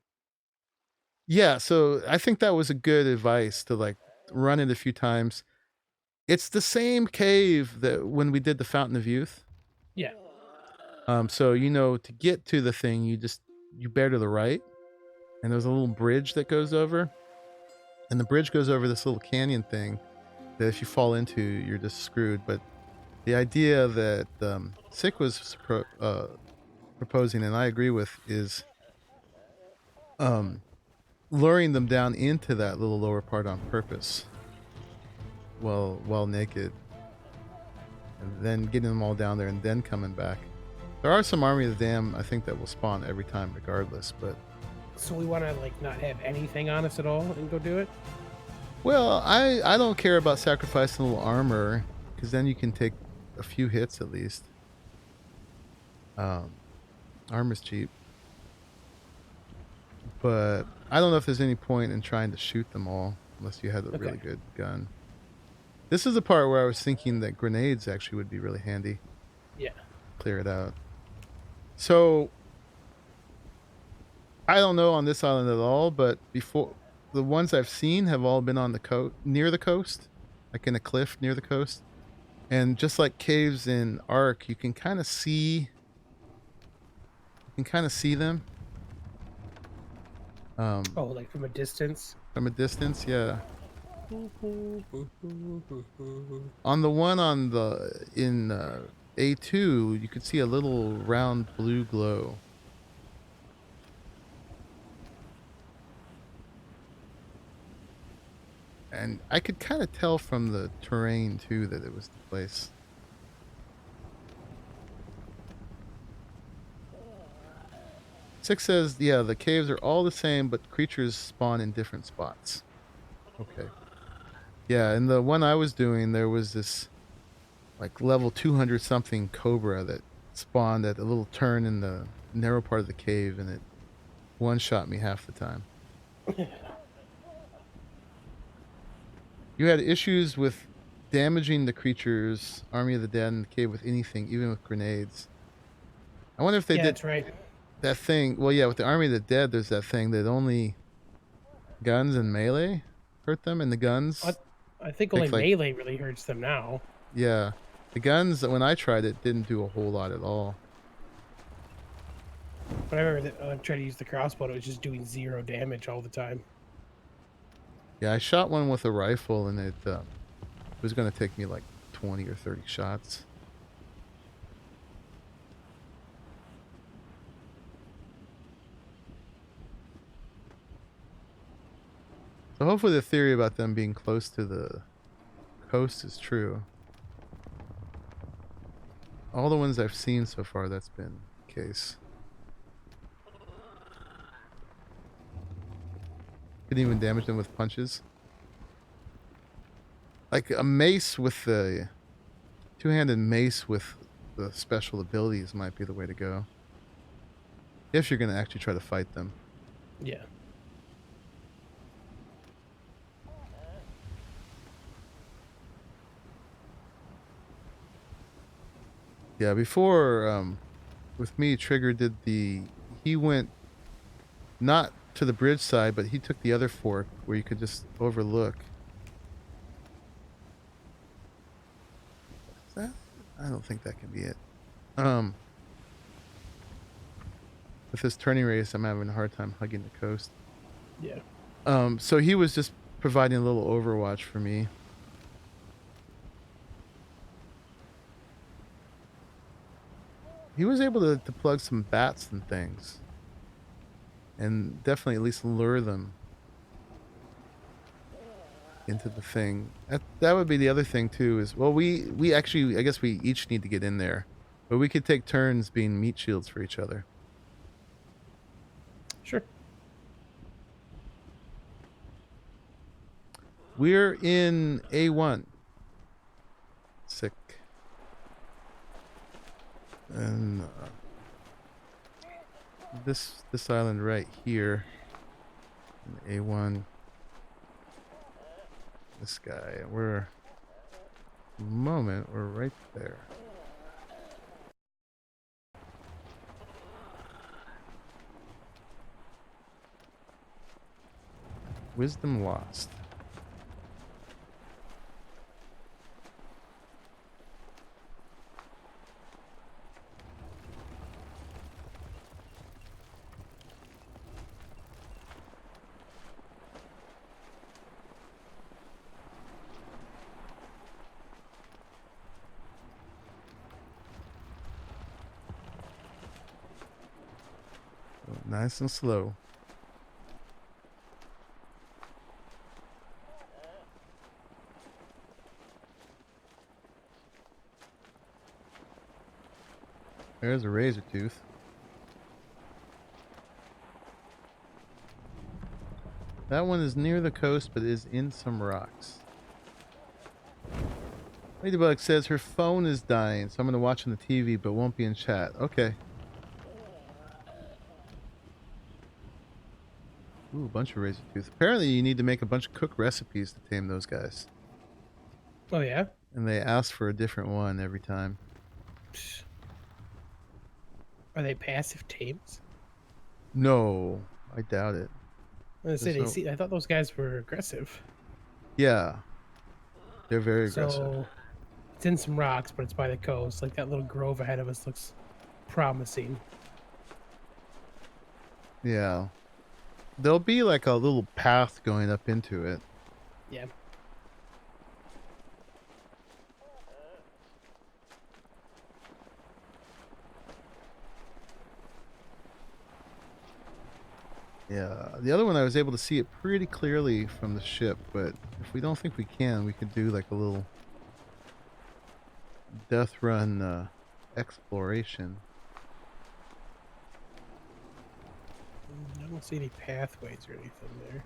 Yeah, so I think that was a good advice to like run it a few times. It's the same cave that when we did the Fountain of Youth. Yeah. So to get to the thing, you bear to the right, and there's a little bridge that goes over, and the bridge goes over this little canyon thing that if you fall into, you're just screwed. But the idea that Sick was proposing, and I agree with, is luring them down into that little lower part on purpose, while naked, and then getting them all down there, and then coming back. There are some Army of the Damned, I think, that will spawn every time regardless, but... So we want to, like, not have anything on us at all and go do it? Well, I don't care about sacrificing a little armor, because then you can take a few hits at least. Armor's cheap. But I don't know if there's any point in trying to shoot them all, unless you had a really good gun. This is the part where I was thinking that grenades actually would be really handy. Yeah. Clear it out. So, I don't know on this island at all, but before the ones I've seen have all been on the coast, near the coast, like in a cliff near the coast. And just like caves in Ark, you can kind of see them. Oh, like from a distance? From a distance, yeah. On the one in A2, you could see a little round blue glow. And I could kind of tell from the terrain too that it was the place. Six says, yeah, the caves are all the same, but creatures spawn in different spots. Okay. Yeah, and the one I was doing, there was this like level 200 something cobra that spawned at a little turn in the narrow part of the cave, and it one-shot me half the time. You had issues with damaging the creatures, Army of the Dead, in the cave with anything, even with grenades. I wonder if they Yeah, did that's right. that thing. Well, yeah, with the Army of the Dead, there's that thing that only guns and melee hurt them, and the I, guns I think only make like, melee really hurts them now. yeah, the guns when I tried it didn't do a whole lot at all. But I remember that I tried to use the crossbow, and it was just doing 0 damage all the time. Yeah, I shot one with a rifle, and it was going to take me like 20 or 30 shots. So hopefully the theory about them being close to the coast is true. All the ones I've seen so far, that's been the case. Couldn't even damage them with punches. Like a mace with the two-handed mace with the special abilities might be the way to go. If you're going to actually try to fight them. Yeah. Yeah, before with me, Trigger did he went not to the bridge side, but he took the other fork where you could just overlook. Is that? I don't think that can be it. With this turning radius, I'm having a hard time hugging the coast. Yeah. So he was just providing a little overwatch for me. He was able to plug some bats and things. And definitely at least lure them into the thing. That would be the other thing too, is, well, we actually, I guess we each need to get in there. But we could take turns being meat shields for each other. Sure. We're in A1. Sick. And this island right here. In A1. This guy. We're right there. Wisdom lost. Nice and slow. There's a razor tooth. That one is near the coast, but is in some rocks. Ladybug says her phone is dying, so I'm going to watch on the TV, but won't be in chat. Okay. Ooh, a bunch of razor tooth. Apparently you need to make a bunch of cook recipes to tame those guys. Oh, yeah? And they ask for a different one every time. Are they passive tames? No, I doubt it. I thought those guys were aggressive. Yeah. They're very aggressive. So it's in some rocks, but it's by the coast. Like that little grove ahead of us looks promising. Yeah. There'll be like a little path going up into it. Yeah. Yeah, the other one I was able to see it pretty clearly from the ship, but if we don't think we can, we could do like a little death run exploration. I don't see any pathways or anything there.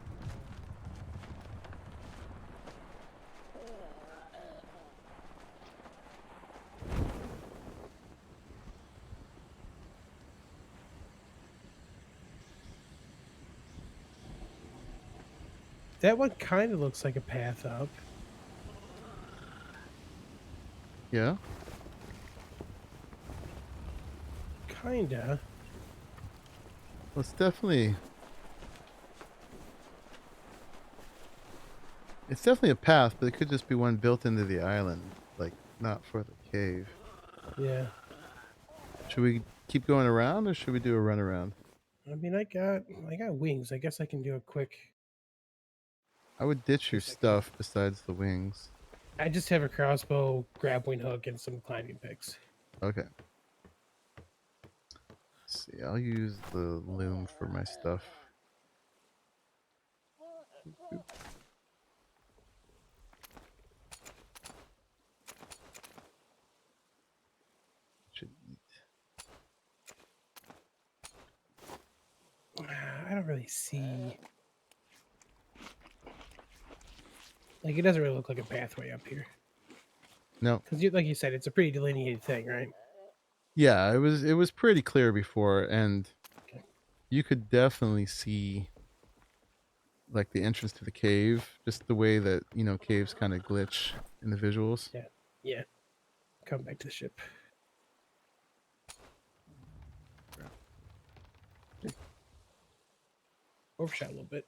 That one kind of looks like a path up. Yeah. Kinda. Well, it's definitely a path, but it could just be one built into the island, like not for the cave. Yeah. Should we keep going around, or should we do a run around? I mean, I got wings. I guess I can do a quick I would ditch your 2 second. stuff besides the wings. I just have a crossbow, grappling hook, and some climbing picks. Okay. Let's see, I'll use the loom for my stuff. Should eat. I don't really see. Like, it doesn't really look like a pathway up here. No. Because, like you said, it's a pretty delineated thing, right? Yeah, it was pretty clear before, and Okay. you could definitely see like the entrance to the cave, just the way that, caves kind of glitch in the visuals. Yeah. Yeah. Come back to the ship. Overshot a little bit.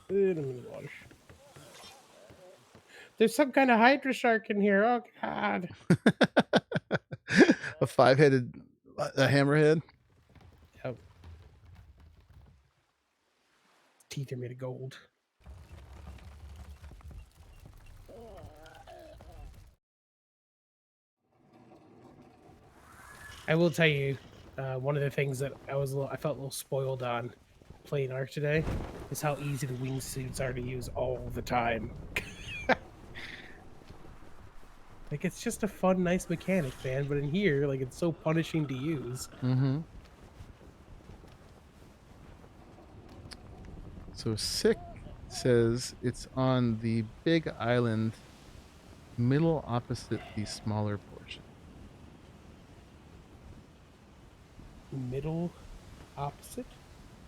In the water. There's some kind of Hydra shark in here. Oh, God. A five-headed a hammerhead. Yep. Teeth are made of gold. I will tell you, one of the things that I felt a little spoiled on playing Ark today is how easy the wingsuits are to use all the time. Like, it's just a fun, nice mechanic, man. But in here, like, it's so punishing to use. Mm-hmm. So Sick says it's on the big island, middle opposite the smaller portion. Middle opposite?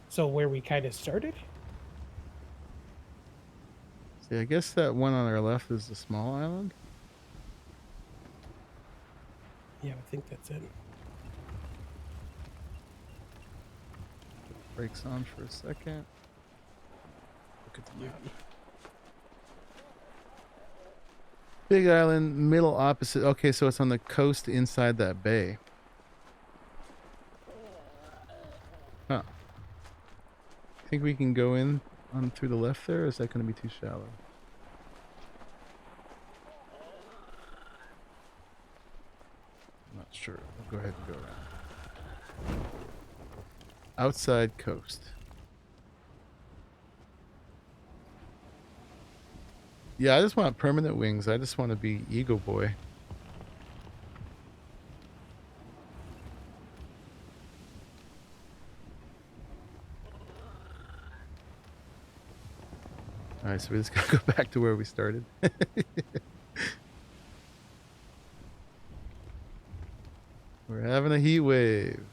So where we kind of started? See, I guess that one on our left is the small island. Yeah, I think that's it. Brakes on for a second. Look at the map. Big island, middle opposite. Okay, so it's on the coast inside that bay. Huh. Think we can go in on through the left there, or is that going to be too shallow? I'm not sure. We'll go ahead and go around. Outside coast. Yeah, I just want permanent wings. I just want to be Eagle Boy. Alright, so we just gotta go back to where we started. We're having a heat wave.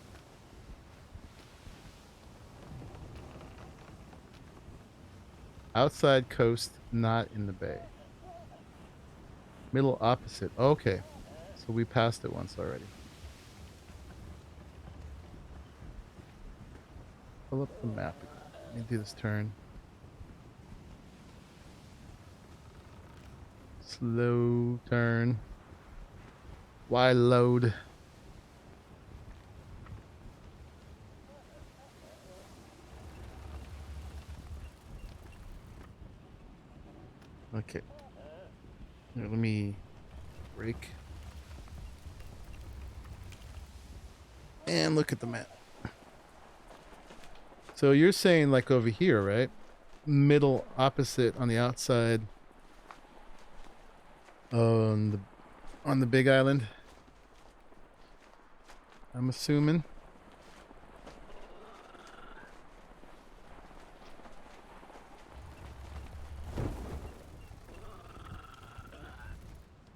Outside coast, not in the bay. Middle opposite. Okay. So we passed it once already. Pull up the map again. Let me do this turn. Slow turn. Y load. Okay. Here, let me brake. And look at the map. So you're saying like over here, right? Middle opposite on the outside. On the big island. I'm assuming.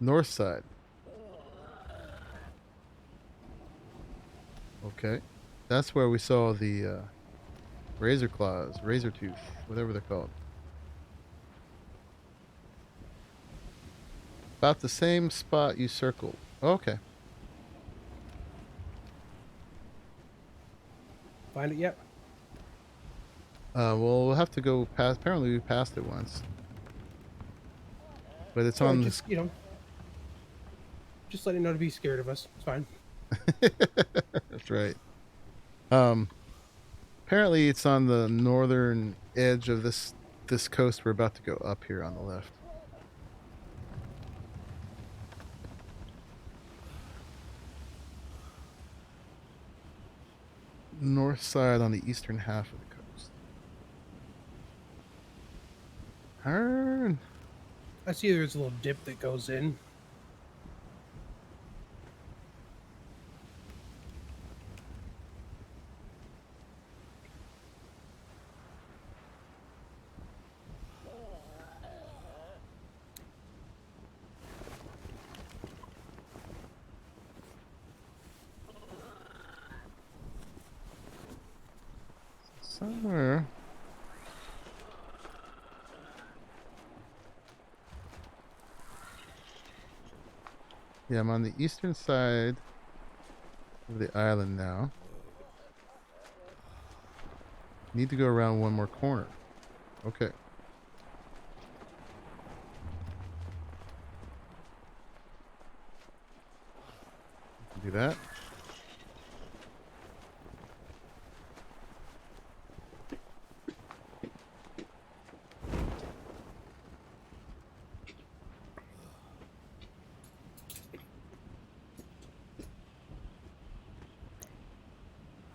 North side. Okay. That's where we saw the Razor claws, razor tooth, whatever they're called. About the same spot you circled. Okay. Find it yet? Well, we'll have to go past. Apparently, we passed it once, but it's So on. just just letting you know to be scared of us. It's fine. That's right. Um, apparently, it's on the northern edge of this coast. We're about to go up here on the left. North side on the eastern half of the coast. Turn. I see there's a little dip that goes in. Somewhere. Yeah, I'm on the eastern side of the island now. Need to go around one more corner. Okay. Do that.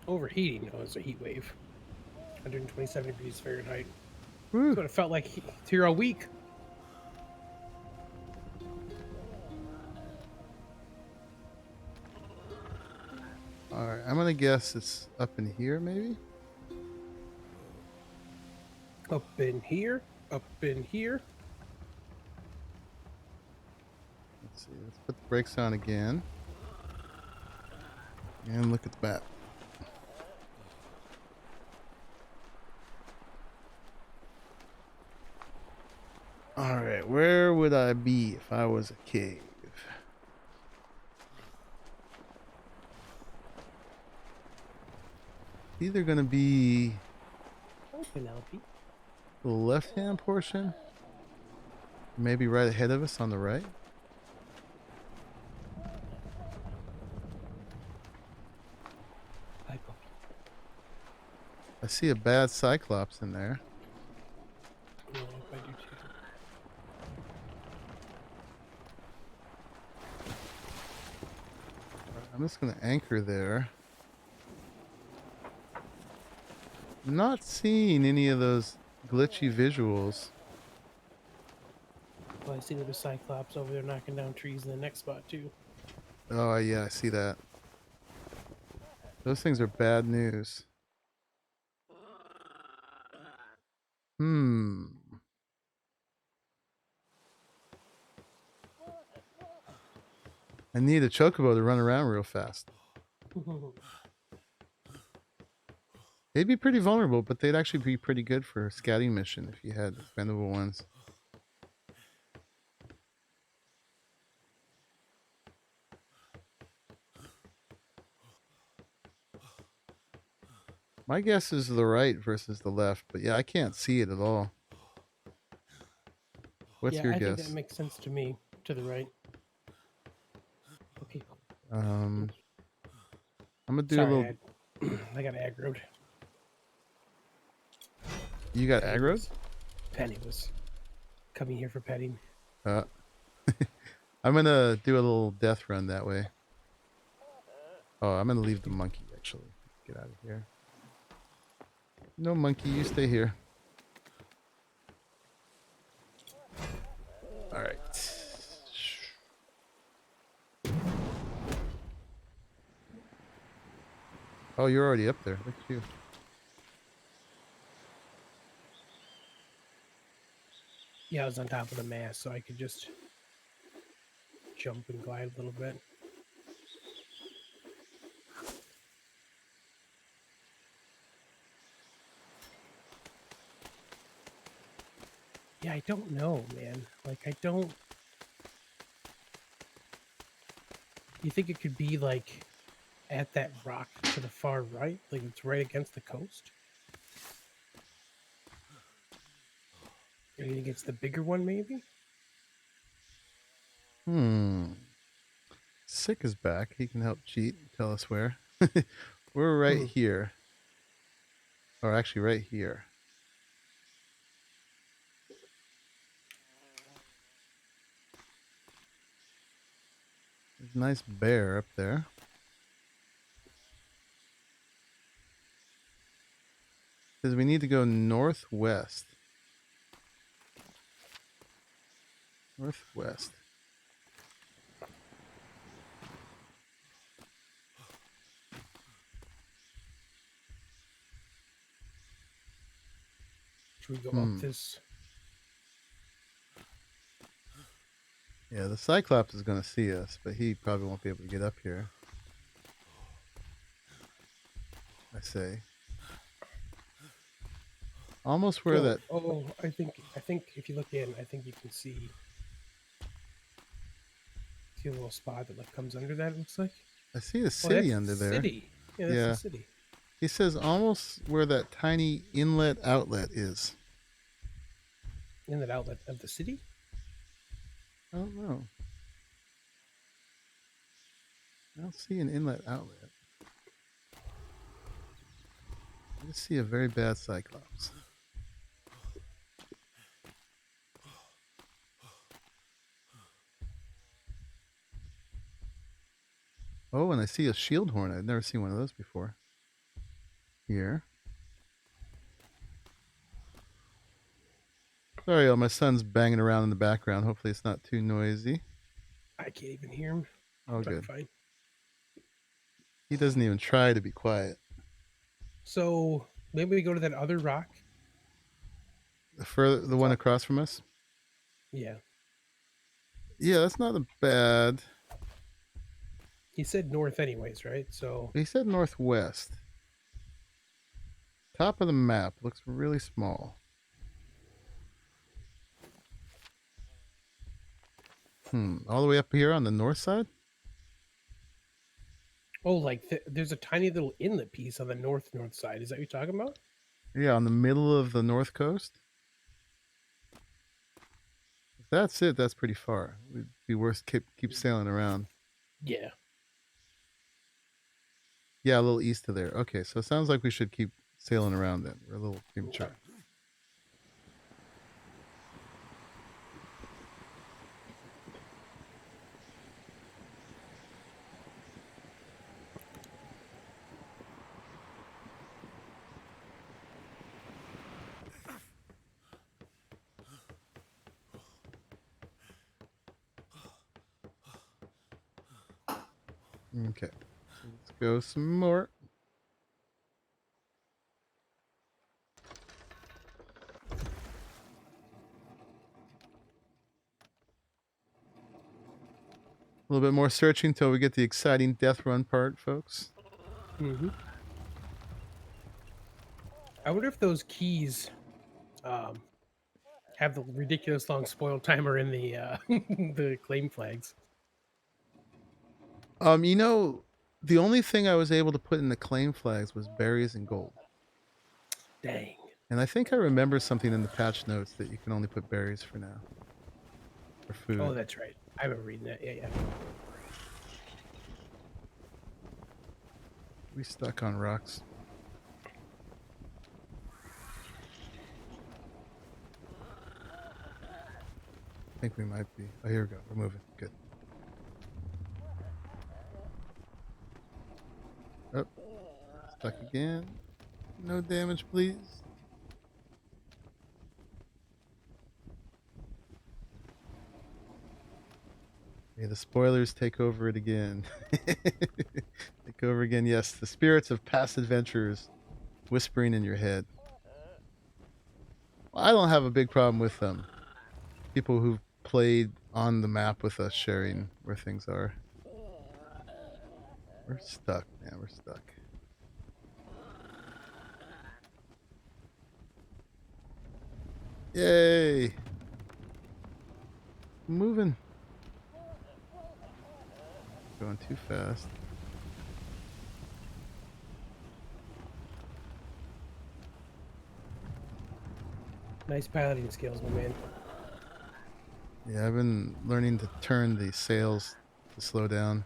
Overheating. Oh, it's a heat wave. 127 degrees Fahrenheit. Woo. That's what it felt like here all week. All right, I'm gonna guess it's up in here, maybe. Up in here. Up in here. Let's see. Let's put the brakes on again, and look at the map. All right, where would I be if I was a cave? Either gonna be Oh, Penelope. the left-hand portion, maybe right ahead of us on the right. Hi, puppy. I see a bad Cyclops in there. Yeah, I do too. I'm just gonna anchor there. Not seeing any of those glitchy visuals. Well, I see there's a Cyclops over there knocking down trees in the next spot too. Oh yeah, I see that. Those things are bad news. Hmm. I need a chocobo to run around real fast. They'd be pretty vulnerable, but they'd actually be pretty good for a scouting mission if you had expendable ones. My guess is the right versus the left, but yeah, I can't see it at all. What's Yeah, your I think guess? that makes sense to me. To the right. Okay. I'm gonna do a Sorry, little. I got aggroed. You got aggroed? Penny was coming here for petting. I'm gonna do a little death run that way. Oh, I'm gonna leave the monkey actually. Get out of here. No monkey, you stay here. All right. Oh, you're already up there. Look at you. Yeah, I was on top of the mast, so I could just jump and glide a little bit. Yeah, I don't know, man. Like, I don't. You think it could be like at that rock to the far right? Like it's right against the coast? Or you think it's the bigger one, maybe? Sick is back. He can help cheat. Tell us where. We're right Hmm. here. Or actually right here. There's a nice bear up there. Says we need to go northwest. Northwest. Should we go up this? Yeah, the Cyclops is going to see us, but he probably won't be able to get up here. I say. Almost where that... Oh, I think if you look in, I think you can see a little spot that like comes under that. It looks like. I see a Oh, city that's under the there. city. Yeah, that's the Yeah. city. He says almost where that tiny inlet outlet is. In that outlet of the city. I don't know. I don't see an inlet outlet. I just see a very bad Cyclops. Oh, and I see a shield horn. I've never seen one of those before. Here. Sorry, my son's banging around in the background. Hopefully it's not too noisy. I can't even hear him. Oh, But good. fine. He doesn't even try to be quiet. So maybe we go to that other rock. The one across from us? Yeah. Yeah, that's not a bad... He said north anyways, right? So He said northwest. Top of the map. Looks really small. All the way up here on the north side? oh, like there's a tiny little inlet piece on the north side. Is that what you're talking about? Yeah, on the middle of the north coast. If that's it, that's pretty far. It'd be worth keep sailing around. Yeah. Yeah, a little east of there. Okay, so it sounds like we should keep sailing around then. We're a little premature. Okay, so let's go some more. A little bit more searching until we get the exciting death run part, folks. Mm-hmm. I wonder if those keys have the ridiculous long spoil timer in the the claim flags. You know, the only thing I was able to put in the claim flags was berries and gold. Dang. And I think I remember something in the patch notes that you can only put berries for now. For food. Oh, that's right. I remember reading that. Yeah. We stuck on rocks. I think we might be. Oh, here we go. We're moving. Good. Oh, stuck again. No damage, please. May the spoilers take over it again. Take over again. Yes, the spirits of past adventures whispering in your head. Well, I don't have a big problem with them. People who've played on the map with us sharing where things are. We're stuck, man. We're stuck. Yay! moving. Going too fast. Nice piloting skills, my man. Yeah, I've been learning to turn the sails to slow down.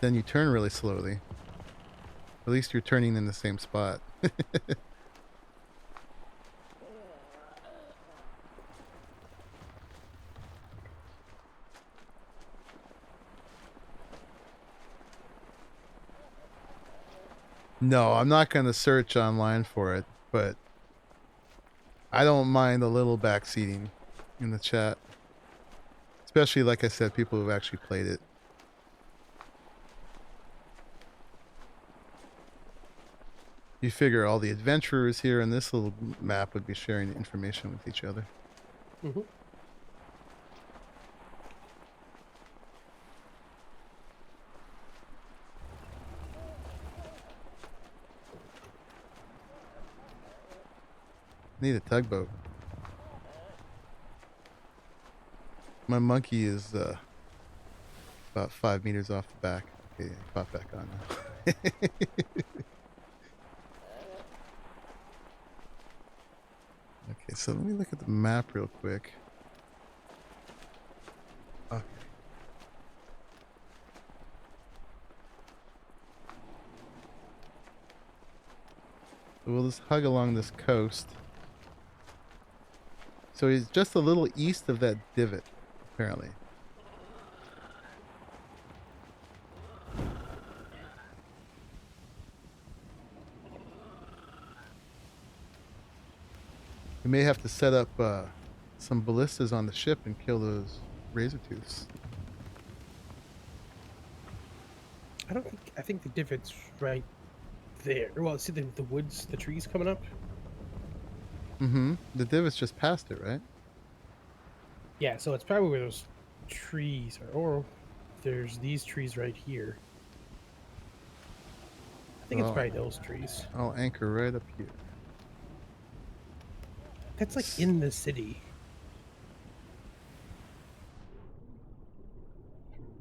Then you turn really slowly. At least you're turning in the same spot. No, I'm not going to search online for it, but I don't mind a little backseating in the chat. Especially, like I said, people who've actually played it. You figure all the adventurers here in this little map would be sharing information with each other. Mm-hmm. Need a tugboat. My monkey is about 5 meters off the back. Okay, pop back on now. Okay, so let me look at the map real quick. Okay. So we'll just hug along this coast. So he's just a little east of that divot, apparently. We may have to set up some ballistas on the ship and kill those razor tooths. I think the divot's right there. Well, see the woods, the trees coming up? Mm-hmm. The divot's just past it, right? Yeah, so it's probably where those trees are. Or there's these trees right here. I think it's probably those trees. I'll anchor right up here. That's like in the city.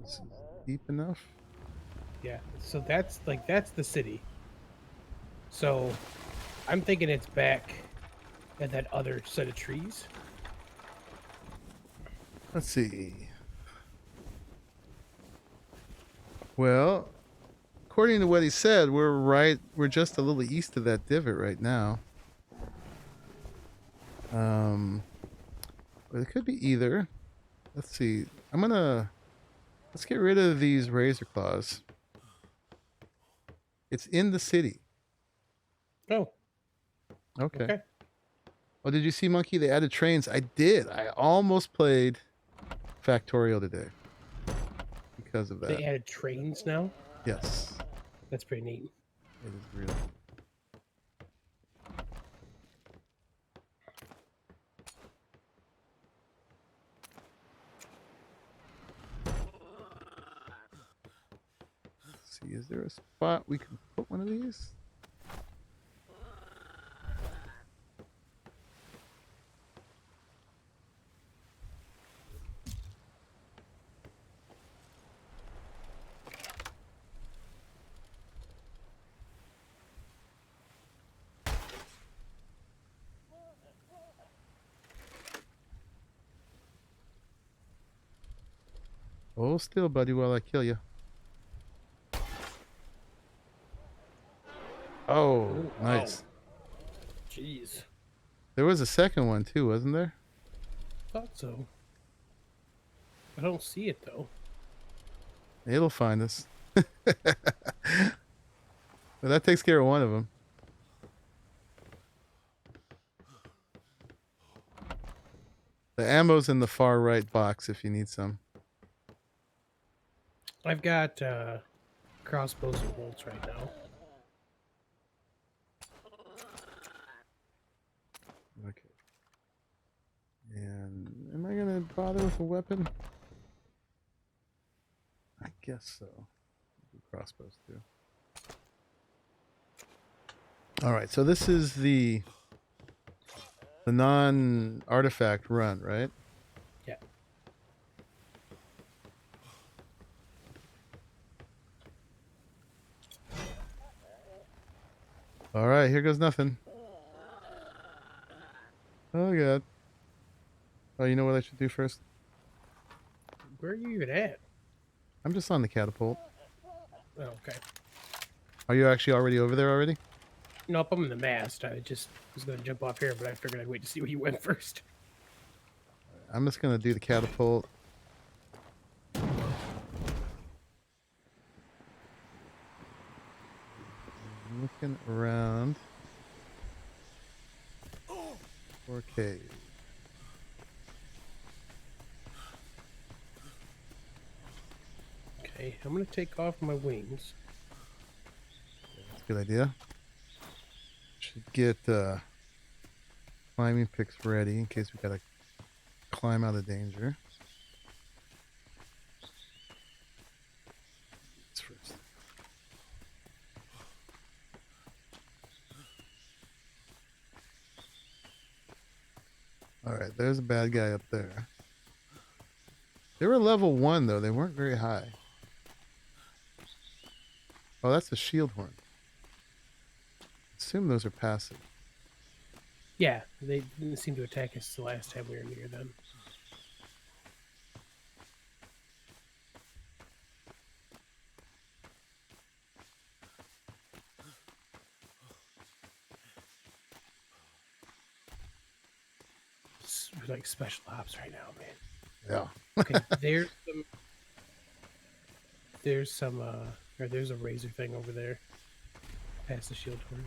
This is deep enough. Yeah, so that's the city. So I'm thinking it's back at that other set of trees. Let's see. Well, according to what he said, we're just a little east of that divot right now. But it could be either. Let's see. Let's get rid of these razor claws. It's in the city. Oh. Okay. Oh, did you see, Monkey? They added trains. I did. I almost played Factorial today because of that. They added trains now? Yes. That's pretty neat. It is really. Let's see, is there a spot we can put one of these? Hold still, buddy, while I kill you. Oh, Ooh, nice. wow. Jeez. There was a second one too, wasn't there? Thought so. I don't see it though. It'll find us. But that takes care of one of them. The ammo's in the far right box if you need some. I've got crossbows and bolts right now. Okay. And am I gonna bother with a weapon? I guess so. Do crossbows too. All right, so this is the non-artifact run, right? Yeah. All right, here goes nothing. Oh god. Oh, you know what I should do first? Where are you even at? I'm just on the catapult. Oh, okay. Are you actually already over there already? Nope, I'm in the mast. I just was going to jump off here, but I figured I'd wait to see where you went first. I'm just gonna do the catapult. I'm looking around. 4K. Okay, I'm going to take off my wings. That's a good idea. Should get climbing picks ready in case we gotta climb out of danger. That's first. Alright, there's a bad guy up there. They were level 1 though, they weren't very high. Oh, that's a shield horn. Assume those are passive. Yeah, they didn't seem to attack us the last time we were near them. We're like special ops right now, man. Yeah. Okay, there's a razor thing over there. Past the shield horn.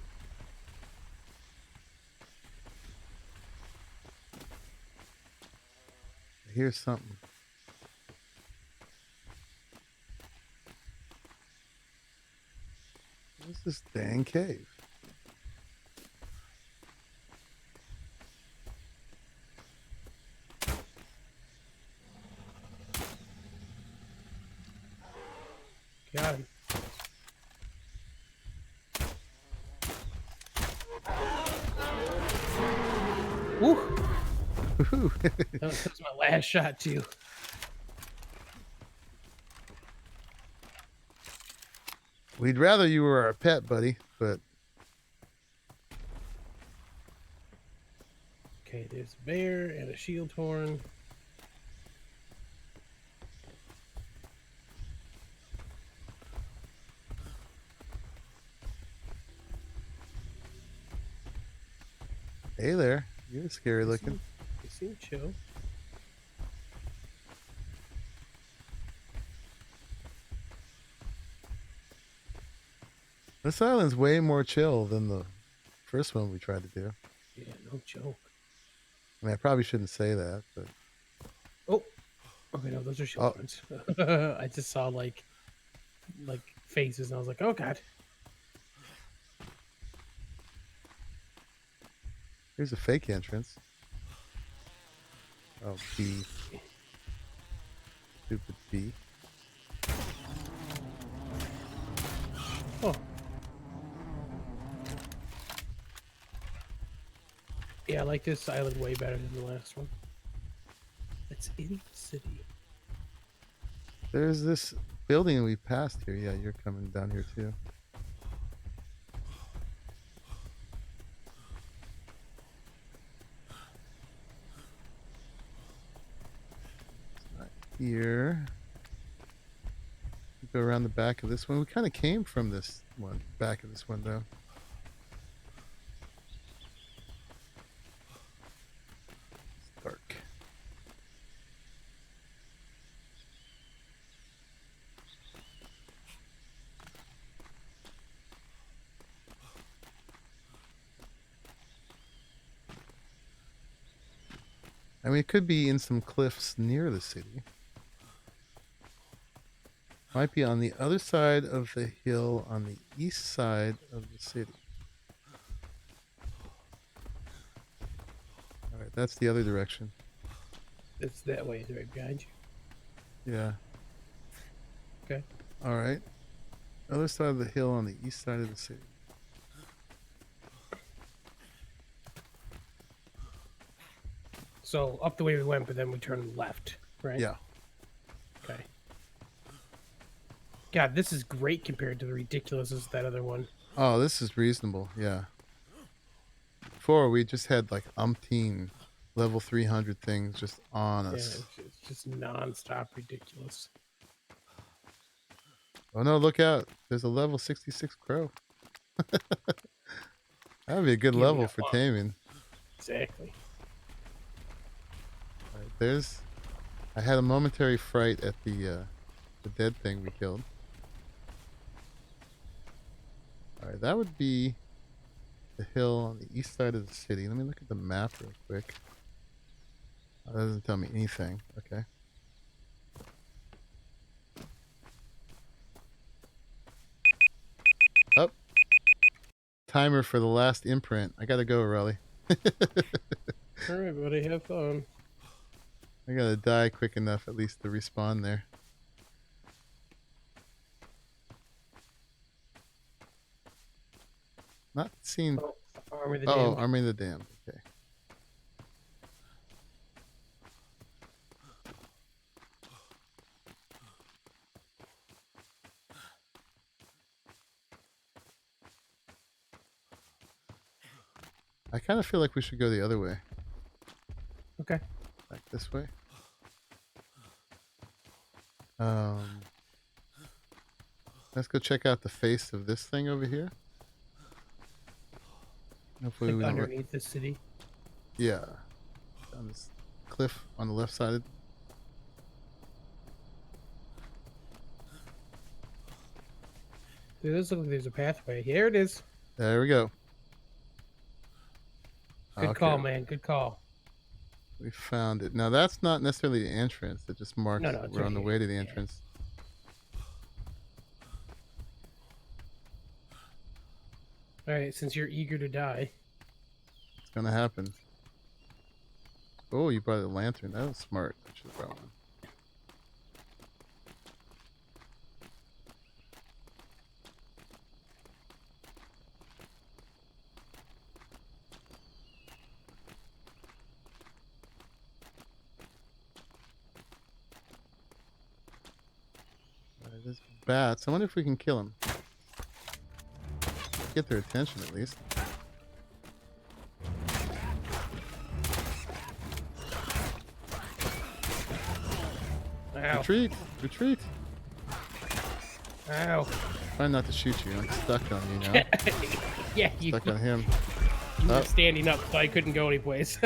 Here's something. What's this dang cave? Got him. Woo! That was my last shot too. We'd rather you were our pet, buddy, but Okay, there's a bear and a shield horn. hey there. You're scary looking. They seem chill. This island's way more chill than the first one we tried to do. Yeah, no joke. I mean, I probably shouldn't say that, but Oh, okay, no, those are shield horns. I just saw like faces, and I was like, oh god. here's a fake entrance. Oh, bee. Stupid bee. Oh. Yeah, I like this island way better than the last one. It's in the city. There's this building we passed here. Yeah, you're coming down here too. It's not here. Go around the back of this one. We kind of came from this one, back of this window. It's dark. I mean, it could be in some cliffs near the city. Might be on the other side of the hill on the east side of the city. Alright, that's the other direction. It's that way, it's right behind you. Yeah. Okay. Alright. Other side of the hill on the east side of the city. So up the way we went, but then we turned left, right? Yeah. Okay. God, this is great compared to the ridiculousness of that other one. Oh, this is reasonable. Yeah. Before we just had like umpteen level 300 things just on Yeah, us. it's just non-stop ridiculous. Oh no, look out. There's a level 66 crow. That would be a good Give me level that for one. taming. Exactly. All right, there's... I had a momentary fright at the dead thing we killed. Alright, that would be the hill on the east side of the city. Let me look at the map real quick. Oh, that doesn't tell me anything. Okay. Up. Timer for the last imprint. I gotta go, Raleigh. All right, buddy. Have fun. I gotta die quick enough at least to respawn there. Not seen... Oh, Army the Oh, Damned. Army of the Damned. Okay. I kind of feel like we should go the other way. Okay. Like this way. Um, let's go check out the face of this thing over here. Hopefully Like we don't... underneath the city. Yeah. On this cliff on the left side. It does look like there's a pathway. Here it is. There we go. Good call, man. Good call. We found it. Now that's not necessarily the entrance. It just marks No, it's we're right on the here. way to the Yeah. entrance. All right, since you're eager to die. It's gonna happen. Oh, you brought a lantern. That was smart. I should have brought one. Alright, there's bats. I wonder if we can kill them. Get their attention at least. Ow. Retreat! Retreat! Ow. Try not to shoot you. I'm stuck on you now. Yeah, you Stuck on him. were standing up, so I couldn't go anyplace.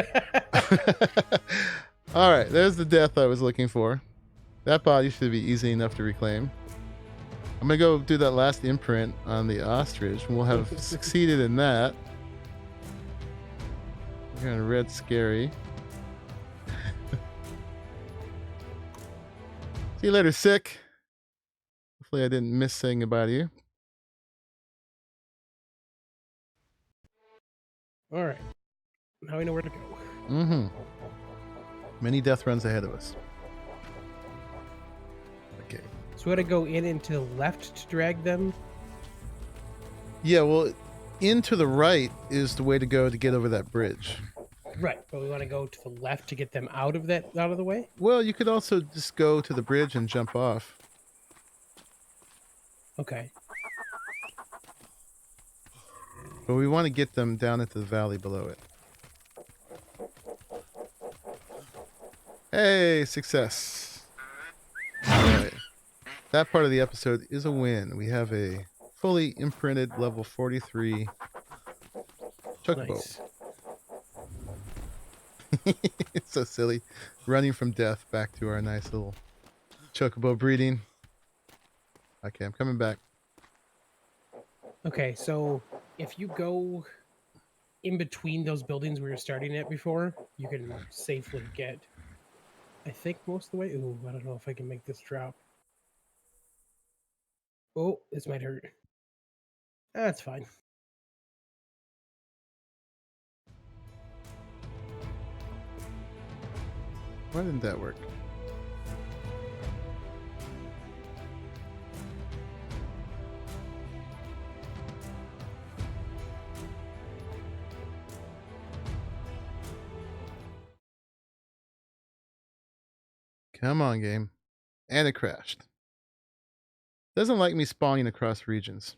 Alright, there's the death I was looking for. That body should be easy enough to reclaim. I'm gonna go do that last imprint on the ostrich, and we'll have succeeded in that. We're gonna red scary. See you later, sick. Hopefully I didn't miss saying goodbye to you. All right. Now we know where to go. Mm-hmm. Many death runs ahead of us. Okay. So we got to go in and to the left to drag them. Yeah, well, in to the right is the way to go to get over that bridge. Right, but we want to go to the left to get them out of the way. Well, you could also just go to the bridge and jump off. Okay. But we want to get them down into the valley below it. Hey, success. Alright. That part of the episode is a win. We have a fully imprinted level 43 chocobo. Nice. It's so silly. Running from death back to our nice little chocobo breeding. Okay, I'm coming back. Okay, so if you go in between those buildings we were starting at before, you can safely get, I think, most of the way. Ooh, I don't know if I can make this drop. Oh, this might hurt. That's fine. Why didn't that work? Come on, game. And it crashed. Doesn't like me spawning across regions.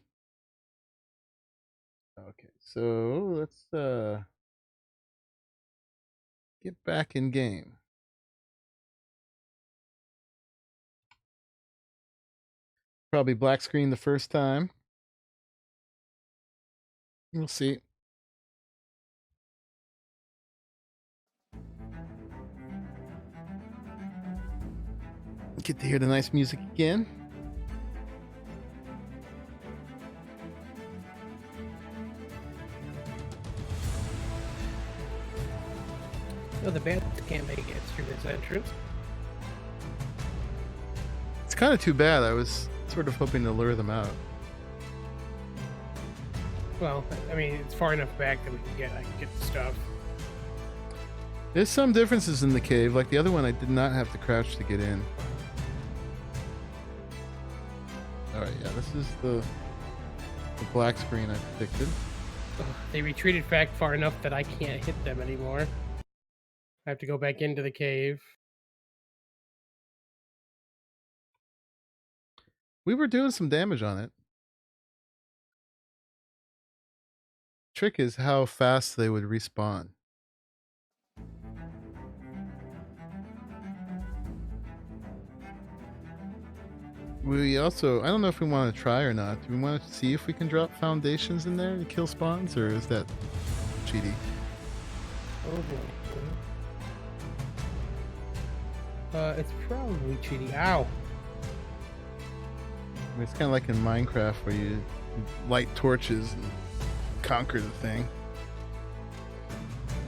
Okay, so let's get back in game. Probably black screen the first time. We'll see. Get to hear the nice music again. No, the bandits can't make it through this entrance. It's kind of too bad. I was sort of hoping to lure them out. Well, I mean, it's far enough back that we can I can get the stuff. There's some differences in the cave. Like the other one, I did not have to crouch to get in. Alright, yeah, this is the black screen I predicted. Ugh, they retreated back far enough that I can't hit them anymore. I have to go back into the cave. We were doing some damage on it. Trick is how fast they would respawn. We also, I don't know if we want to try or not. Do we want to see if we can drop foundations in there to kill spawns, or is that cheaty? Oh boy. It's probably cheaty. Ow! I mean, it's kind of like in Minecraft where you light torches and conquer the thing.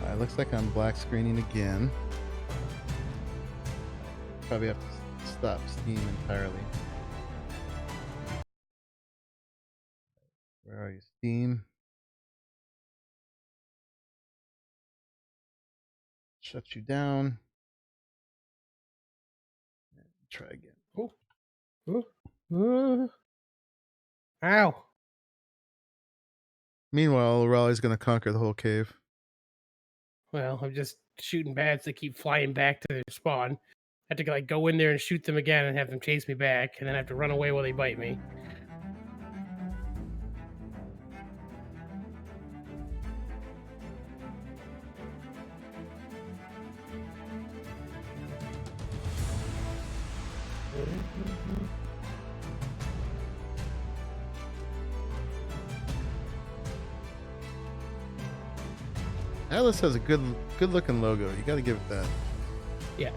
Alright, looks like I'm black screening again. Probably have to stop Steam entirely. Where are you, Steam? Shut you down. Try again. Oh. Ow! Meanwhile, Raleigh's going to conquer the whole cave. Well, I'm just shooting bats that keep flying back to their spawn. I have to like go in there and shoot them again and have them chase me back, and then I have to run away while they bite me. Atlas has a good looking logo. You got to give it that. Yeah.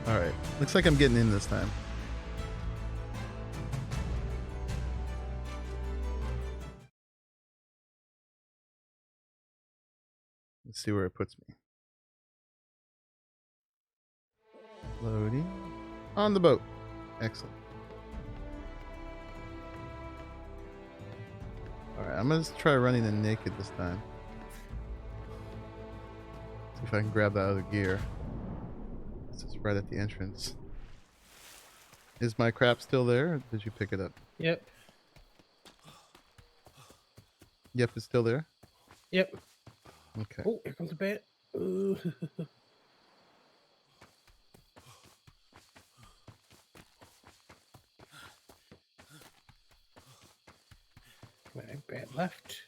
All right. Looks like I'm getting in this time. Let's see where it puts me. Loading. On the boat. Excellent. Alright, I'm going to try running in naked this time. See if I can grab that other gear. This is right at the entrance. Is my crap still there, or did you pick it up? Yep. Yep, it's still there? Yep. Okay. Oh, here comes a bat. Ooh. Bat left.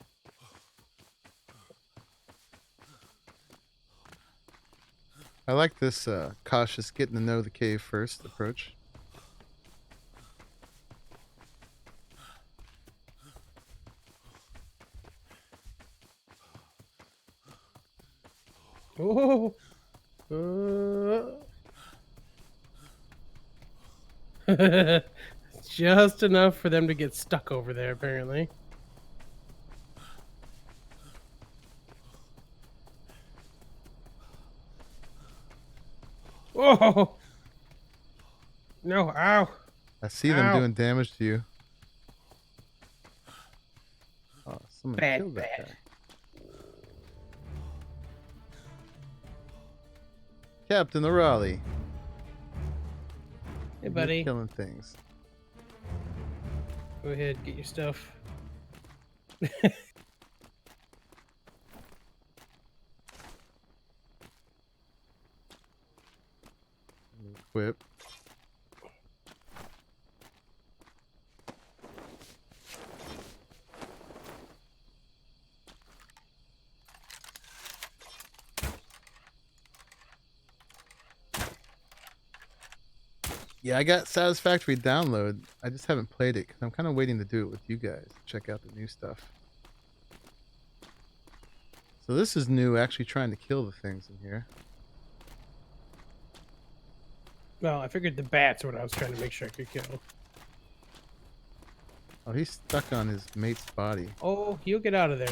I like this cautious getting to know the cave first approach. Oh. Just enough for them to get stuck over there, apparently. Oh! No, ow! I see them doing damage to you. Oh, someone killed that guy. Captain O'Reilly. Hey, buddy. Killing things. Go ahead, get your stuff. equip. Yeah, I got Satisfactory download. I just haven't played it because I'm kind of waiting to do it with you guys. Check out the new stuff. So this is new, actually trying to kill the things in here. Well, I figured the bats are what I was trying to make sure I could kill. Oh, he's stuck on his mate's body. Oh, he'll get out of there.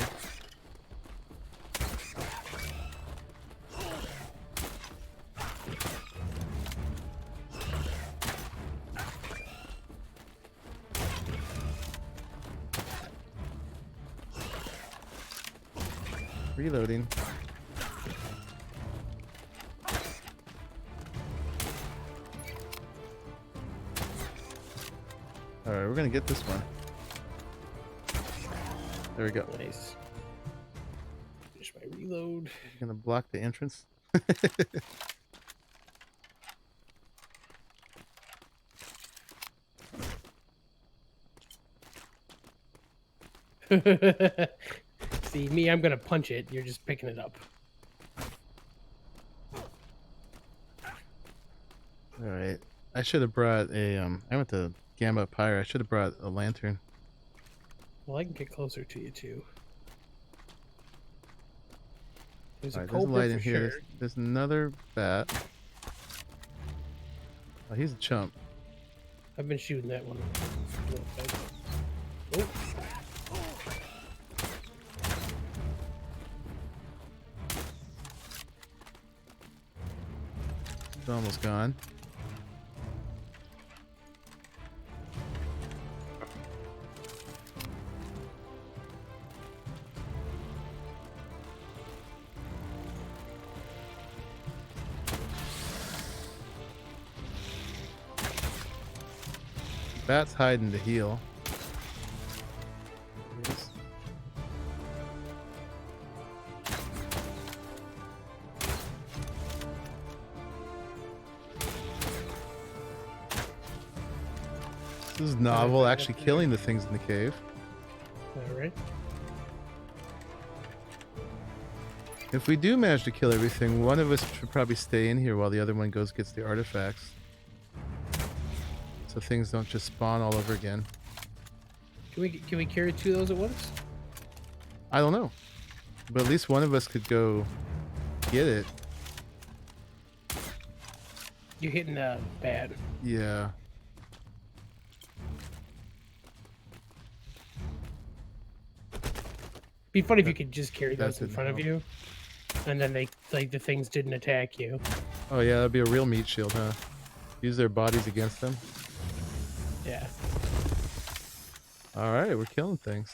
Reloading. Alright, we're gonna get this one. There we go. Nice. Finish my reload. Gonna block the entrance. See, me, I'm gonna punch it. You're just picking it up. Alright. I should have brought a, I went to Gamma Pyre. I should have brought a lantern. Well, I can get closer to you, too. There's Alright, a there's a cobra light in for here. sure. There's another bat. Oh, he's a chump. I've been shooting that one. Oh. He's almost gone. Bat's hiding to heal. Yes. This is novel, actually killing the things in the cave. Alright. If we do manage to kill everything, one of us should probably stay in here while the other one gets the artifacts. So things don't just spawn all over again. Can we carry 2 of those at once? I don't know. But at least one of us could go get it. You're hitting bad. Yeah. Be funny if you could just carry those in didn't front of help. you, and then they the things didn't attack you. Oh yeah, that'd be a real meat shield, huh? Use their bodies against them. Yeah. Alright, we're killing things.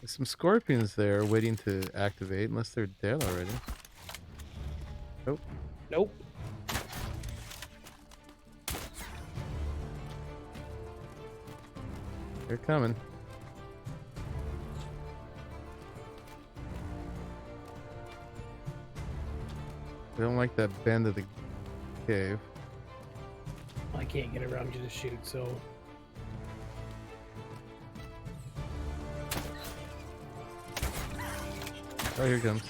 There's some scorpions there waiting to activate, unless they're dead already. Nope. Nope. They're coming. They don't like that bend of the cave. I can't get around you to shoot, so Oh, here it comes.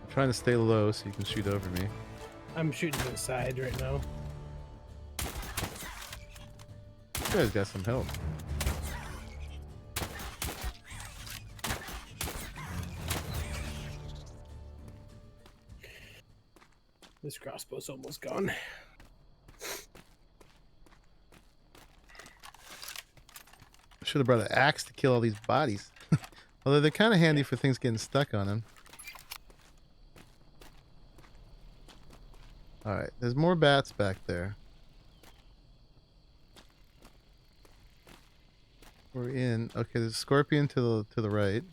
I'm trying to stay low so you can shoot over me. I'm shooting to the side right now. You guys got some help. This crossbow's almost gone. I should have brought an axe to kill all these bodies. Although they're kind of handy for things getting stuck on them. Alright, there's more bats back there. We're in. Okay, there's a scorpion to the right.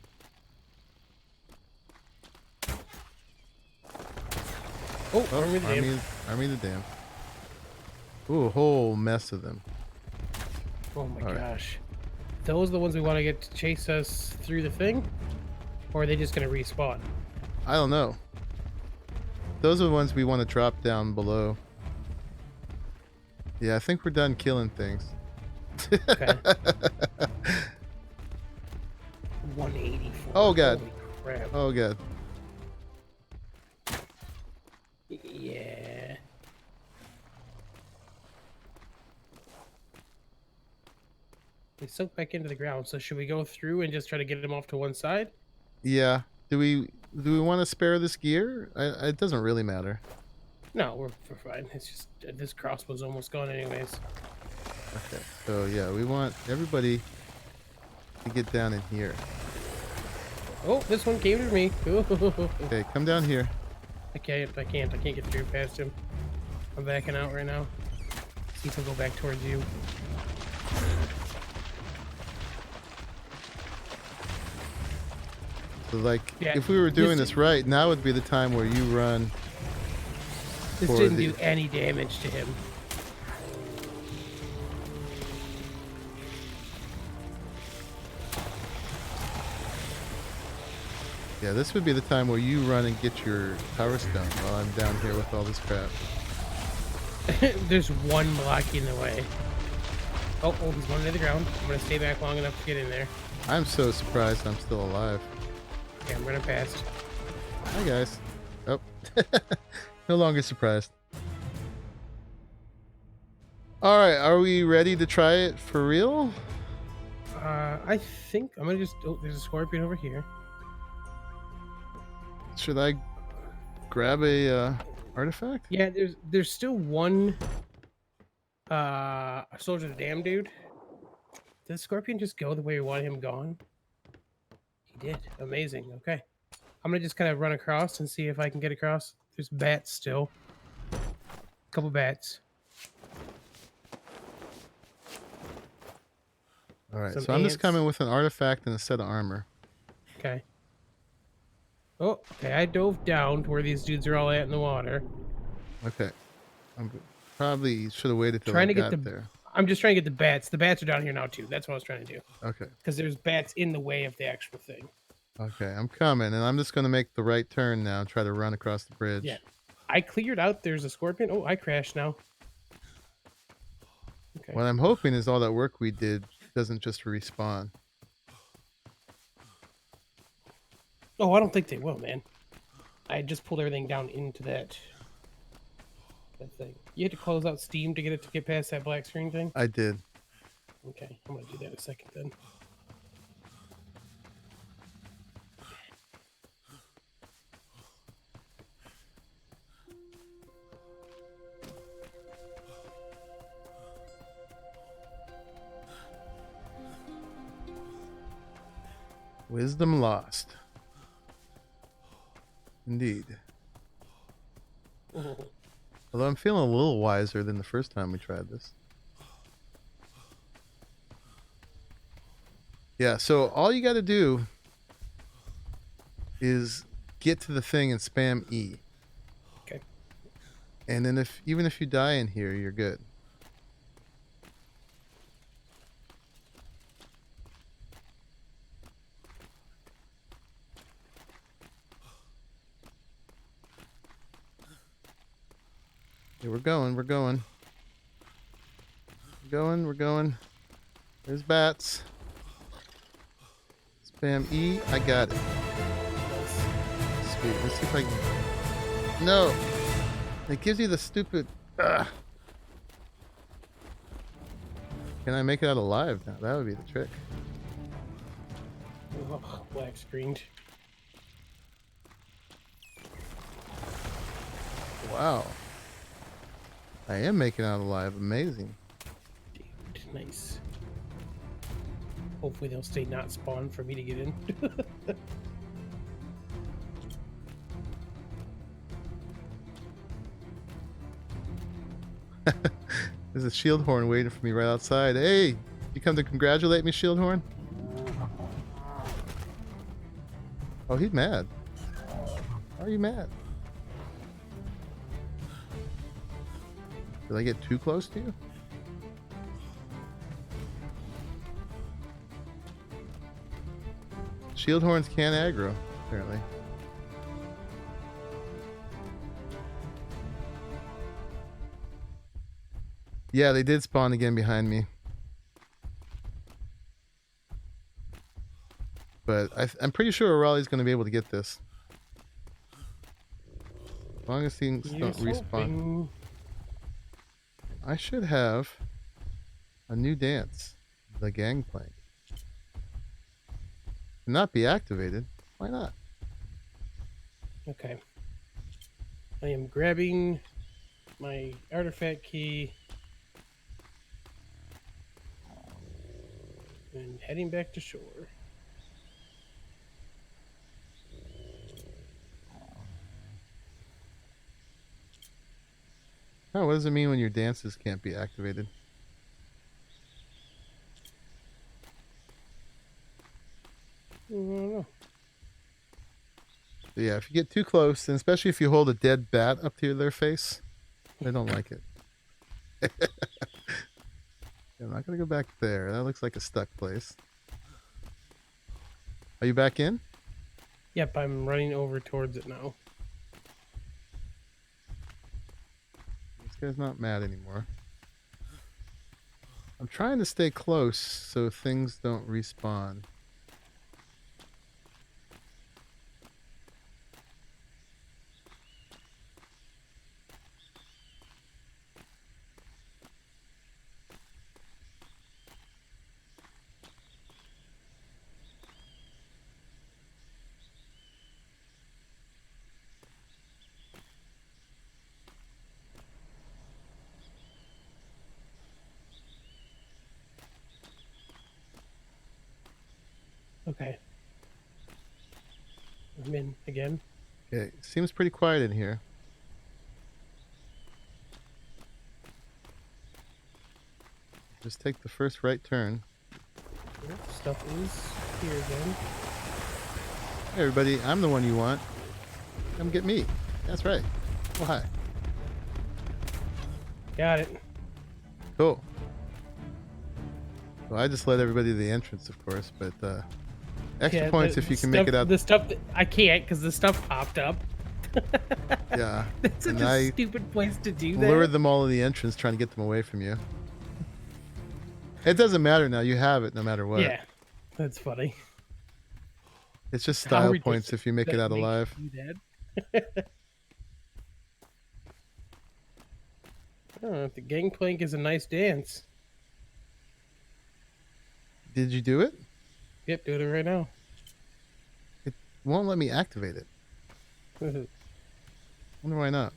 Oh, army the dam. Army the dam. Ooh, a whole mess of them. Oh my All right. gosh. Those are the ones we want to get to chase us through the thing? Or are they just going to respawn? I don't know. Those are the ones we want to drop down below. Yeah, I think we're done killing things. Okay. 184. Oh god. Holy crap. Oh god. Yeah. They sunk back into the ground, so should we go through and just try to get them off to one side? Yeah. Do we want to spare this gear? It doesn't really matter. No, we're fine. It's just this crossbow's almost gone anyways. Okay. So yeah, we want everybody to get down in here. Oh, this one came to me. Okay, come down here. I can't get through past him. I'm backing out right now. See if he'll go back towards you. So like, Yeah, if we were doing this- this right, now would be the time where you run. This for didn't the- do any damage to him. Yeah, this would be the time where you run and get your power stone while I'm down here with all this crap. There's one blocking the way. Oh, he's going to the ground. I'm gonna stay back long enough to get in there. I'm so surprised I'm still alive. Okay, I'm running past. Hi guys. Oh, no longer surprised. All right, are we ready to try it for real? I think I'm gonna just. Oh, there's a scorpion over here. Should I grab a artifact? Yeah, there's still one. Soldier the damn dude. Did the scorpion just go the way we want him gone? He did. Amazing. Okay. I'm gonna just kind of run across and see if I can get across. There's bats still. A couple bats. All right, Some so I'm just ants. coming with an artifact and a set of armor. Okay. Oh, okay. I dove down to where these dudes are all at in the water. Okay. I'm probably should have waited till Trying I to get got the- there. I'm just trying to get the bats. The bats are down here now too. That's what I was trying to do. Okay. Because there's bats in the way of the actual thing. Okay, I'm coming, and I'm just going to make the right turn now and try to run across the bridge. Yeah. I cleared out. There's a scorpion. Oh, I crashed now. Okay. What I'm hoping is all that work we did doesn't just respawn. Oh, I don't think they will, man. I just pulled everything down into that thing. You had to close out Steam to get it to get past that black screen thing? I did. Okay, I'm gonna do that in a second then. Wisdom lost. Indeed. Oh, Although I'm feeling a little wiser than the first time we tried this. Yeah, so all you got to do is get to the thing and spam E. okay. And then even if you die in here, you're good. Okay, we're going. We're going. We're going. There's bats. Spam E. I got it. Sweet. Let's see if I can. No! It gives you the stupid. Ugh. Can I make it out alive now? That would be the trick. Oh, black screened. Wow. I am making it out alive. Amazing. Dude, nice. Hopefully they'll stay not spawned for me to get in. There's a shield horn waiting for me right outside. Hey, you come to congratulate me, shield horn? Oh, he's mad. Why are you mad? Did I get too close to you? Shield horns can aggro, apparently. Yeah, they did spawn again behind me. But I'm pretty sure Raleigh's going to be able to get this. As long as things don't respawn. I should have a new dance. The gangplank. Not be activated. Why not? Okay. I am grabbing my artifact key and heading back to shore. Oh, what does it mean when your dances can't be activated? I don't know. Yeah, if you get too close, and especially if you hold a dead bat up to their face, they don't like it. I'm not going to go back there. That looks like a stuck place. Are you back in? Yep, I'm running over towards it now. This guy's not mad anymore. I'm trying to stay close so things don't respawn. Okay. I'm in again. Okay, seems pretty quiet in here. Just take the first right turn. Yep, stuff is here again. Hey everybody, I'm the one you want. Come get me. That's right. Oh, hi. Got it. Cool. Well, I just let everybody to the entrance, of course, but extra points if you can make it out. The stuff that I can't because the stuff popped up. Yeah. That's such a stupid place to do that. Lured them all to the entrance, trying to get them away from you. It doesn't matter now. You have it no matter what. Yeah, that's funny. It's just style points if you make it out alive. Oh, the gangplank is a nice dance. Did you do it? Yep, doing it right now. It won't let me activate it. Wonder why not.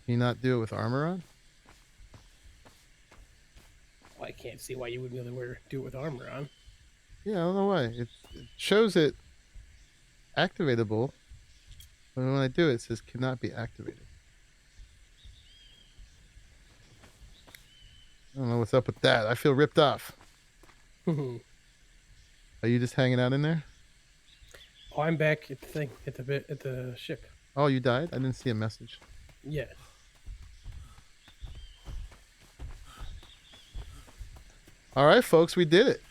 Can you not do it with armor on? Well, I can't see why you wouldn't be able to do it with armor on. Yeah, I don't know why. It shows it activatable, but when I do it, it says cannot be activated. I don't know what's up with that. I feel ripped off. Are you just hanging out in there? Oh, I'm back at the thing, at the ship. Oh, you died? I didn't see a message. Yeah. All right, folks, we did it.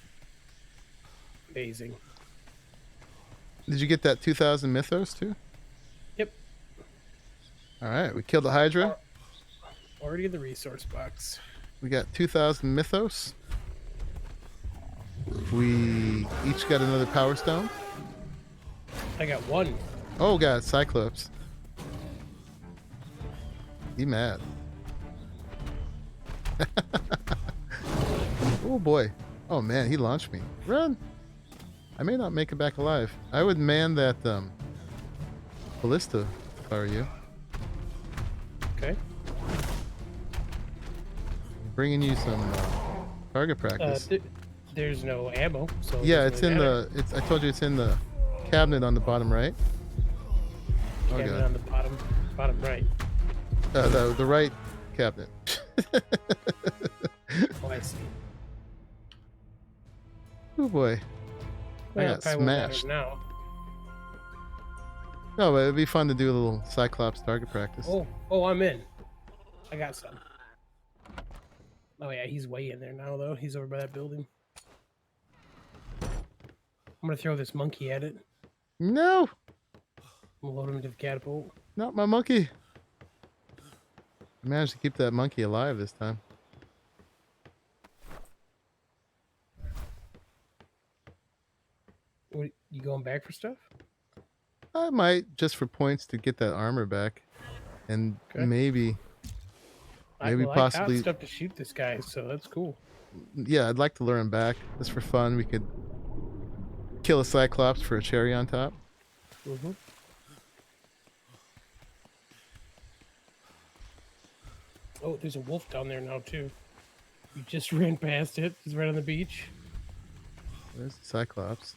Amazing. Did you get that 2,000 mythos too? Yep. All right, we killed the Hydra. Already in the resource box. We got 2,000 mythos. We each got another power stone. I got one. Oh god, Cyclops. He mad. Oh boy. Oh man, he launched me. Run! I may not make it back alive. I would man that ballista if I were you. Okay. I'm bringing you some target practice. There's no ammo, so yeah, it's in the. I told you it's in the cabinet on the bottom right. Oh cabinet on the bottom right. The right cabinet. Oh, I see. Oh boy. Well, I got smashed. Now. No, but it'd be fun to do a little Cyclops target practice. Oh, I'm in. I got some. Oh yeah, he's way in there now though. He's over by that building. I'm gonna throw this monkey at it. No, We'll load him into the catapult. not my monkey. I managed to keep that monkey alive this time. What, you going back for stuff? I might, just for points to get that armor back. And Okay. maybe I got possibly stuff to shoot this guy, so that's cool. Yeah, I'd like to lure him back just for fun. We could kill a cyclops for a cherry on top. Mm-hmm. Oh, there's a wolf down there now too. You just ran past it. It's right on the beach. Where's the cyclops?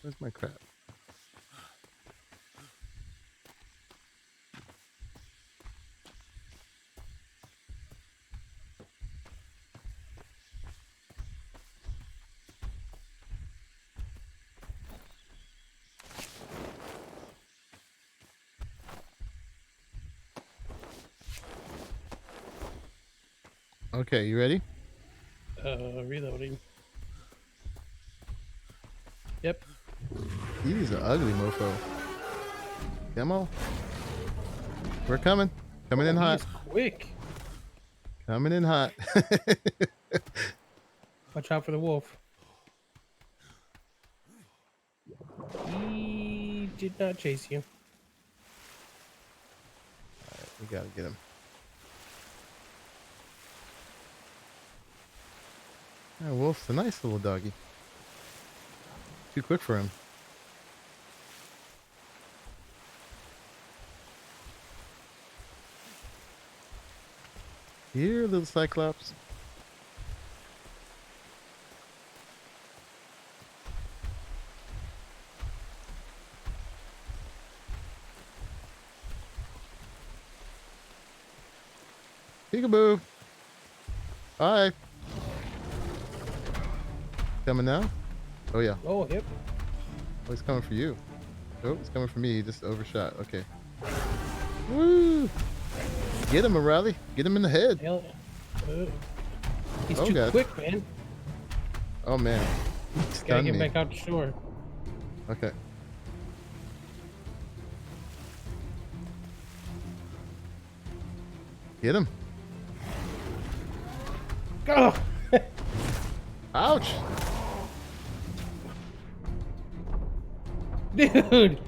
Where's my crap? Okay, you ready? Reloading. Yep. He's an ugly mofo. Demo. We're coming. Coming in hot. He's quick. Coming in hot. Watch out for the wolf. He did not chase you. Alright, we gotta get him. Yeah, Wolf's a nice little doggy. Too quick for him. Here, little cyclops. Peekaboo. Bye. Coming now? Oh yeah. Oh, yep. Oh, he's coming for you. Oh, he's coming for me. He just overshot. Okay. Woo! Get him, O'Reilly. Get him in the head. Hell, he's Oh, too God. quick, man. Oh man. He Gotta stunned get me. back out to shore. Okay. Get him. Go! Ouch! Dude!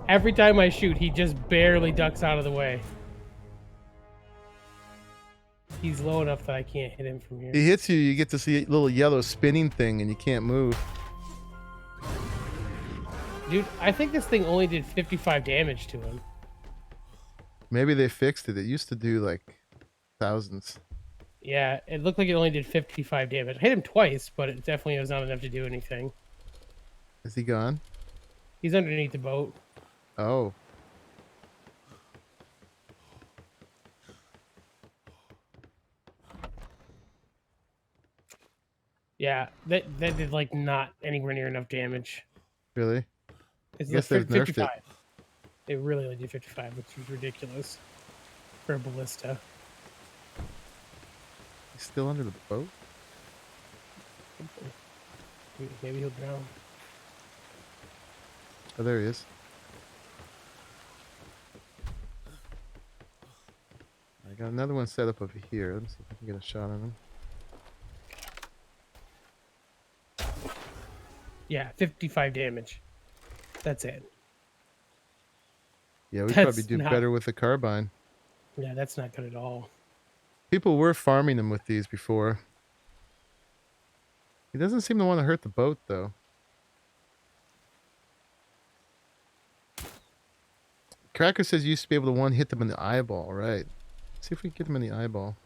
Every time I shoot, he just barely ducks out of the way. He's low enough that I can't hit him from here. He hits you, you get to see a little yellow spinning thing and you can't move. Dude, I think this thing only did 55 damage to him. Maybe they fixed it. It used to do like thousands. Yeah, it looked like it only did 55 damage. I hit him twice, but it definitely was not enough to do anything. Is he gone? He's underneath the boat. Oh. Yeah, that did like not anywhere near enough damage. Really? It's I guess they've nerfed it. 55. It really only did 55, which is ridiculous for a ballista. He's still under the boat? Maybe he'll drown. Oh, there he is. I got another one set up over here. Let's see if I can get a shot on him. Yeah, 55 damage. That's it. Yeah, we That's probably do not- better with the carbine. Yeah, that's not good at all. People were farming them with these before. He doesn't seem to want to hurt the boat, though. Cracker says you used to be able to one-hit them in the eyeball, right? Let's see if we can get him in the eyeball.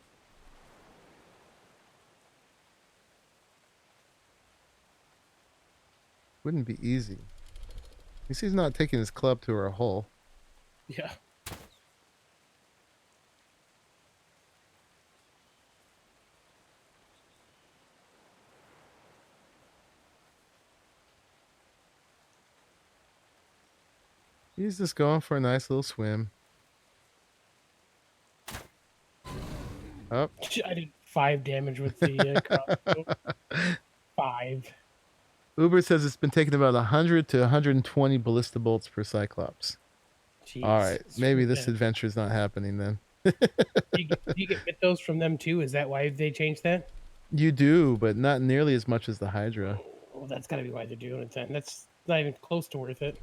Wouldn't be easy. At least he's not taking his club to her hull. Yeah. He's just going for a nice little swim. Oh, I did 5 damage with the crossbow. 5. Uber says it's been taking about 100 to 120 ballista bolts per Cyclops. All Jeez. right, maybe this Yeah. adventure is not happening then. Do you get mythos from them too? Is that why they changed that? You do, but not nearly as much as the Hydra. Well, that's got to be why they're doing it then. That's not even close to worth it.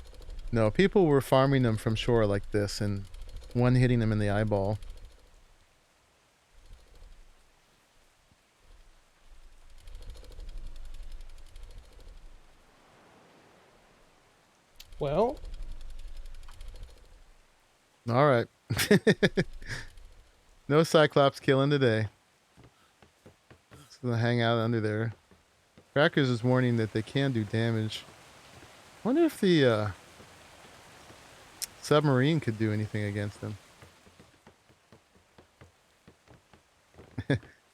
No, people were farming them from shore like this and one hitting them in the eyeball. Well, All right. No Cyclops killing today. Just gonna hang out under there. Crackers is warning that they can do damage. Wonder if the submarine could do anything against them.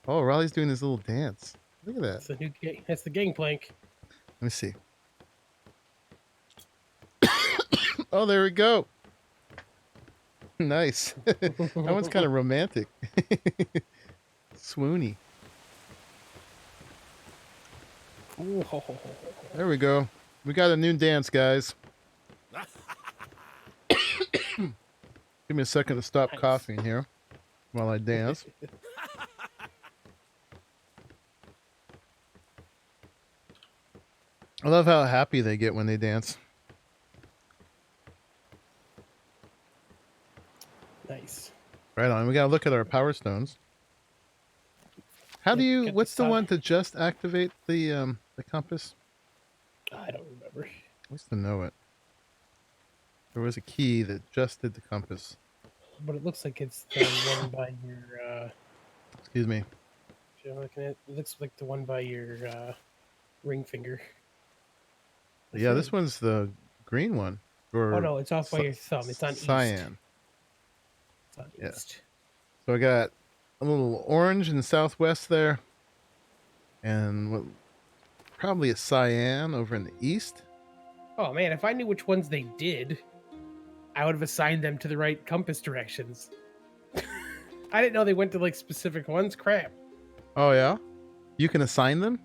Oh, Raleigh's doing his little dance. Look at that. that's the new gang. That's the gangplank. Let me see. Oh, there we go. Nice. That one's kind of romantic. Swoony. There we go. We got a new dance, guys. Give me a second to stop Nice. coughing here while I dance. I love how happy they get when they dance. Nice. Right on. We gotta look at our Powerstones. How do Yep, you? get the What's the side. one to just activate the compass? I don't remember. I used to know it. There was a key that just did the compass. But it looks like it's the one by your. Excuse me. If you're looking at, it looks like the one by your ring finger. Yeah, this one's the green one. Or Oh no, it's off by your thumb. It's on cyan. east. It's on Yeah. east. So I got a little orange in the southwest there, and what, probably a cyan over in the east. Oh man, if I knew which ones they did, I would have assigned them to the right compass directions. I didn't know they went to like specific ones. Crap. Oh yeah, you can assign them.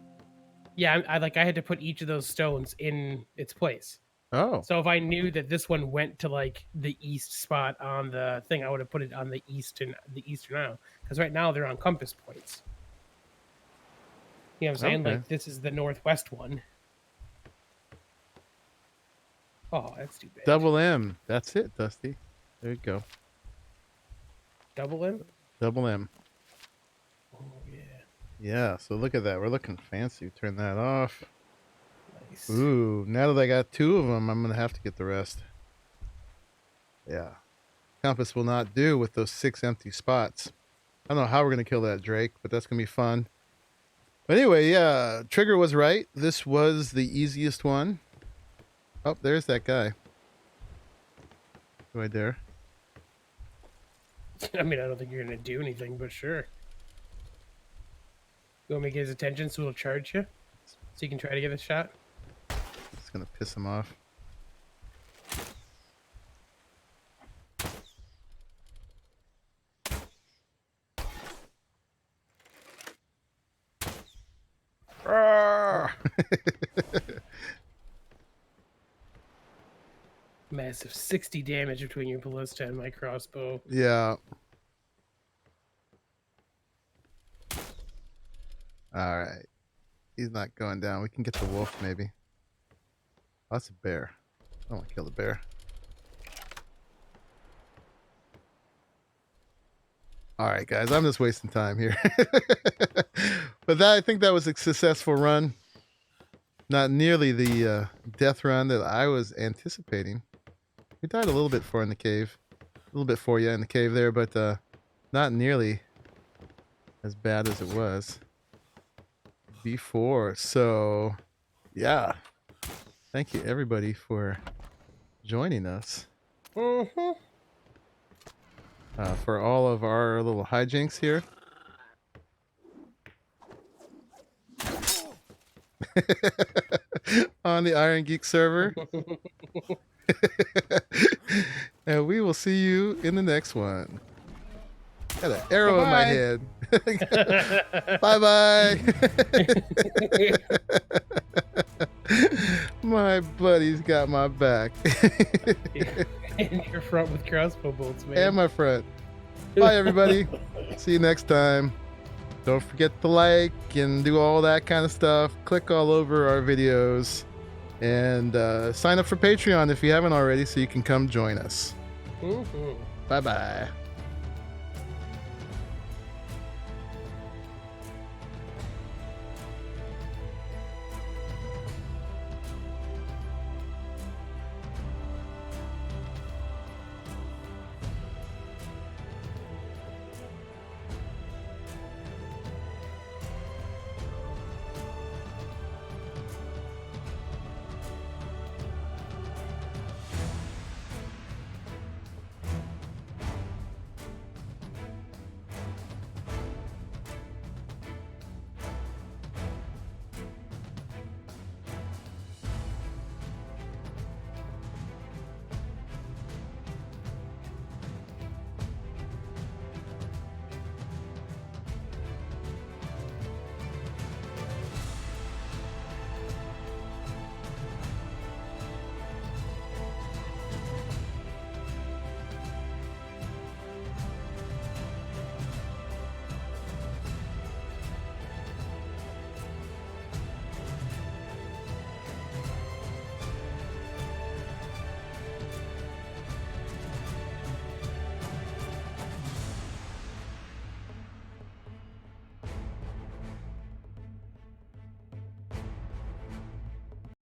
Yeah, I had to put each of those stones in its place. Oh, So if I knew that this one went to like the east spot on the thing, I would have put it on the eastern now. Because right now they're on compass points. You know what I'm saying? Okay. Like this is the northwest one. Oh, that's too bad. double M. That's it, Dusty. There you go. Double M? Double M. Oh yeah. Yeah. So look at that. We're looking fancy. Turn that off. Nice. Ooh. Now that I got two of them, I'm gonna have to get the rest. Yeah. Compass will not do with those 6 empty spots. I don't know how we're gonna kill that Drake, but that's gonna be fun. But anyway, yeah, Trigger was right. This was the easiest one. Oh, there's that guy. Do I dare? I mean, I don't think you're gonna do anything, but sure. You want me to get his attention so he'll charge you? So you can try to get a shot? It's gonna piss him off. Massive 60 damage between your ballista and my crossbow. Yeah. All right. He's not going down. We can get the wolf maybe. Oh, that's a bear. I don't want to kill the bear. All right, guys. I'm just wasting time here. But I think that was a successful run. Not nearly the death run that I was anticipating. We died a little bit for in the cave. A little bit for you in the cave there, but not nearly as bad as it was before. So, yeah. Thank you, everybody, for joining us. Mm-hmm. For all of our little hijinks here. On the IronGeek server. And we will see you in the next one. Got an arrow in my head. Bye-bye. My buddy's got my back. In your front with crossbow bolts, man. And my front. Bye, everybody. See you next time. Don't forget to like and do all that kind of stuff. Click all over our videos. And sign up for Patreon if you haven't already so you can come join us. Mm-hmm. Bye-bye.